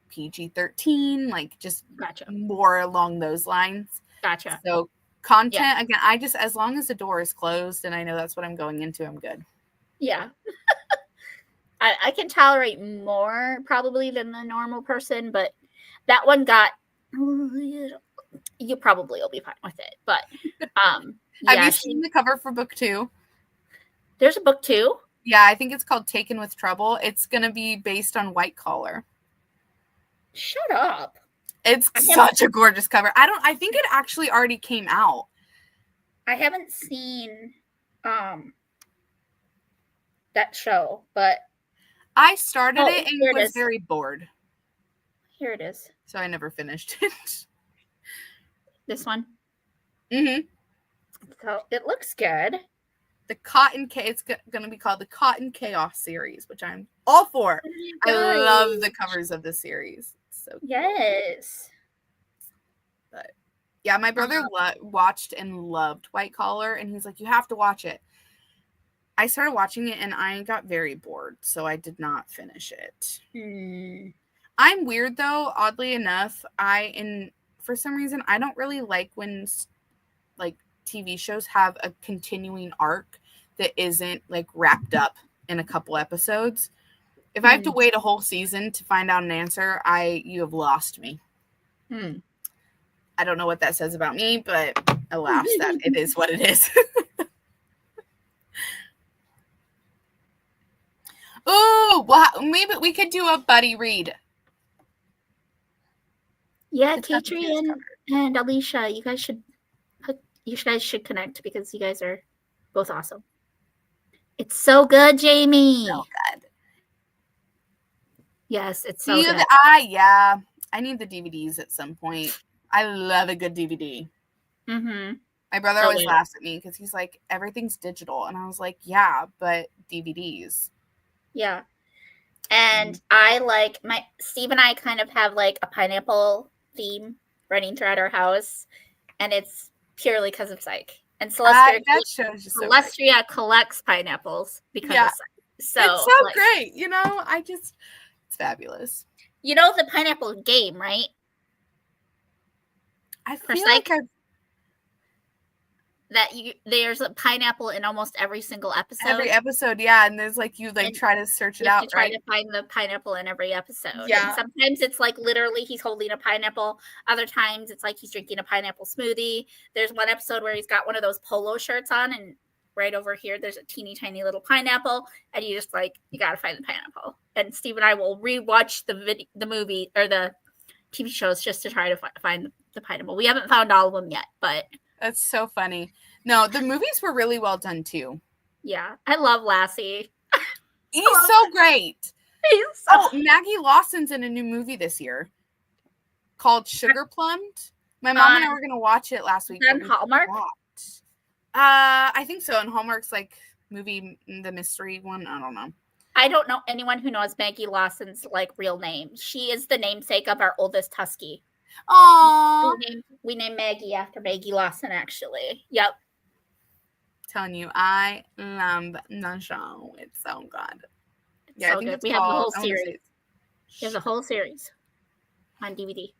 PG-13, like just more along those lines. Gotcha. So content, again, I just, as long as the door is closed and I know that's what I'm going into, I'm good. Yeah. I can tolerate more probably than the normal person, but that one got, you probably will be fine with it. But have you seen the cover for book 2? There's a book 2? Yeah, I think it's called Taken with Trouble. It's going to be based on White Collar. Shut up. It's such a gorgeous cover. I think it actually already came out. I haven't seen that show, but I started it and was very bored. Here it is. So I never finished it. This one? Mm-hmm. So it looks good. It's going to be called the Cotton Chaos series, which I'm all for. I love the covers of the series. So yes. But yeah, my brother watched and loved White Collar, and he's like, you have to watch it. I started watching it and I got very bored, so I did not finish it. I'm weird though, oddly enough. For some reason, I don't really like when like TV shows have a continuing arc that isn't like wrapped up in a couple episodes. If I have to wait a whole season to find out an answer, you have lost me. I don't know what that says about me, but alas, that it is what it is. Oh, well, maybe we could do a buddy read. Yeah, Katri and Alicia, you guys should connect because you guys are both awesome. It's so good, Jamie. So good. Yes, it's so good. Yeah, I need the DVDs at some point. I love a good DVD. Mm-hmm. My brother always laughs at me because he's like, everything's digital. And I was like, yeah, but DVDs. Yeah. And I like Steve and I kind of have like a pineapple theme running throughout our house. And it's purely because of Psych. And Celestia collects pineapples because of Psych. So it's so great. It's fabulous. You know the pineapple game, right? I feel like there's a pineapple in almost every single episode. Every episode, yeah, and there's like you try to search it out, right? Try to find the pineapple in every episode. Yeah. And sometimes it's like literally he's holding a pineapple. Other times it's like he's drinking a pineapple smoothie. There's one episode where he's got one of those polo shirts on, and right over here there's a teeny tiny little pineapple, and you gotta find the pineapple. And Steve and I will rewatch the movie or the TV shows just to try to find the pineapple. We haven't found all of them yet, but that's so funny. No, the movies were really well done too. Yeah, I love Lassie. He's so great. Maggie Lawson's in a new movie this year called Sugar Plumbed. My mom and I were gonna watch it last week. On Hallmark? I think so. And Hallmark's like movie, the mystery one. I don't know. I don't know anyone who knows Maggie Lawson's like real name. She is the namesake of our oldest husky. Aww. We named Maggie after Maggie Lawson, actually. Yep. Telling you, I love the show. It's so good. Yeah, so I think good. We have the whole series. We have the whole series. on DVD.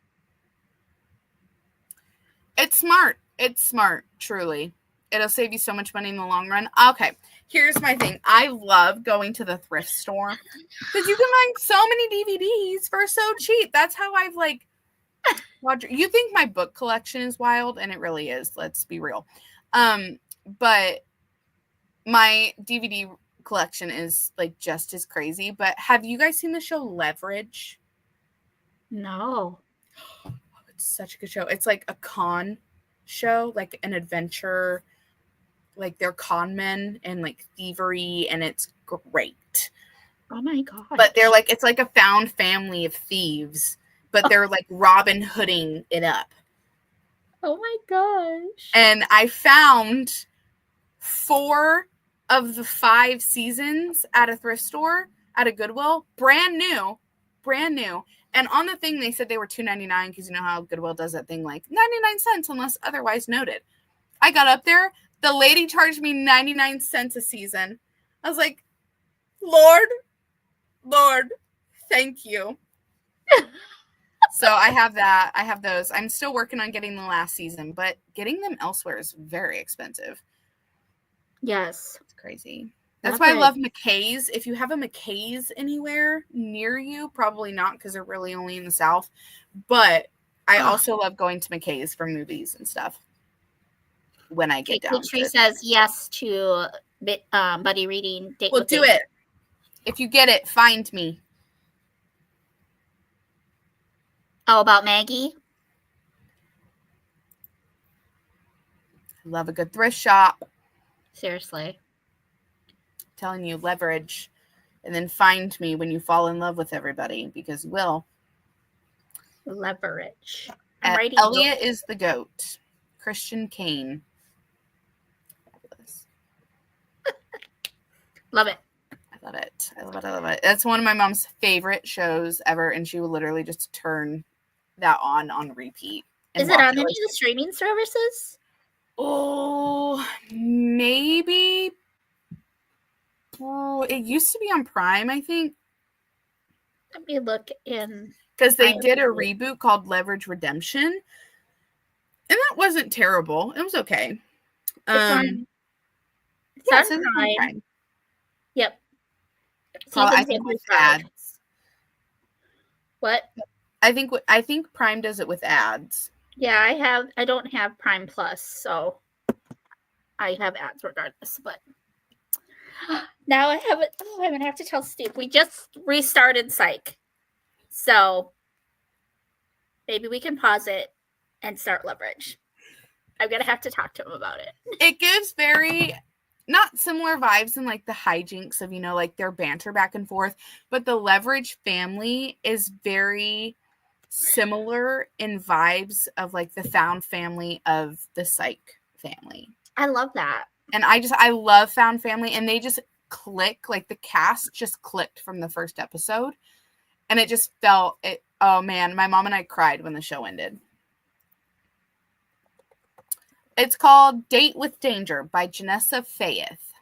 It's smart. It's smart, truly. It'll save you so much money in the long run. Okay, here's my thing. I love going to the thrift store because you can find so many DVDs for so cheap. That's how I've like. You think my book collection is wild, and it really is. Let's be real. But my DVD collection is like just as crazy. But have you guys seen the show Leverage? No. Oh, it's such a good show. It's like a con show, like an adventure. Like they're con men and like thievery, and it's great. Oh my god. But they're like, it's like a found family of thieves, but they're like Robin Hooding it up. Oh my gosh. And I found 4 of the 5 seasons at a thrift store at a Goodwill, brand new. And on the thing they said they were $2.99 because you know how Goodwill does that thing like 99 cents unless otherwise noted. I got up there, the lady charged me 99 cents a season. I was like, Lord, thank you. So I have that. I have those. I'm still working on getting the last season, but getting them elsewhere is very expensive. Yes. It's crazy. That's why I love McKay's. If you have a McKay's anywhere near you, probably not because they're really only in the South. But I also love going to McKay's for movies and stuff when I get down to Tree it. says yes to buddy reading. We'll do it. If you get it, find me. Oh, about Maggie? Love a good thrift shop. Seriously. Telling you, Leverage. And then find me when you fall in love with everybody, because you will. Leverage. Elliot is the goat. Christian Kane. Fabulous. Love it. I love it. I love it. That's one of my mom's favorite shows ever, and she would literally just turn that on repeat. Is it on any of the streaming services? Oh, maybe. Oh, it used to be on Prime, I think. Let me look in. Because they did a reboot called Leverage Redemption. And that wasn't terrible. It was okay. It's on Prime. Yep. I think with ads. What? I think Prime does it with ads. Yeah, I don't have Prime Plus, so I have ads regardless. But now I have it. Oh, I'm gonna have to tell Steve. We just restarted Psych, so maybe we can pause it and start Leverage. I'm gonna have to talk to him about it. It gives very not similar vibes in like the hijinks of, like their banter back and forth, but the Leverage family is very similar in vibes of like the found family of the Psych family. I love that. And I love found family, and they just click, like the cast just clicked from the first episode, and it just felt it. Oh man, my mom and I cried when the show ended. It's called Date with Danger by Janessa Faith.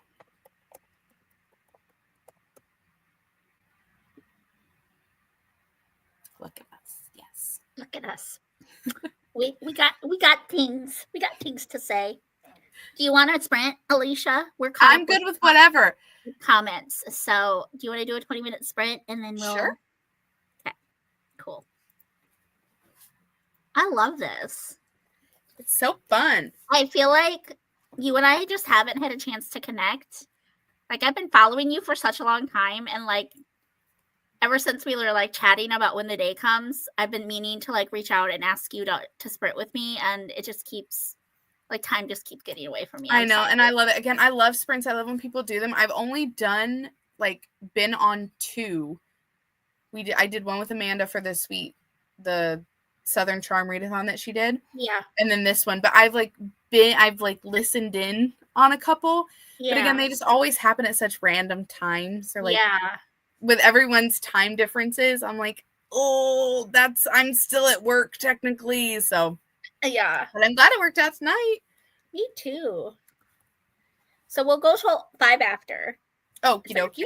Look at us. Yes. Look at us. we got things to say. Do you want to sprint, Alicia? I'm good with whatever. Comments. So do you want to do a 20-minute sprint and then we'll Sure. Okay. Cool. I love this. It's so fun. I feel like you and I just haven't had a chance to connect. Like, I've been following you for such a long time, and like ever since we were like chatting about when the day comes, I've been meaning to like reach out and ask you to sprint with me, and it just keeps like time just keeps getting away from me. I know, and I love it. Again, I love sprints. I love when people do them. I've only been on 2. I did one with Amanda for the Southern Charm readathon that she did. Yeah. And then this one, but I've listened in on a couple. Yeah. But again, they just always happen at such random times. So with everyone's time differences, I'm like, oh, I'm still at work technically. So yeah. But I'm glad it worked out tonight. Me too. So we'll go to 5 after. Okie dokie.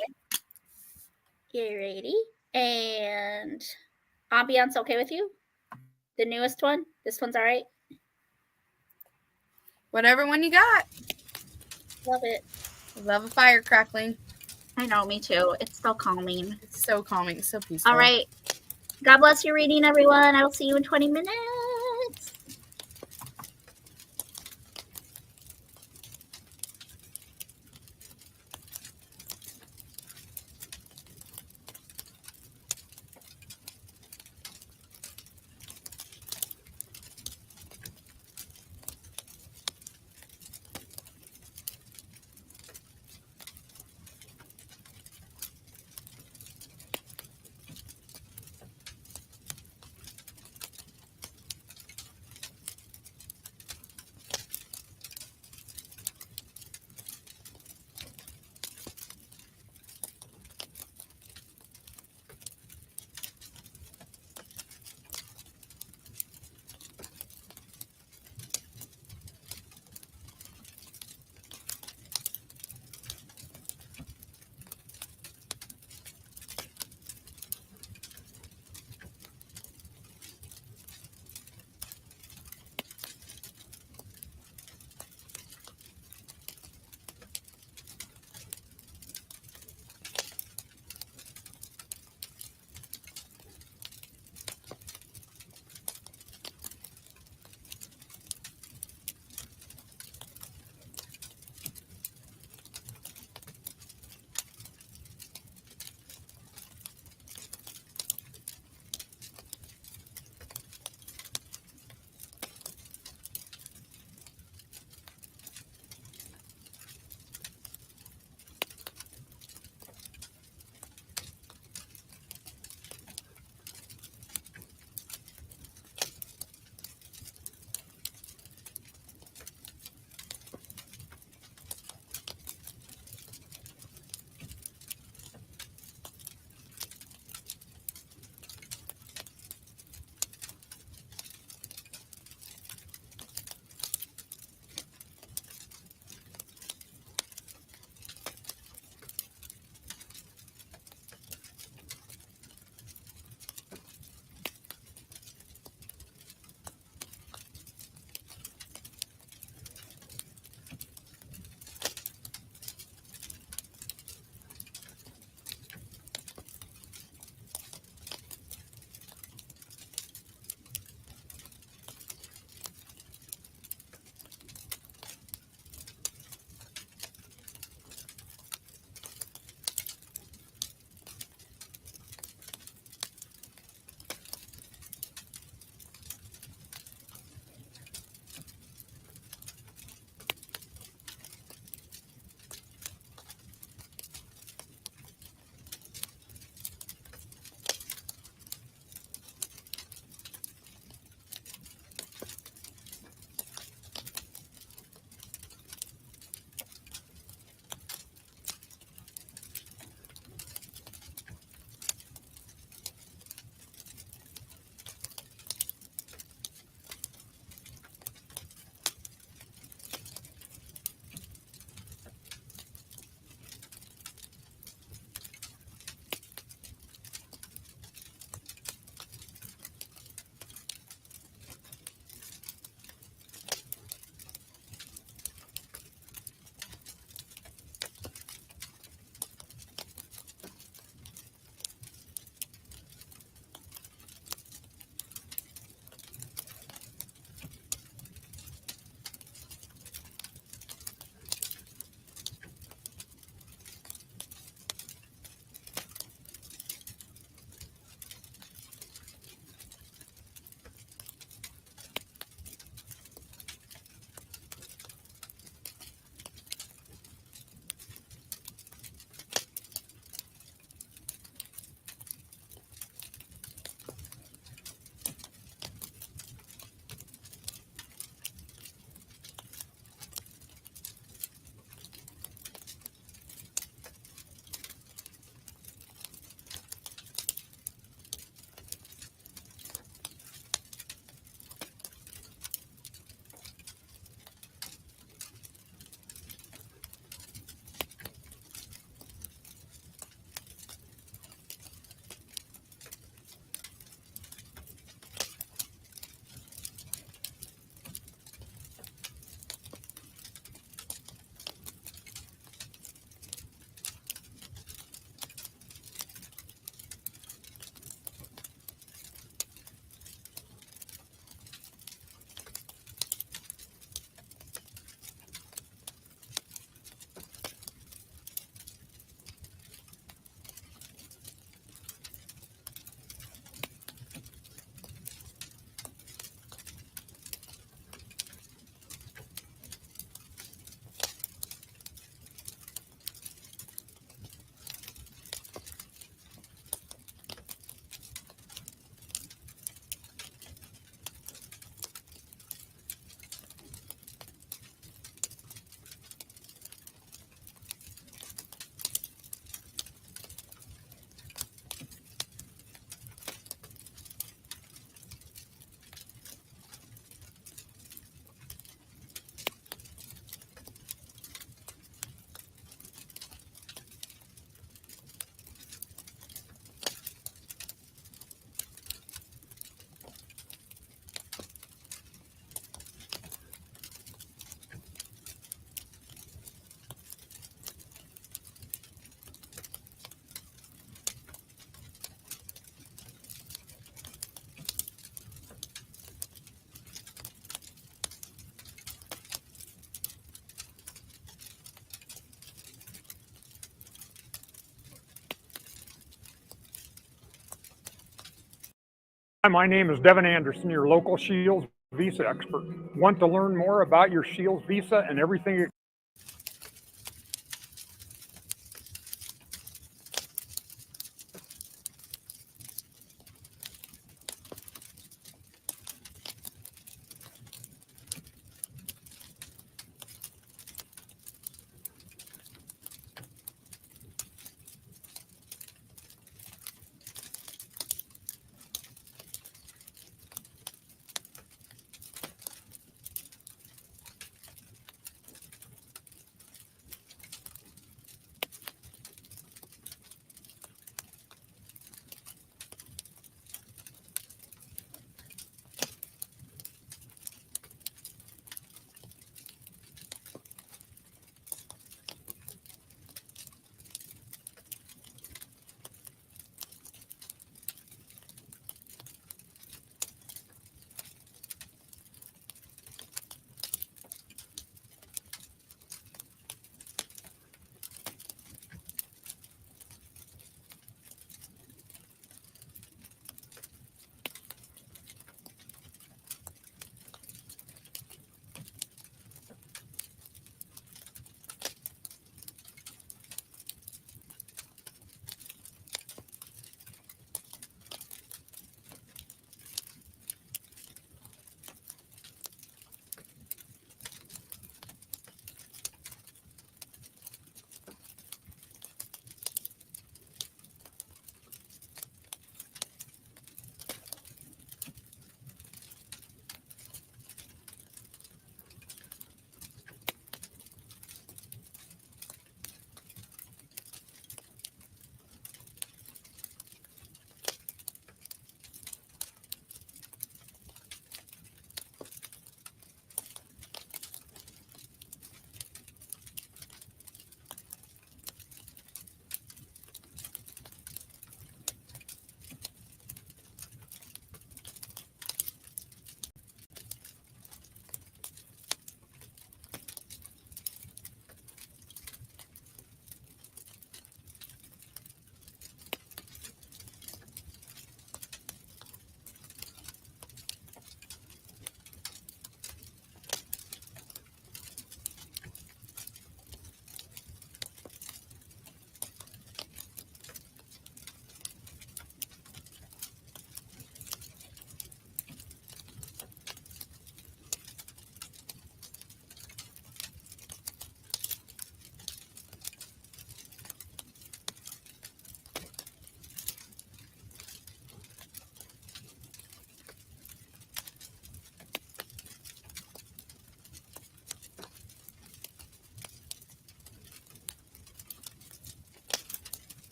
Get ready. And ambiance okay with you? The newest one? This one's all right? Whatever one you got. Love it. Love a fire crackling. I know, me too. It's so calming. It's so calming, so peaceful. All right. God bless your reading, everyone. I will see you in 20 minutes. Hi, my name is Devin Anderson, your local Shields visa expert. Want to learn more about your Shields visa and everything it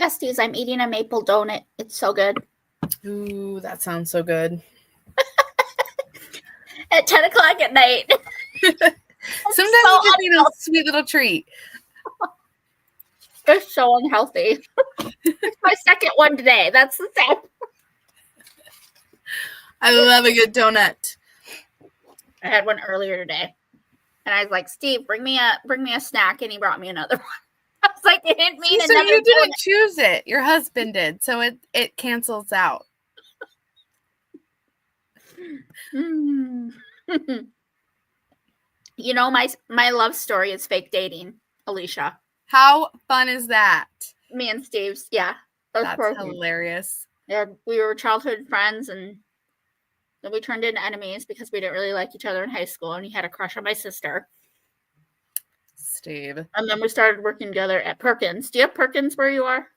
Besties, I'm eating a maple donut. It's so good. Ooh, that sounds so good. At 10 o'clock at night. Sometimes so you just need a sweet little treat. It's so unhealthy. It's my second one today. That's the same. I love a good donut. I had one earlier today. And I was like, Steve, bring me a snack, and he brought me another one. I was like, it didn't mean So another you didn't donut. choose it. Your husband did. So it cancels out. Mm. You know, my love story is fake dating, Alicia. How fun is that? Me and Steve's, yeah. That's hilarious. Yeah, we were childhood friends, and then we turned into enemies because we didn't really like each other in high school, and he had a crush on my sister. Steve. And then we started working together at Perkins. Do you have Perkins where you are?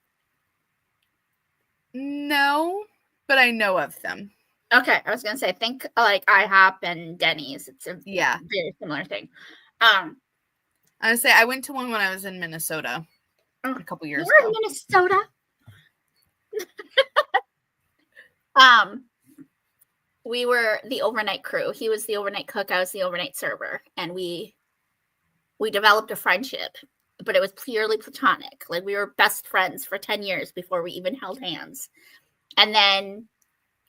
No, but I know of them. Okay, I was gonna say, think like IHOP and Denny's. It's a very similar thing. I would say I went to one when I was in Minnesota a couple years ago. You were in Minnesota? We were the overnight crew. He was the overnight cook. I was the overnight server, and we developed a friendship, but it was purely platonic. Like, we were best friends for 10 years before we even held hands. And then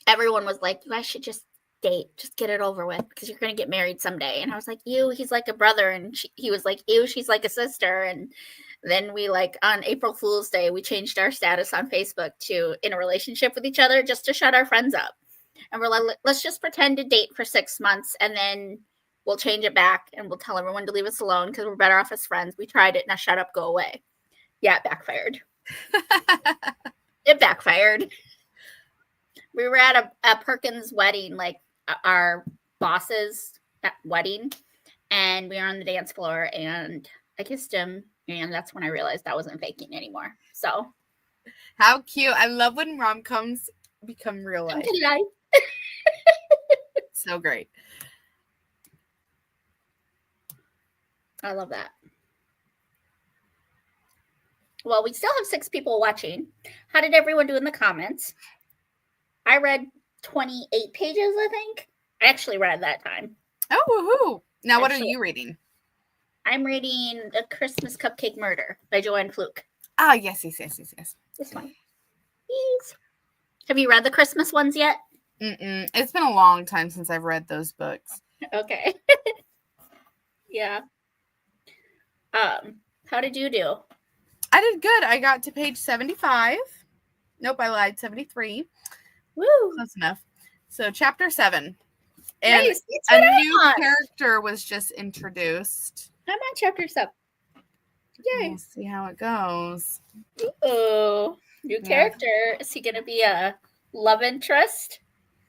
everyone was like, you guys should just date, just get it over with, because you're going to get married someday. And I was like, ew, he's like a brother. And he was like, ew, she's like a sister. And then we, like, on April Fool's Day, we changed our status on Facebook to in a relationship with each other just to shut our friends up. And we're like, let's just pretend to date for 6 months, and then we'll change it back, and we'll tell everyone to leave us alone because we're better off as friends. We tried it. Now shut up, go away. Yeah, it backfired. It backfired. We were at a Perkins wedding, like our boss's wedding, and we were on the dance floor, and I kissed him, and that's when I realized I wasn't faking anymore. So, how cute. I love when rom-coms become real life. So great. I love that. Well, we still have 6 people watching. How did everyone do in the comments? I read 28 pages, I think. I actually read that time. Oh, woohoo. Now, what are you reading? I'm reading The Christmas Cupcake Murder by Joanne Fluke. Ah, yes. This one. Please. Have you read the Christmas ones yet? It's been a long time since I've read those books. Okay. Yeah. How did you do? I did good. I got to page 75. Nope, I lied. 73. Woo. Close enough. So chapter 7. And nice. a new character was just introduced. I'm on chapter 7. Yay. We'll see how it goes. Ooh. New character. Is he going to be a love interest?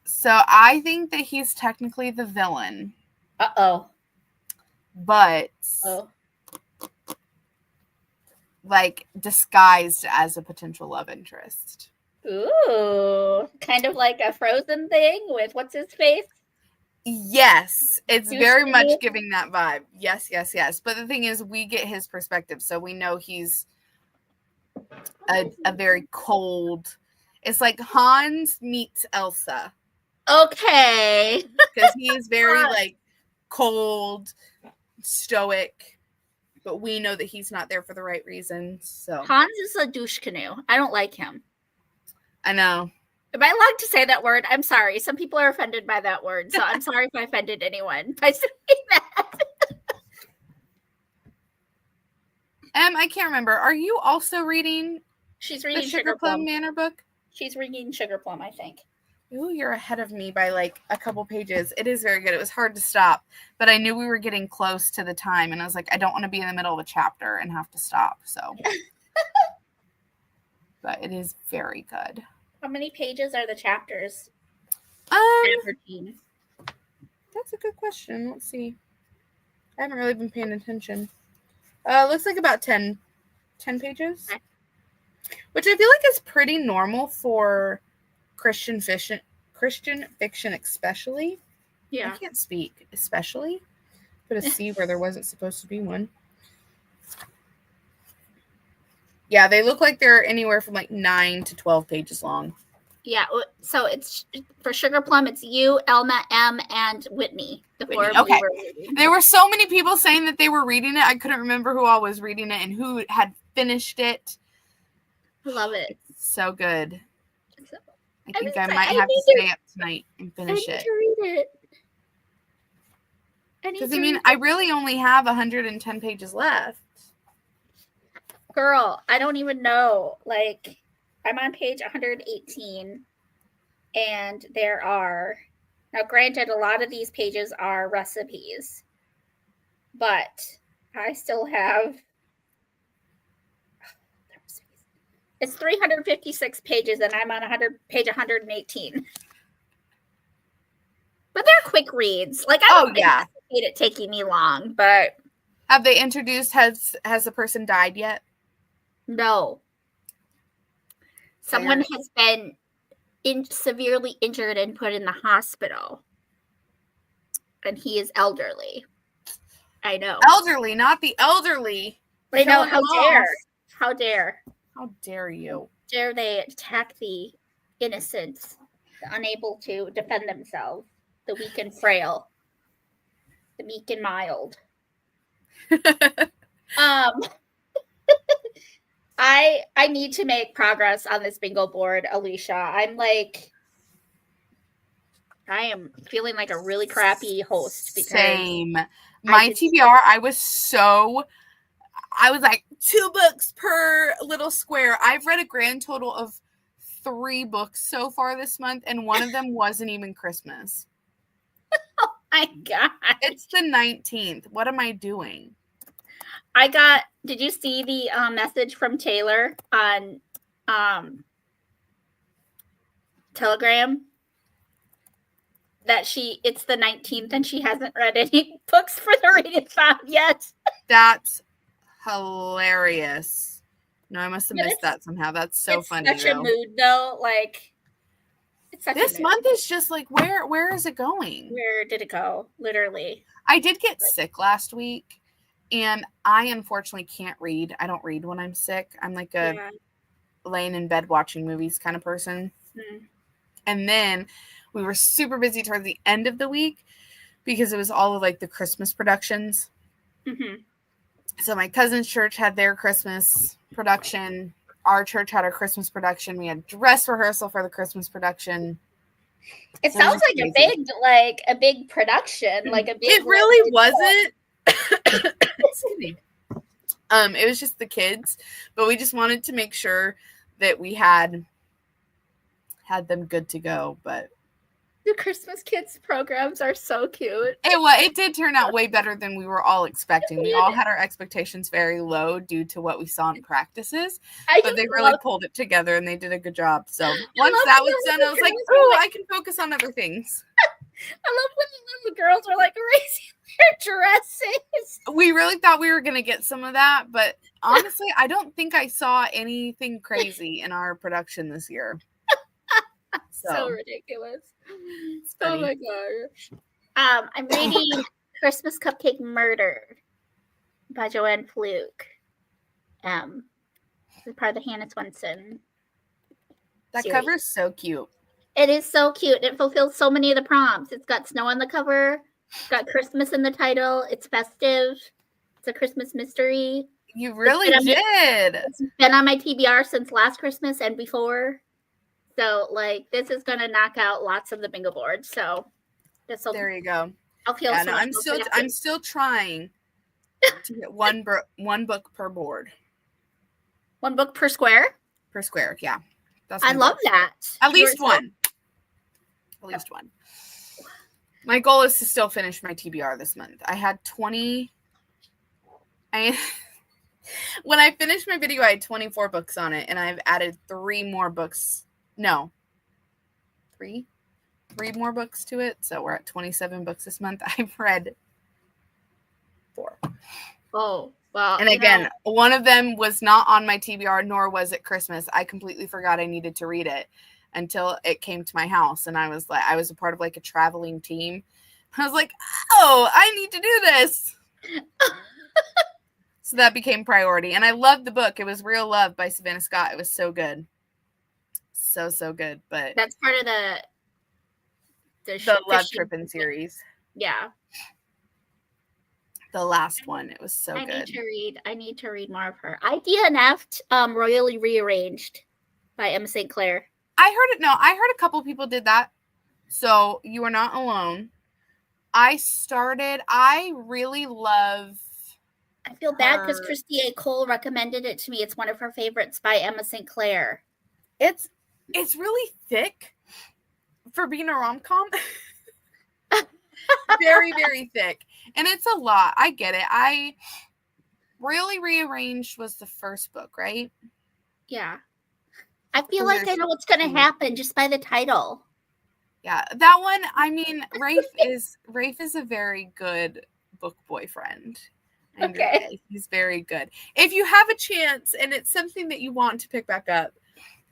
So I think that he's technically the villain. Uh-oh. But like disguised as a potential love interest. Ooh. Kind of like a Frozen thing with what's his face? Yes. It's Douche very canoe? much giving that vibe. Yes. But the thing is, we get his perspective. So we know he's a very cold. It's like Hans meets Elsa. Okay. Because he is very like cold, stoic, but we know that he's not there for the right reasons. So Hans is a douche canoe. I don't like him. I know. Am I allowed to say that word? I'm sorry. Some people are offended by that word, so I'm sorry if I offended anyone by saying that. I can't remember. Are you also reading? She's reading the Sugar Plum Manor book. She's reading Sugar Plum, I think. Ooh, you're ahead of me by like a couple pages. It is very good. It was hard to stop, but I knew we were getting close to the time, and I was like, I don't want to be in the middle of a chapter and have to stop. So, but it is very good. How many pages are the chapters? Averaging. That's a good question. Let's see. I haven't really been paying attention. Looks like about 10 pages, okay. Which I feel like is pretty normal for Christian fiction, especially. Yeah. I can't speak, especially. Put a C where there wasn't supposed to be one. Yeah, they look like they're anywhere from like 9 to 12 pages long. Yeah, so it's for Sugar Plum. It's you, Elma, M, and Whitney. The four Whitney, of you okay. were reading. There were so many people saying that they were reading it. I couldn't remember who all was reading it and who had finished it. I love it. It's so good. So, I think I excited. might I have to need to- stay up tonight and I finish need it. to read it. Because, I mean, I really only have 110 pages left. Girl, I don't even know. Like, I'm on page 118, and there are, now granted, a lot of these pages are recipes, but I still have, it's 356 pages, and I'm on page 118. But they're quick reads. Like, I don't anticipate it taking me long, but. Have they introduced, has the person died yet? No. Someone has been severely injured and put in the hospital. And he is elderly. I know. Elderly, not the elderly. But I know, how dare. How dare. How dare you. Dare they attack the innocent, the unable to defend themselves, the weak and frail, the meek and mild. I need to make progress on this bingo board, Alicia. I am feeling like a really crappy host. Because Same. My TBR, I was like 2 books per little square. I've read a grand total of 3 books so far this month, and one of them wasn't even Christmas. Oh my God. It's the 19th. What am I doing? Did you see the message from Taylor on Telegram? That it's the 19th and she hasn't read any books for the readathon yet. That's hilarious. No, I must have missed that somehow. That's so funny. It's such a mood, though. Like, it's such this month is just like, where is it going? Where did it go? Literally. I did get sick last week, and I unfortunately can't read. I don't read when I'm sick. I'm like a laying in bed watching movies kind of person. Mm. And then we were super busy towards the end of the week because it was all of like the Christmas productions. Mm-hmm. So my cousin's church had their Christmas production. Our church had our Christmas production. We had dress rehearsal for the Christmas production. It sounds like a big production, like a big. It really wasn't. Excuse me. It was just the kids, but we just wanted to make sure that we had them good to go. But the Christmas kids programs are so cute. It did turn out way better than we were all expecting. We all had our expectations very low due to what we saw in practices, but they really pulled it together and they did a good job. So once that was done, I was like, "Oh, I can focus on other things." I love when the girls are like raising their dresses. We really thought we were going to get some of that, but honestly, I don't think I saw anything crazy in our production this year. So ridiculous. Oh my gosh. I'm reading Christmas Cupcake Murder by Joanne Fluke. It's part of the Hannah Swenson That series. cover is so cute. It is so cute. It fulfills so many of the prompts. It's got snow on the cover. It's got Christmas in the title. It's festive. It's a Christmas mystery. You really did. It's been on my TBR since last Christmas and before. So, like, this is going to knock out lots of the bingo board. So, there you go. I'll feel so much I'm still trying to get one book per board. 1 book per square? Per square, yeah. I love that. At least one. At least one. My goal is to still finish my TBR this month. I had 20. When I finished my video, I had 24 books on it, and I've added 3 more books. No. 3 more books to it. So we're at 27 books this month. I've read 4. Oh, well. And again, one of them was not on my TBR, nor was it Christmas. I completely forgot I needed to read it until it came to my house. And I was a part of like a traveling team. I was like, oh, I need to do this. So that became priority. And I loved the book. It was Real Love by Savannah Scott. It was so good. So good. But That's part of the Love fishing- Trippin' series. Yeah. The last one. It was so I good. I need to read more of her. I DNF'd Royally Rearranged by Emma St. Clair. I heard a couple people did that. So you are not alone. I really love. I feel bad because Christy A. Cole recommended it to me. It's one of her favorites by Emma St. Clair. It's really thick for being a rom-com. Very, very thick. And it's a lot. I get it. Really Rearranged was the first book, right? Yeah. I feel like I know what's going to happen just by the title. Yeah. That one, I mean, Rafe is a very good book boyfriend. Okay. He's very good. If you have a chance and it's something that you want to pick back up,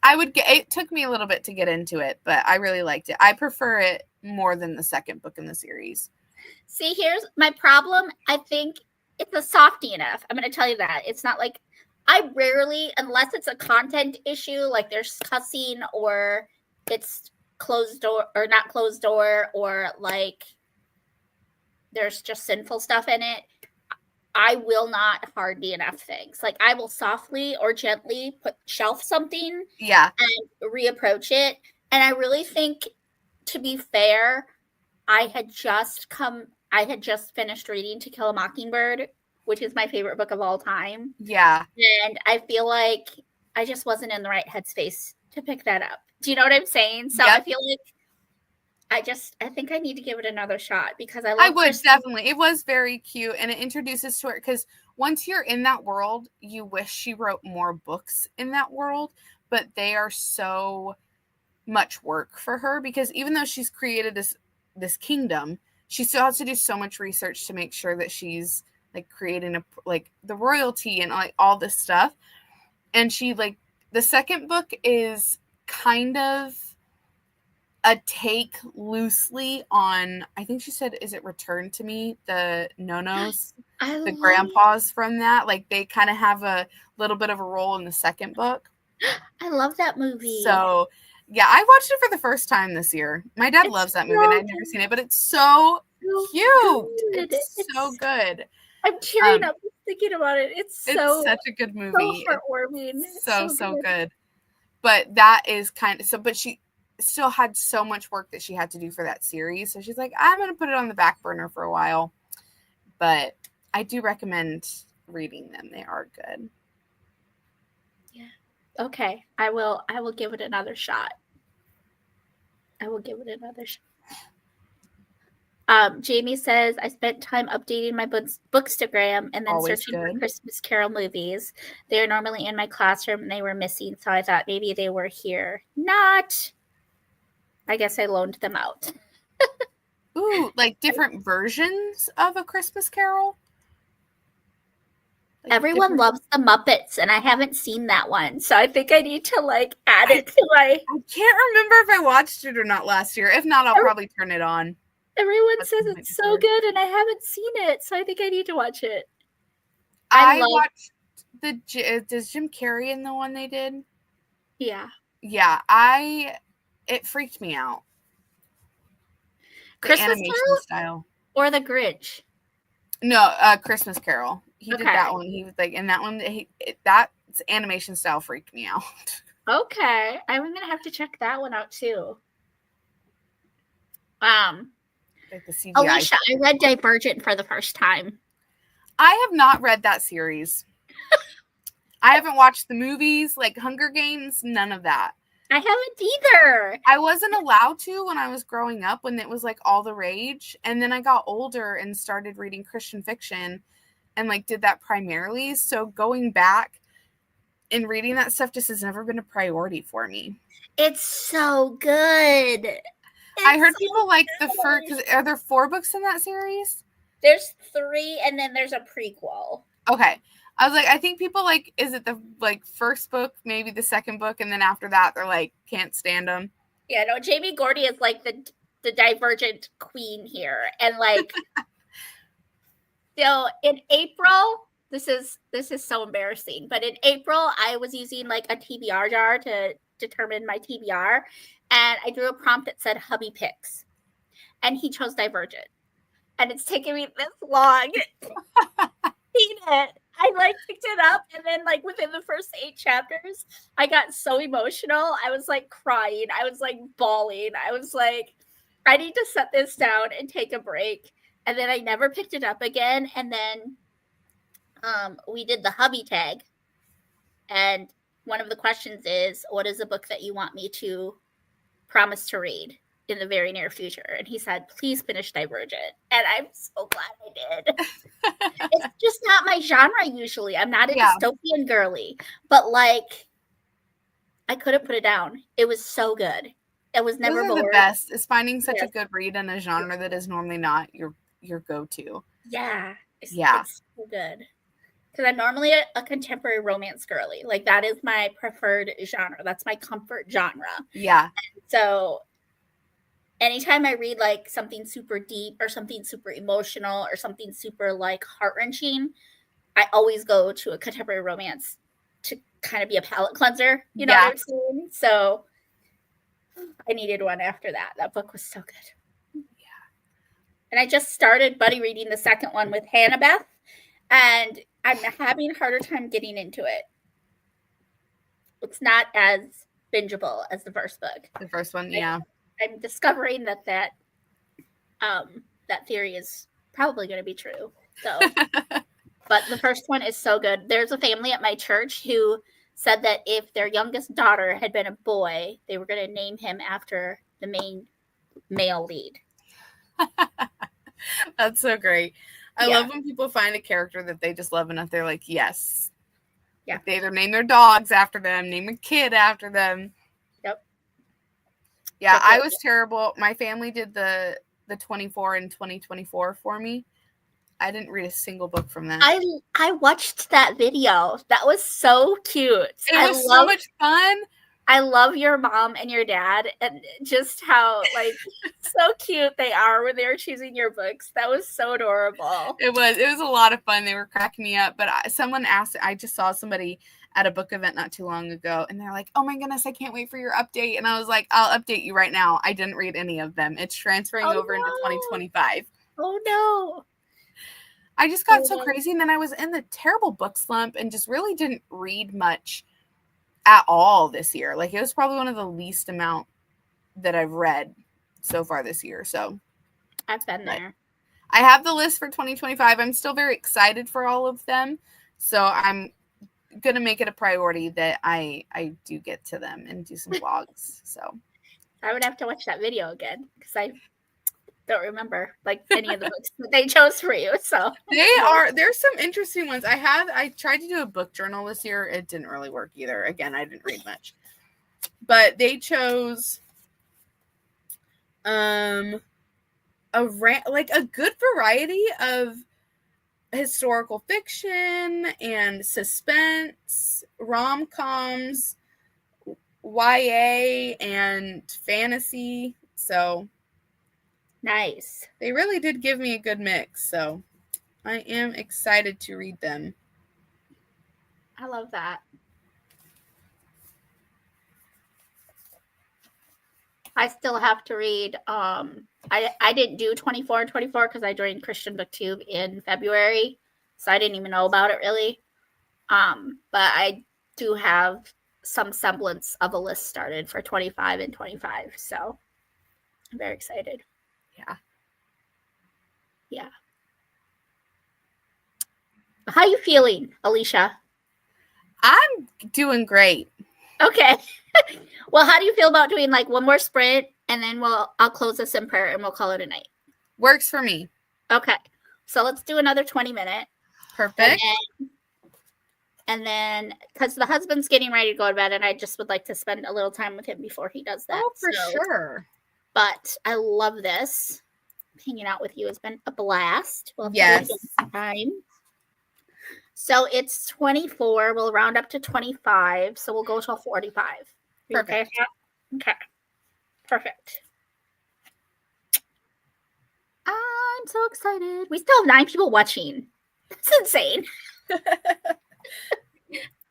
it took me a little bit to get into it, but I really liked it. I prefer it more than the second book in the series. See, here's my problem. I think it's a softy enough. I'm going to tell you that. It's not like I rarely, unless it's a content issue, like there's cussing or it's closed door or not closed door or like there's just sinful stuff in it. I will not hard DNF things. Like I will softly or gently shelf something and reapproach it. And I really think, to be fair, I had just finished reading To Kill a Mockingbird, which is my favorite book of all time. Yeah. And I feel like I just wasn't in the right headspace to pick that up. Do you know what I'm saying? So I feel like I think I need to give it another shot because I would definitely. It was very cute and it introduces to her because once you're in that world, you wish she wrote more books in that world, but they are so much work for her because even though she's created this kingdom, she still has to do so much research to make sure that she's like creating the royalty and like all this stuff. And she the second book is kind of a take loosely on, I think she said, is it Return to Me? The no-nos, the grandpas from that. Like they kind of have a little bit of a role in the second book. I love that movie. So yeah, I watched it for the first time this year. My dad loves that movie and I've never seen it, but it's so cute. It's so good. I'm tearing up thinking about it. It's such a good movie. So heartwarming. So good. But that is but she still had so much work that she had to do for that series. So she's like, I'm going to put it on the back burner for a while. But I do recommend reading them. They are good. Yeah. Okay. I will give it another shot. Jamie says, I spent time updating my bookstagram and then Always searching good. for Christmas Carol movies. They are normally in my classroom and they were missing, so I thought maybe they were here. Not. I guess I loaned them out. Ooh, like different versions of A Christmas Carol? Like everyone loves the Muppets, and I haven't seen that one, so I think I need to add it to my. I can't remember if I watched it or not last year. If not, I'll probably turn it on. Everyone says it's so good, and I haven't seen it, so I think I need to watch it. I watched does Jim Carrey in the one they did? Yeah. Yeah, it freaked me out. The Christmas animation Carol style. Or the Grinch? No, Christmas Carol. He did that one. He was in that one. That animation style freaked me out. Okay, I'm gonna have to check that one out too. The CGI. Alicia, I read Divergent for the first time. I have not read that series. I haven't watched the movies, Hunger Games, none of that. I haven't either. I wasn't allowed to when I was growing up, when it was all the rage. And then I got older and started reading Christian fiction and did that primarily. So going back and reading that stuff just has never been a priority for me. It's so good. I heard people like the first, because are there 4 books in that series? There's 3 and then there's a prequel. Okay. I was I think people is it the first book, maybe the second book, and then after that they're can't stand them. Yeah, no, Jamie Gordy is the Divergent queen here. And so in April, This is so embarrassing. But in April, I was using like a TBR jar to determine my TBR, and I drew a prompt that said hubby picks, and he chose Divergent, and it's taken me this long. I like picked it up, and then like within the first 8 chapters, I got so emotional. I was like crying. I was like bawling. I was like, I need to set this down and take a break. And then I never picked it up again. And then we did the hubby tag, and one of the questions is, what is a book that you want me to promise to read in the very near future? And he said, please finish Divergent. And I'm so glad I did. It's just not my genre usually. I'm not a dystopian girly, but like I couldn't put it down. It was so good. It was never Those are bored. the best, is finding such a good read in a genre that is normally not your go-to. Yeah. It's so good. Because I'm normally a contemporary romance girly. Like that is my preferred genre. That's my comfort genre. Yeah. So anytime I read like something super deep or something super emotional or something super like heart-wrenching, I always go to a contemporary romance to kind of be a palate cleanser. You know what I'm saying? So I needed one after that. That book was so good. Yeah. And I just started buddy reading the second one with Hannah-Beth, and I'm having a harder time getting into it. It's not as bingeable as the first book. The first one, yeah. I'm discovering that theory is probably going to be true. So, but the first one is so good. There's a family at my church who said that if their youngest daughter had been a boy, they were going to name him after the main male lead. That's so great. I love when people find a character that they just love enough. They're like, yes. Yeah. Like they either name their dogs after them, name a kid after them. Yep. Yeah, I was terrible. My family did the 24 and 2024 for me. I didn't read a single book from that. I watched that video. That was so cute. It was so much fun. I love your mom and your dad and just how like so cute they are when they were choosing your books. That was so adorable. It was a lot of fun. They were cracking me up. But someone asked, I just saw somebody at a book event not too long ago, and they're like, oh my goodness, I can't wait for your update. And I was like, I'll update you right now. I didn't read any of them. It's transferring over into 2025. Oh no. I just got so crazy, and then I was in the terrible book slump and just really didn't read much at all this year. Like it was probably one of the least amount that I've read so far this year. So I've been there. I have the list for 2025. I'm still very excited for all of them. So I'm going to make it a priority that I do get to them and do some vlogs. So I would have to watch that video again because I don't remember like any of the books that they chose for you. So there's some interesting ones. I tried to do a book journal this year. It didn't really work either. Again, I didn't read much, but they chose a good variety of historical fiction and suspense, rom-coms, YA, and fantasy. So nice. They really did give me a good mix, so I am excited to read them. I love that. I still have to read. I didn't do 24 and 24 because I joined Christian BookTube in February, so I didn't even know about it really. But I do have some semblance of a list started for 25 and 25, so I'm very excited. Yeah. How are you feeling, Alicia? I'm doing great. Okay. Well, how do you feel about doing like one more sprint and then I'll close this in prayer and we'll call it a night? Works for me. Okay. So let's do another 20-minute. Perfect. And then because the husband's getting ready to go to bed and I just would like to spend a little time with him before he does that. Oh, for sure. But I love this. Hanging out with you has been a blast. Yes. Time. So it's 24. We'll round up to 25. So we'll go till 45. Perfect. Okay. Perfect. I'm so excited. We still have 9 people watching. That's insane.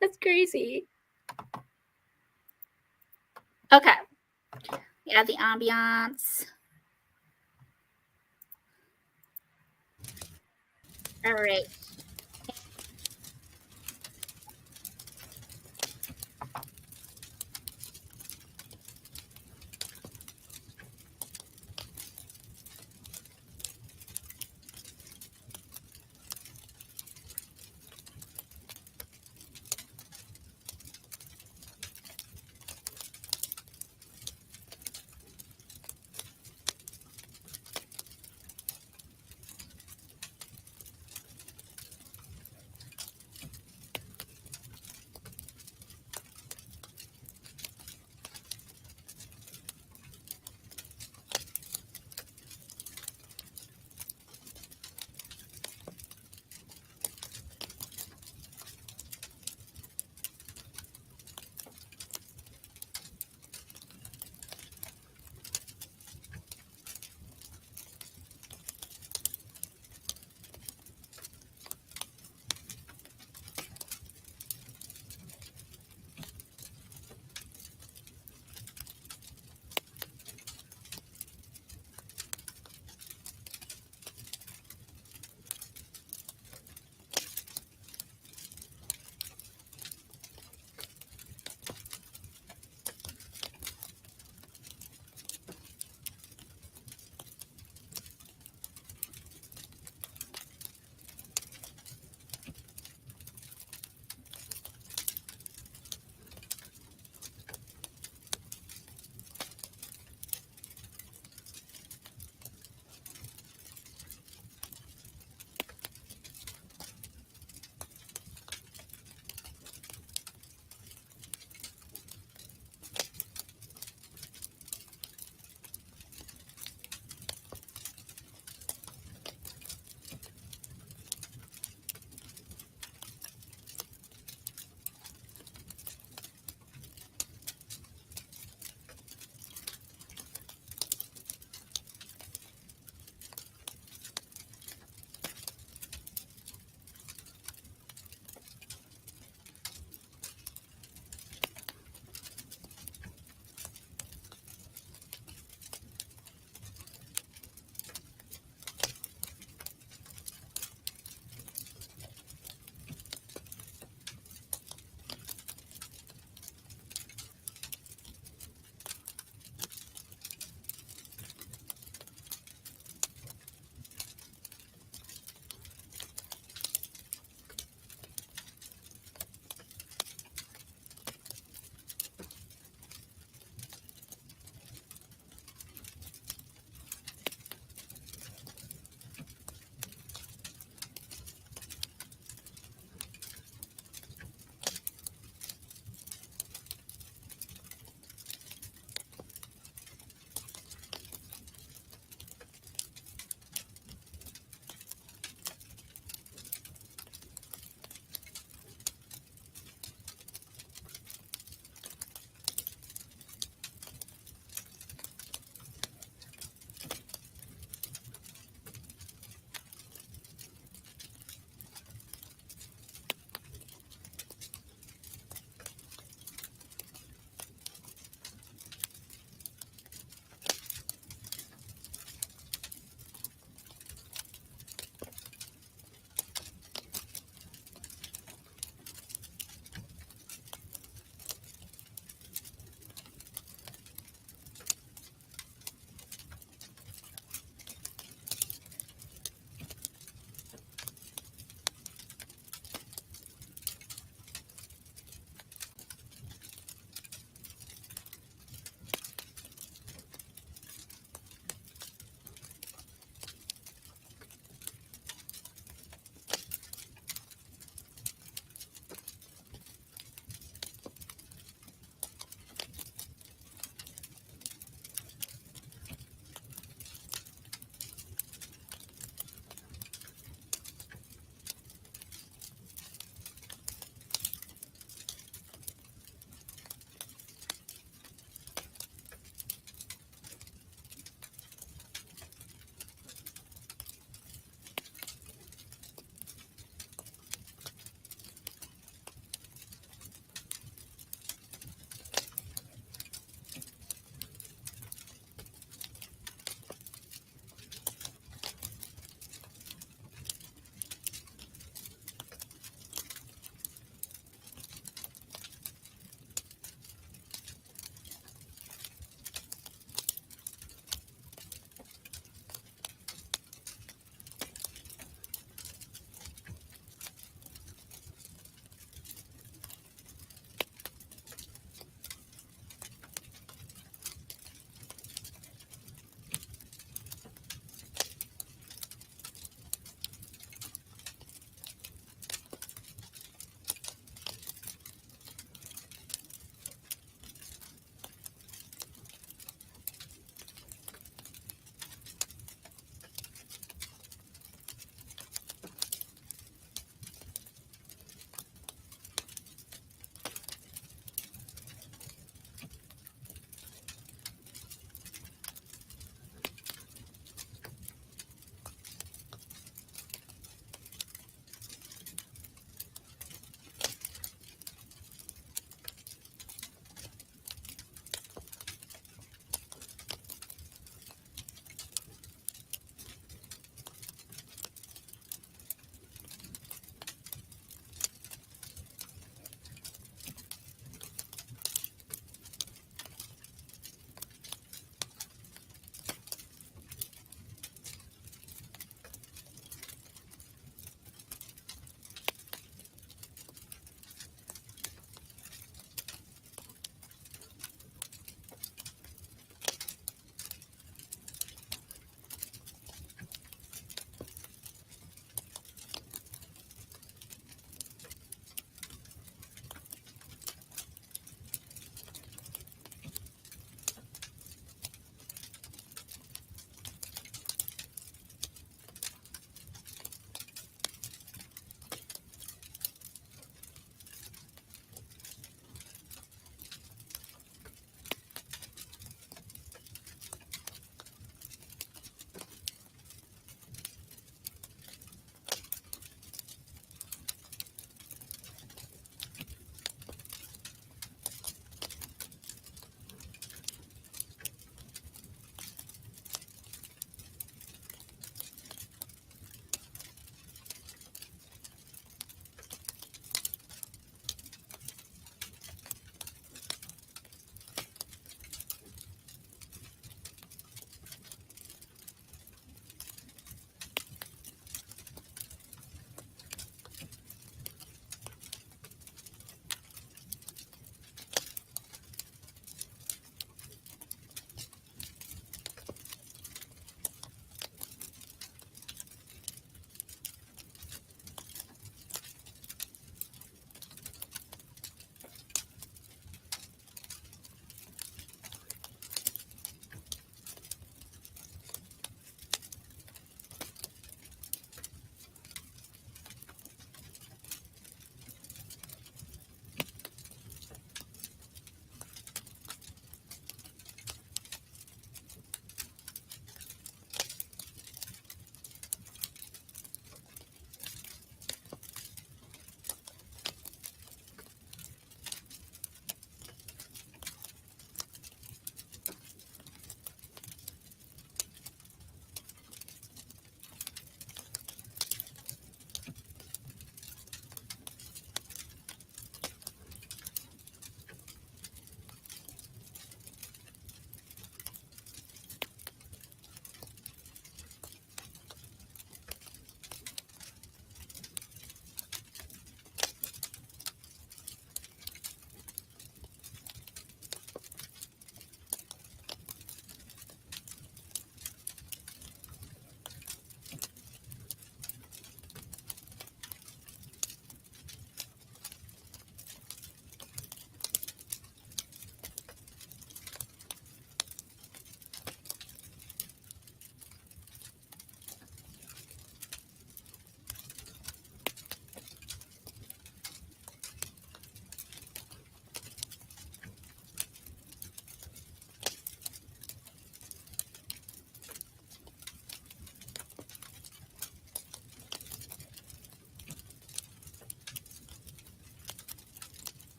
That's crazy. Okay. Yeah, the ambiance. All right.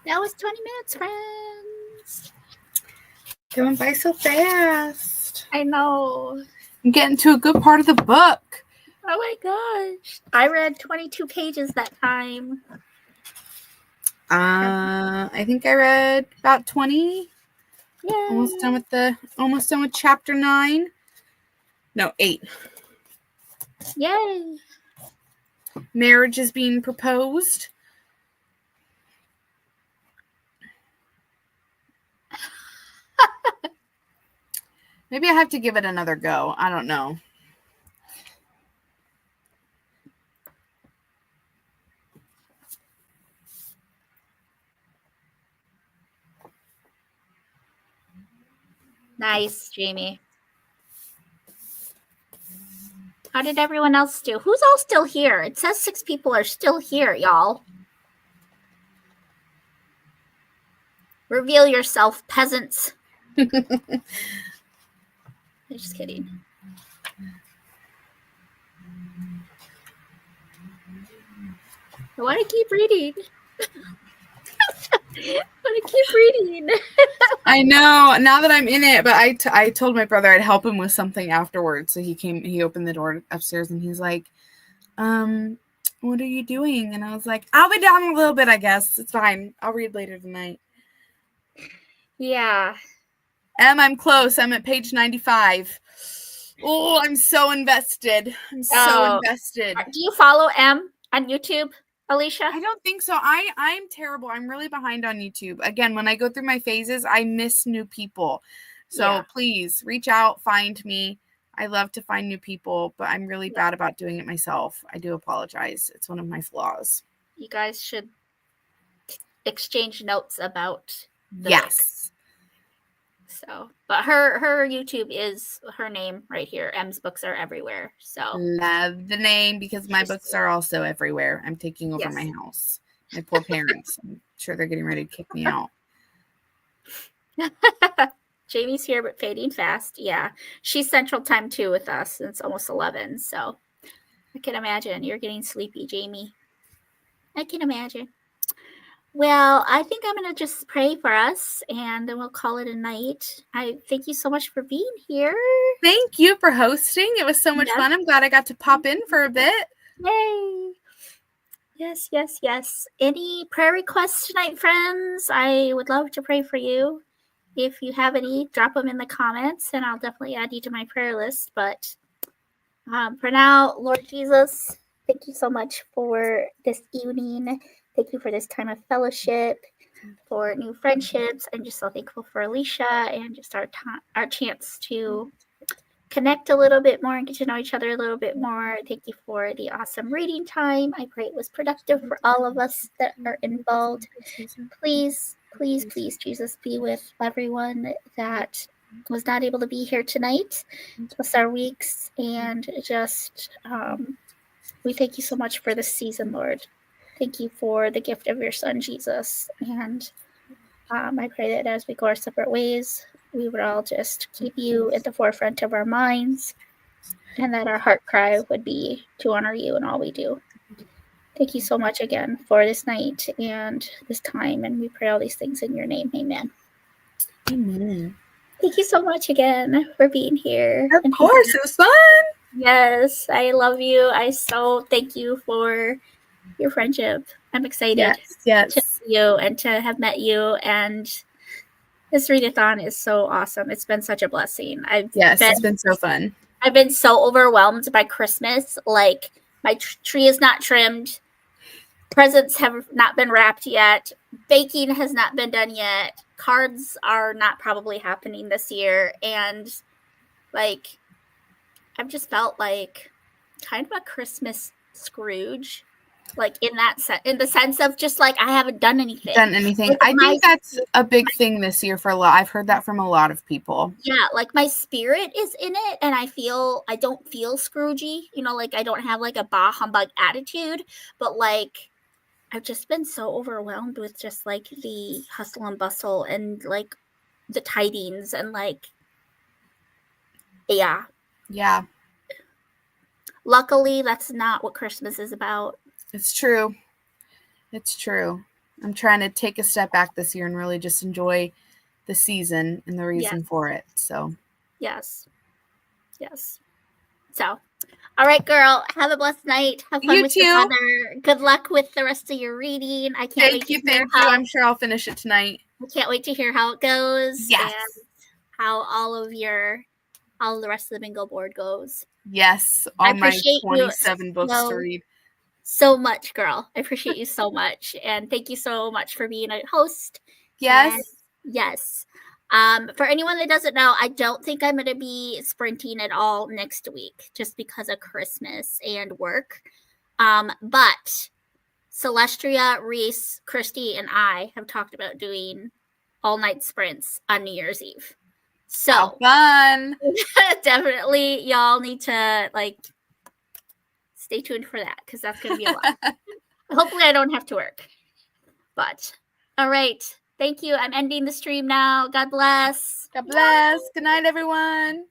That was 20 minutes, friends. Going by so fast. I know. I'm getting to a good part of the book. Oh my gosh. I read 22 pages that time. I think I read about 20. Yay. Almost done with chapter 9. No, 8. Yay. Marriage is being proposed. Maybe I have to give it another go. I don't know. Nice, Jamie. How did everyone else do? Who's all still here? It says 6 people are still here, y'all. Reveal yourself, peasants. I'm just kidding. I want to keep reading. I want to keep reading. I know. Now that I'm in it, but I told my brother I'd help him with something afterwards. So he opened the door upstairs and he's like, what are you doing? And I was like, I'll be down a little bit, I guess. It's fine. I'll read later tonight. Yeah. I'm close. I'm at page 95. Oh, I'm so invested. I'm so invested. Do you follow M on YouTube, Alicia? I don't think so. I'm terrible. I'm really behind on YouTube. Again, when I go through my phases, I miss new people. So please reach out, find me. I love to find new people, but I'm really bad about doing it myself. I do apologize. It's one of my flaws. You guys should exchange notes about the yes. book. So, but her YouTube is her name right here. M's books are everywhere. So love the name because my books are also everywhere. I'm taking over my house. My poor parents. I'm sure they're getting ready to kick me out. Jamie's here, but fading fast. Yeah, she's Central Time too with us. And it's almost 11, so I can imagine you're getting sleepy, Jamie. I can imagine. Well, I think I'm going to just pray for us, and then we'll call it a night. I thank you so much for being here. Thank you for hosting. It was so much fun. I'm glad I got to pop in for a bit. Yay. Yes, yes, yes. Any prayer requests tonight, friends? I would love to pray for you. If you have any, drop them in the comments, and I'll definitely add you to my prayer list. But for now, Lord Jesus, thank you so much for this evening. Thank you for this time of fellowship, for new friendships. I'm just so thankful for Alicia and just our chance to connect a little bit more and get to know each other a little bit more. Thank you for the awesome reading time. I pray it was productive for all of us that are involved. Please, please, please, Jesus, be with everyone that was not able to be here tonight. Bless our weeks, and just we thank you so much for this season, Lord. Thank you for the gift of your son, Jesus. And I pray that as we go our separate ways, we would all just keep you at the forefront of our minds, and that our heart cry would be to honor you in all we do. Thank you so much again for this night and this time. And we pray all these things in your name. Amen. Amen. Thank you so much again for being here. Of course, it was fun. Yes, I love you. I so thank you for your friendship. I'm excited to see you and to have met you. And this readathon is so awesome. It's been such a blessing. It's been so fun. I've been so overwhelmed by Christmas. Like, my tree is not trimmed. Presents have not been wrapped yet. Baking has not been done yet. Cards are not probably happening this year. And, like, I've just felt like kind of a Christmas Scrooge. Like, in the sense of just like I haven't done anything. Like, I think that's a big thing this year for a lot. I've heard that from a lot of people. Yeah, like my spirit is in it, and I don't feel Scroogey. You know, like I don't have like a bah humbug attitude, but like I've just been so overwhelmed with just like the hustle and bustle and like the tidings and like yeah. Luckily, that's not what Christmas is about. It's true. It's true. I'm trying to take a step back this year and really just enjoy the season and the reason for it. So yes. So, all right, girl. Have a blessed night. Have fun You with too. your mother. Good luck with the rest of your reading. I can't wait to hear Thank you. how. I'm sure I'll finish it tonight. I can't wait to hear how it goes. Yes. And how all of the rest of the bingo board goes. Yes, I all my appreciate you 27 books to read. So much, girl. I appreciate you so much. And thank you so much for being a host. Yes. And yes. For anyone that doesn't know, I don't think I'm going to be sprinting at all next week just because of Christmas and work. But Celestria, Reese, Christy, and I have talked about doing all-night sprints on New Year's Eve. So how fun. Definitely y'all need to stay tuned for that because that's going to be a lot. Hopefully I don't have to work. But all right. Thank you. I'm ending the stream now. God bless. God bless. Good night, everyone.